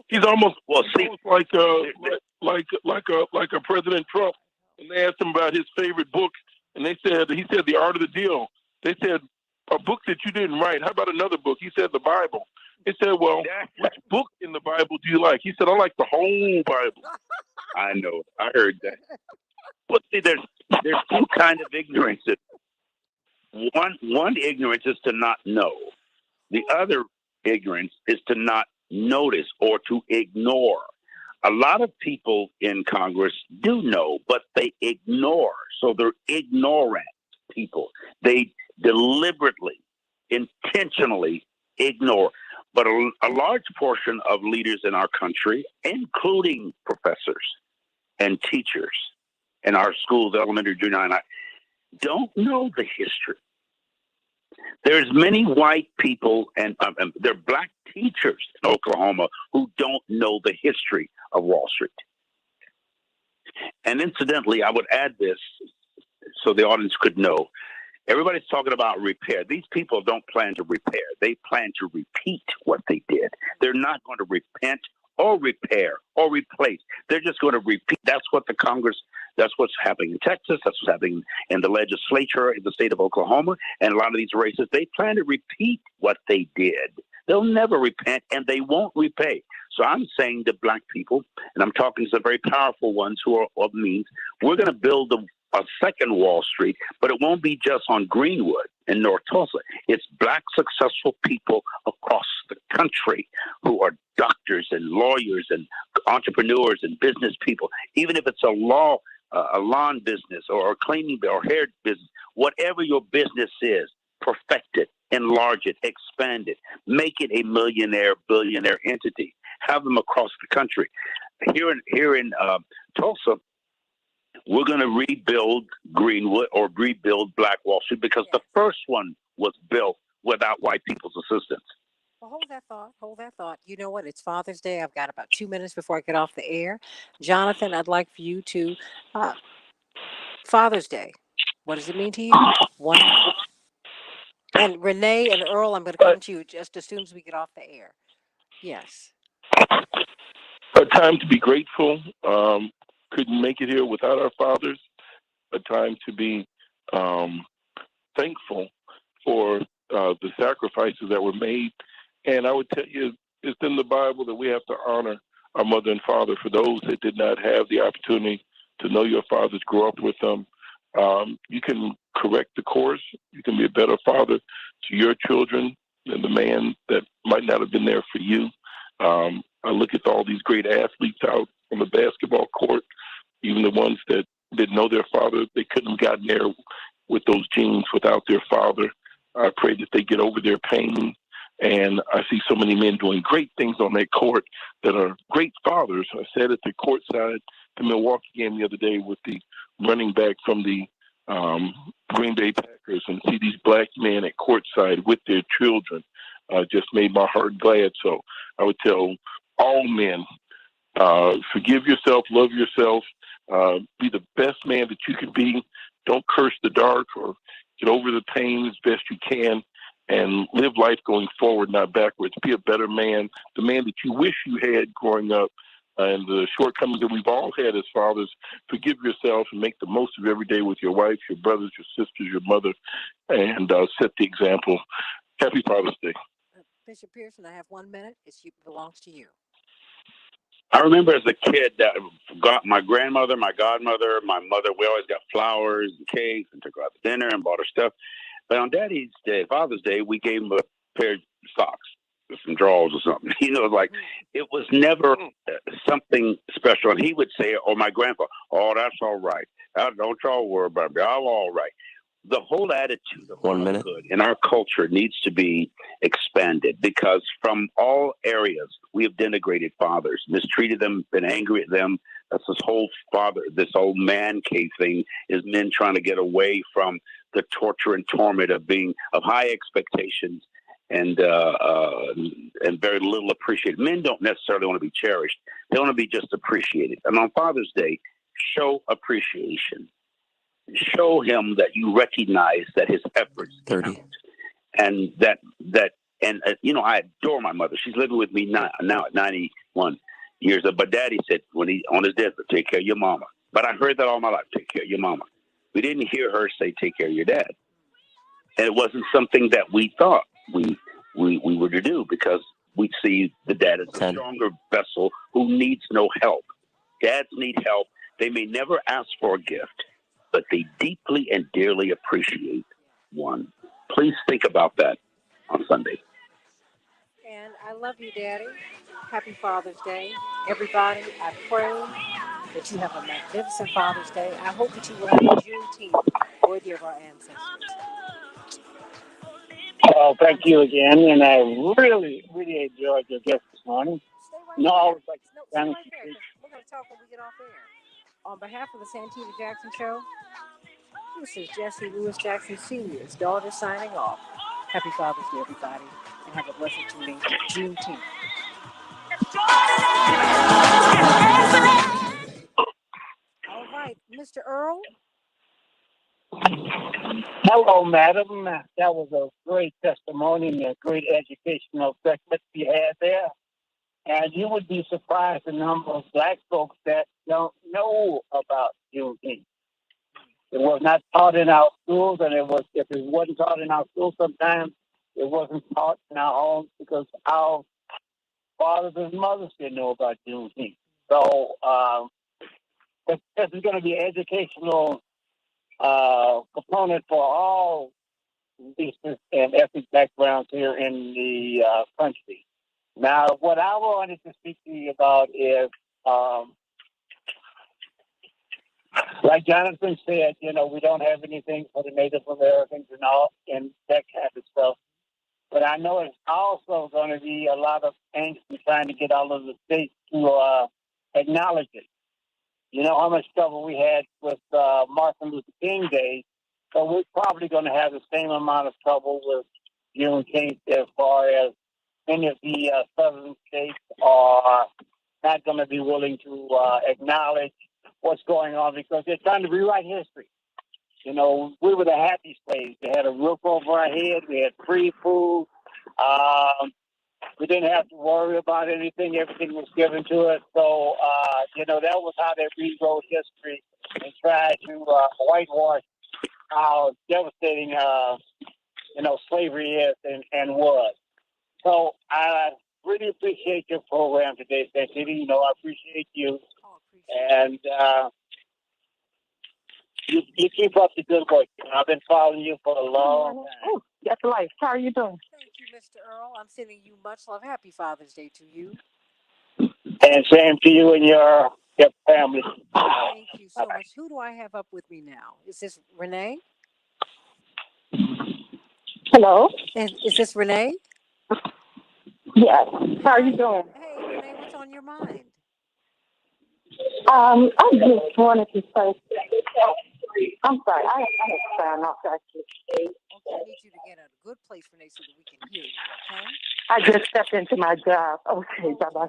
Speaker 17: He's almost like a President Trump. And they asked him about his favorite book, and he said The Art of the Deal. They said, a book that you didn't write. How about another book? He said the Bible. He said, well, which book in the Bible do you like? He said, I like the whole Bible.
Speaker 14: I know. I heard that. But see, there's 2 kinds of ignorance. One ignorance is to not know. The other ignorance is to not notice or to ignore. A lot of people in Congress do know, but they ignore. So they're ignorant people. They deliberately, intentionally ignore. But a large portion of leaders in our country, including professors and teachers in our schools, elementary, junior, and don't know the history. There's many white people and there are black teachers in Oklahoma who don't know the history of Wall Street. And incidentally, I would add this so the audience could know. Everybody's talking about repair. These people don't plan to repair. They plan to repeat what they did. They're not going to repent or repair or replace. They're just going to repeat. That's what's happening in Texas. That's what's happening in the legislature in the state of Oklahoma. And a lot of these races, they plan to repeat what they did. They'll never repent, and they won't repay. So I'm saying to black people, and I'm talking to some very powerful ones who are of means, we're going to build a second Wall Street, but it won't be just on Greenwood in North Tulsa. It's black successful people across the country who are doctors and lawyers and entrepreneurs and business people. Even if it's a lawn business or a cleaning or hair business, whatever your business is, perfect it, enlarge it, expand it, make it a millionaire, billionaire entity. Have them across the country. Here in Tulsa, we're going to rebuild Greenwood or rebuild Black Wall Street because the first one was built without white people's assistance.
Speaker 12: Well, hold that thought. Hold that thought. You know what? It's Father's Day. I've got about 2 minutes before I get off the air. Jonathan, I'd like for you to, uh, Father's Day. What does it mean to you? 1 minute. And Renee and Earl, I'm going to come to you just as soon as we get off the air. Yes.
Speaker 17: A time to be grateful. Couldn't make it here without our fathers. A time to be thankful for the sacrifices that were made. And I would tell you, it's in the Bible that we have to honor our mother and father. For those that did not have the opportunity to know your fathers, grow up with them, you can correct the course. You can be a better father to your children than the man that might not have been there for you. I look at all these great athletes out on the basketball court, even the ones that didn't know their father. They couldn't have gotten there with those genes without their father. I pray that they get over their pain. And I see so many men doing great things on that court that are great fathers. I sat at the courtside, the Milwaukee game the other day with the running back from the Green Bay Packers, and see these black men at courtside with their children. Just made my heart glad. So I would tell all men, forgive yourself, love yourself, be the best man that you can be. Don't curse the dark, or get over the pain as best you can, and live life going forward, not backwards. Be a better man, the man that you wish you had growing up, and the shortcomings that we've all had as fathers. Forgive yourself and make the most of every day with your wife, your brothers, your sisters, your mother, and set the example. Happy Father's Day.
Speaker 12: Bishop Pearson, I have 1 minute. It belongs to you.
Speaker 18: I remember as a kid that got my grandmother, my godmother, my mother, we always got flowers and cakes and took her out to dinner and bought her stuff. But on Daddy's Day, Father's Day, we gave him a pair of socks with some drawers or something. Like it was never something special. And he would say, or my grandpa, oh, that's all right. Don't y'all worry about me. I'm all right. The whole attitude of
Speaker 3: 1 minute
Speaker 18: good in our culture needs to be expanded, because from all areas we have denigrated fathers, mistreated them, been angry at them. That's this whole man cave thing, is men trying to get away from the torture and torment of high expectations and very little appreciated. Men don't necessarily want to be cherished; they want to be just appreciated. And on Father's Day, show appreciation. Show him that you recognize that his efforts
Speaker 3: 30
Speaker 18: count, and I adore my mother. She's living with me now at 91 years old. But Daddy said when he on his deathbed, take care of your mama. But I heard that all my life, take care of your mama. We didn't hear her say take care of your dad, and it wasn't something that we thought we were to do, because we see the dad as a stronger vessel who needs no help. Dads need help. They may never ask for a gift, but they deeply and dearly appreciate one. Please think about that on Sunday.
Speaker 12: And I love you, Daddy. Happy Father's Day. Everybody, I pray that you have a magnificent Father's Day. I hope that you will have a Juneteenth worthy of our ancestors.
Speaker 19: Well, thank you again, and I really, really enjoyed your guest this morning.
Speaker 12: Stay right there. We're going to talk when we get off air. On behalf of the Santita Jackson Show, this is Jesse Lewis Jackson Sr.'s daughter signing off. Happy Father's Day, everybody, and have a blessed Juneteenth. All right, Mr. Earl.
Speaker 19: Hello, madam. That was a great testimony and a great educational segment you had there. And you would be surprised the number of black folks that don't know about Juneteenth. It was not taught in our schools, and if it wasn't taught in our schools, sometimes it wasn't taught in our homes because our fathers and mothers didn't know about Juneteenth. So this is going to be an educational component for all races and ethnic backgrounds here in the country. Now, what I wanted to speak to you about is, like Jonathan said, we don't have anything for the Native Americans and all, and that kind of stuff. But I know it's also going to be a lot of angst in trying to get all of the states to acknowledge it. You know how much trouble we had with Martin Luther King Day, so we're probably going to have the same amount of trouble with Juneteenth as far as many of the southern states are not going to be willing to acknowledge what's going on because they're trying to rewrite history. You know, we were the happy slaves. We had a roof over our head. We had free food. We didn't have to worry about anything. Everything was given to us. So, you know, that was how they rewrote history and tried to whitewash how devastating, you know, slavery is and was. So I really appreciate your program today, Santita. You know, I appreciate you. And you keep up the good work. I've been following you for a long time.
Speaker 1: Oh, that's life. How are you doing?
Speaker 12: Thank you, Mr. Earl. I'm sending you much love. Happy Father's Day to you.
Speaker 19: And same to you and your family.
Speaker 12: Thank you so much. Who do I have up with me now? Is this Renee?
Speaker 1: Hello?
Speaker 12: Is this Renee?
Speaker 1: Yes. How are you doing?
Speaker 12: Hey, Renee, what's on your mind?
Speaker 1: I just wanted to say, I'm sorry, I had to sign off actually.
Speaker 12: Okay, I need you to get a good place, Renee, so that we can hear you, okay?
Speaker 1: I just stepped into my job. Okay, bye-bye.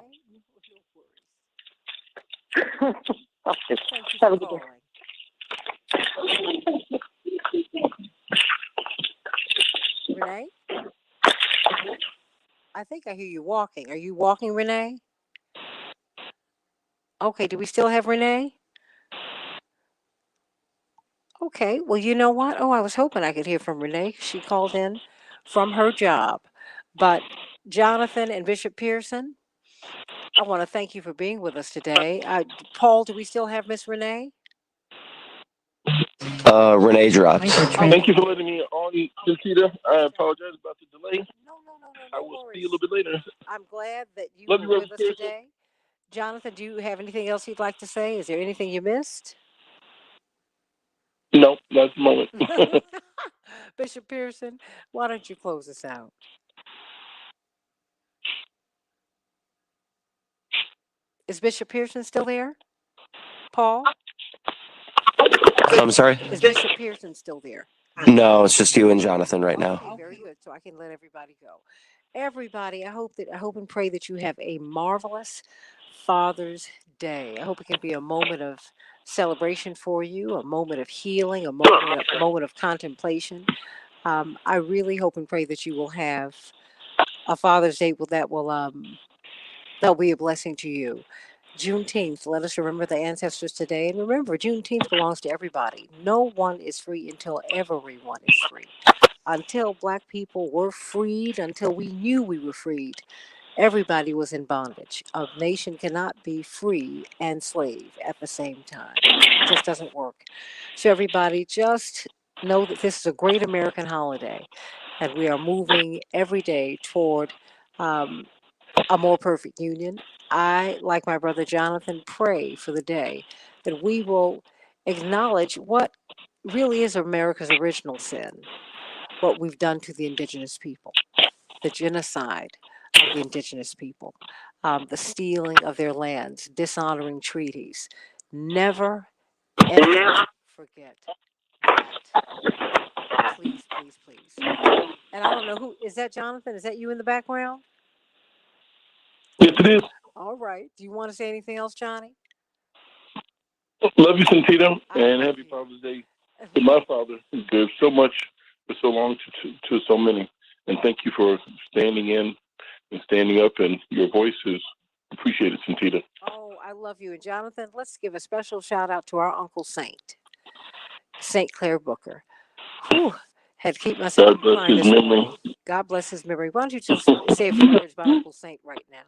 Speaker 1: Okay.
Speaker 12: Thank you
Speaker 1: Have a
Speaker 12: for
Speaker 1: good day.
Speaker 12: calling. Renee? I think I hear you walking. Are you walking, Renee? Okay, do we still have Renee? Okay, well, you know what? Oh, I was hoping I could hear from Renee. She called in from her job. But Jonathan and Bishop Pearson, I want to thank you for being with us today. Paul, do we still have Miss Renee?
Speaker 3: Renee dropped.
Speaker 17: Thank you for letting me on, Santita. I apologize about the delay.
Speaker 12: No
Speaker 17: I will
Speaker 12: worries.
Speaker 17: see you a little bit later.
Speaker 12: I'm glad that you
Speaker 17: Love
Speaker 12: were
Speaker 17: you,
Speaker 12: with
Speaker 17: Reverend
Speaker 12: us
Speaker 17: Pearson.
Speaker 12: today. Jonathan, do you have anything else you'd like to say? Is there anything you missed?
Speaker 17: No, not at the moment.
Speaker 12: Bishop Pearson, why don't you close us out? Is Bishop Pearson still there? Paul?
Speaker 3: I'm sorry?
Speaker 12: Is Bishop Pearson still there?
Speaker 3: No, it's just you and Jonathan right now.
Speaker 12: Okay, very good. So I can let everybody go. Everybody, I hope and pray that you have a marvelous Father's Day. I hope it can be a moment of celebration for you, a moment of healing, a moment of contemplation. I really hope and pray that you will have a Father's Day that'll be a blessing to you. Juneteenth, let us remember the ancestors today. And remember, Juneteenth belongs to everybody. No one is free until everyone is free. Until Black people were freed, until we knew we were freed, everybody was in bondage. A nation cannot be free and slave at the same time. It just doesn't work. So everybody just know that this is a great American holiday, and we are moving every day toward a more perfect union. I, like my brother Jonathan, pray for the day that we will acknowledge what really is America's original sin, what we've done to the indigenous people, the genocide of the indigenous people, the stealing of their lands, dishonoring treaties. Never, ever forget that. Please, please, please. And I don't know who is that, Jonathan? Is that you in the background?
Speaker 17: Yes, it is.
Speaker 12: All right. Do you want to say anything else, Johnny?
Speaker 17: Love you, Santita, and happy Father's Day to my father, who gave so much for so long to so many. And thank you for standing in and standing up, and your voice is appreciated, Santita.
Speaker 12: Oh, I love you. And Jonathan, let's give a special shout out to our Uncle Saint, St. Clair Booker. Whew, had to keep myself
Speaker 17: God
Speaker 12: from
Speaker 17: bless
Speaker 12: crying
Speaker 17: his
Speaker 12: this
Speaker 17: memory.
Speaker 12: morning. God bless his memory. Why don't you just say a few words about Uncle Saint right now?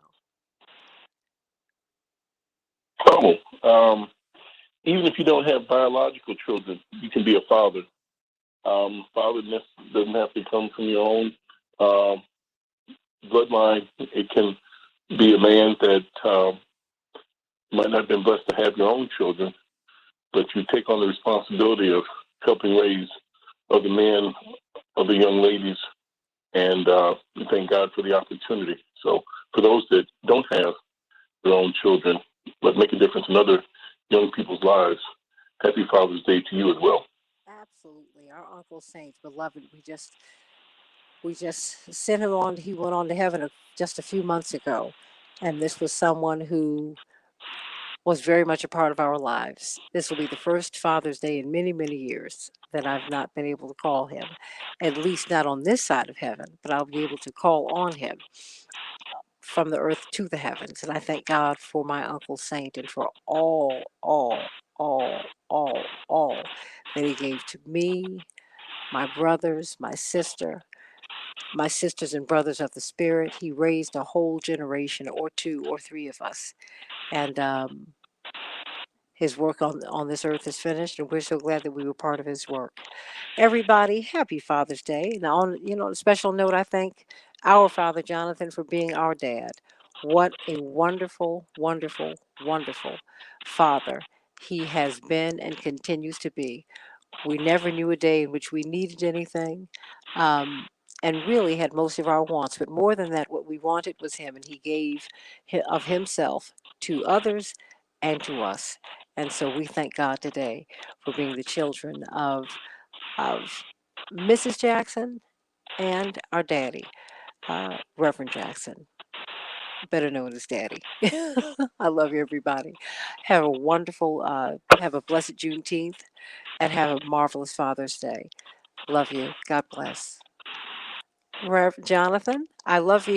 Speaker 17: Even if you don't have biological children, you can be a father. Fatherness doesn't have to come from your own bloodline. It can be a man that might not have been blessed to have your own children, but you take on the responsibility of helping raise other men, other young ladies, and we thank God for the opportunity. So for those that don't have their own children, but make a difference in other young people's lives, happy Father's Day to you as well.
Speaker 12: Absolutely. Our Uncle Saint, beloved, we just We just sent him on. He went on to heaven just a few months ago. And this was someone who was very much a part of our lives. This will be the first Father's Day in many, many years that I've not been able to call him, at least not on this side of heaven, but I'll be able to call on him from the earth to the heavens. And I thank God for my Uncle Saint and for all that he gave to me, my brothers, my sisters and brothers of the Spirit. He raised a whole generation or two or three of us. And his work on this earth is finished, and we're so glad that we were part of his work. Everybody, happy Father's Day. Now, on a special note, I thank our father, Jonathan, for being our dad. What a wonderful, wonderful, wonderful father he has been and continues to be. We never knew a day in which we needed anything, and really had most of our wants. But more than that, what we wanted was him, and he gave of himself to others and to us. And so we thank God today for being the children of Mrs. Jackson and our daddy, Reverend Jackson, better known as Daddy. I love you, everybody. Have a wonderful, have a blessed Juneteenth, and have a marvelous Father's Day. Love you. God bless. Reverend Jonathan, I love you.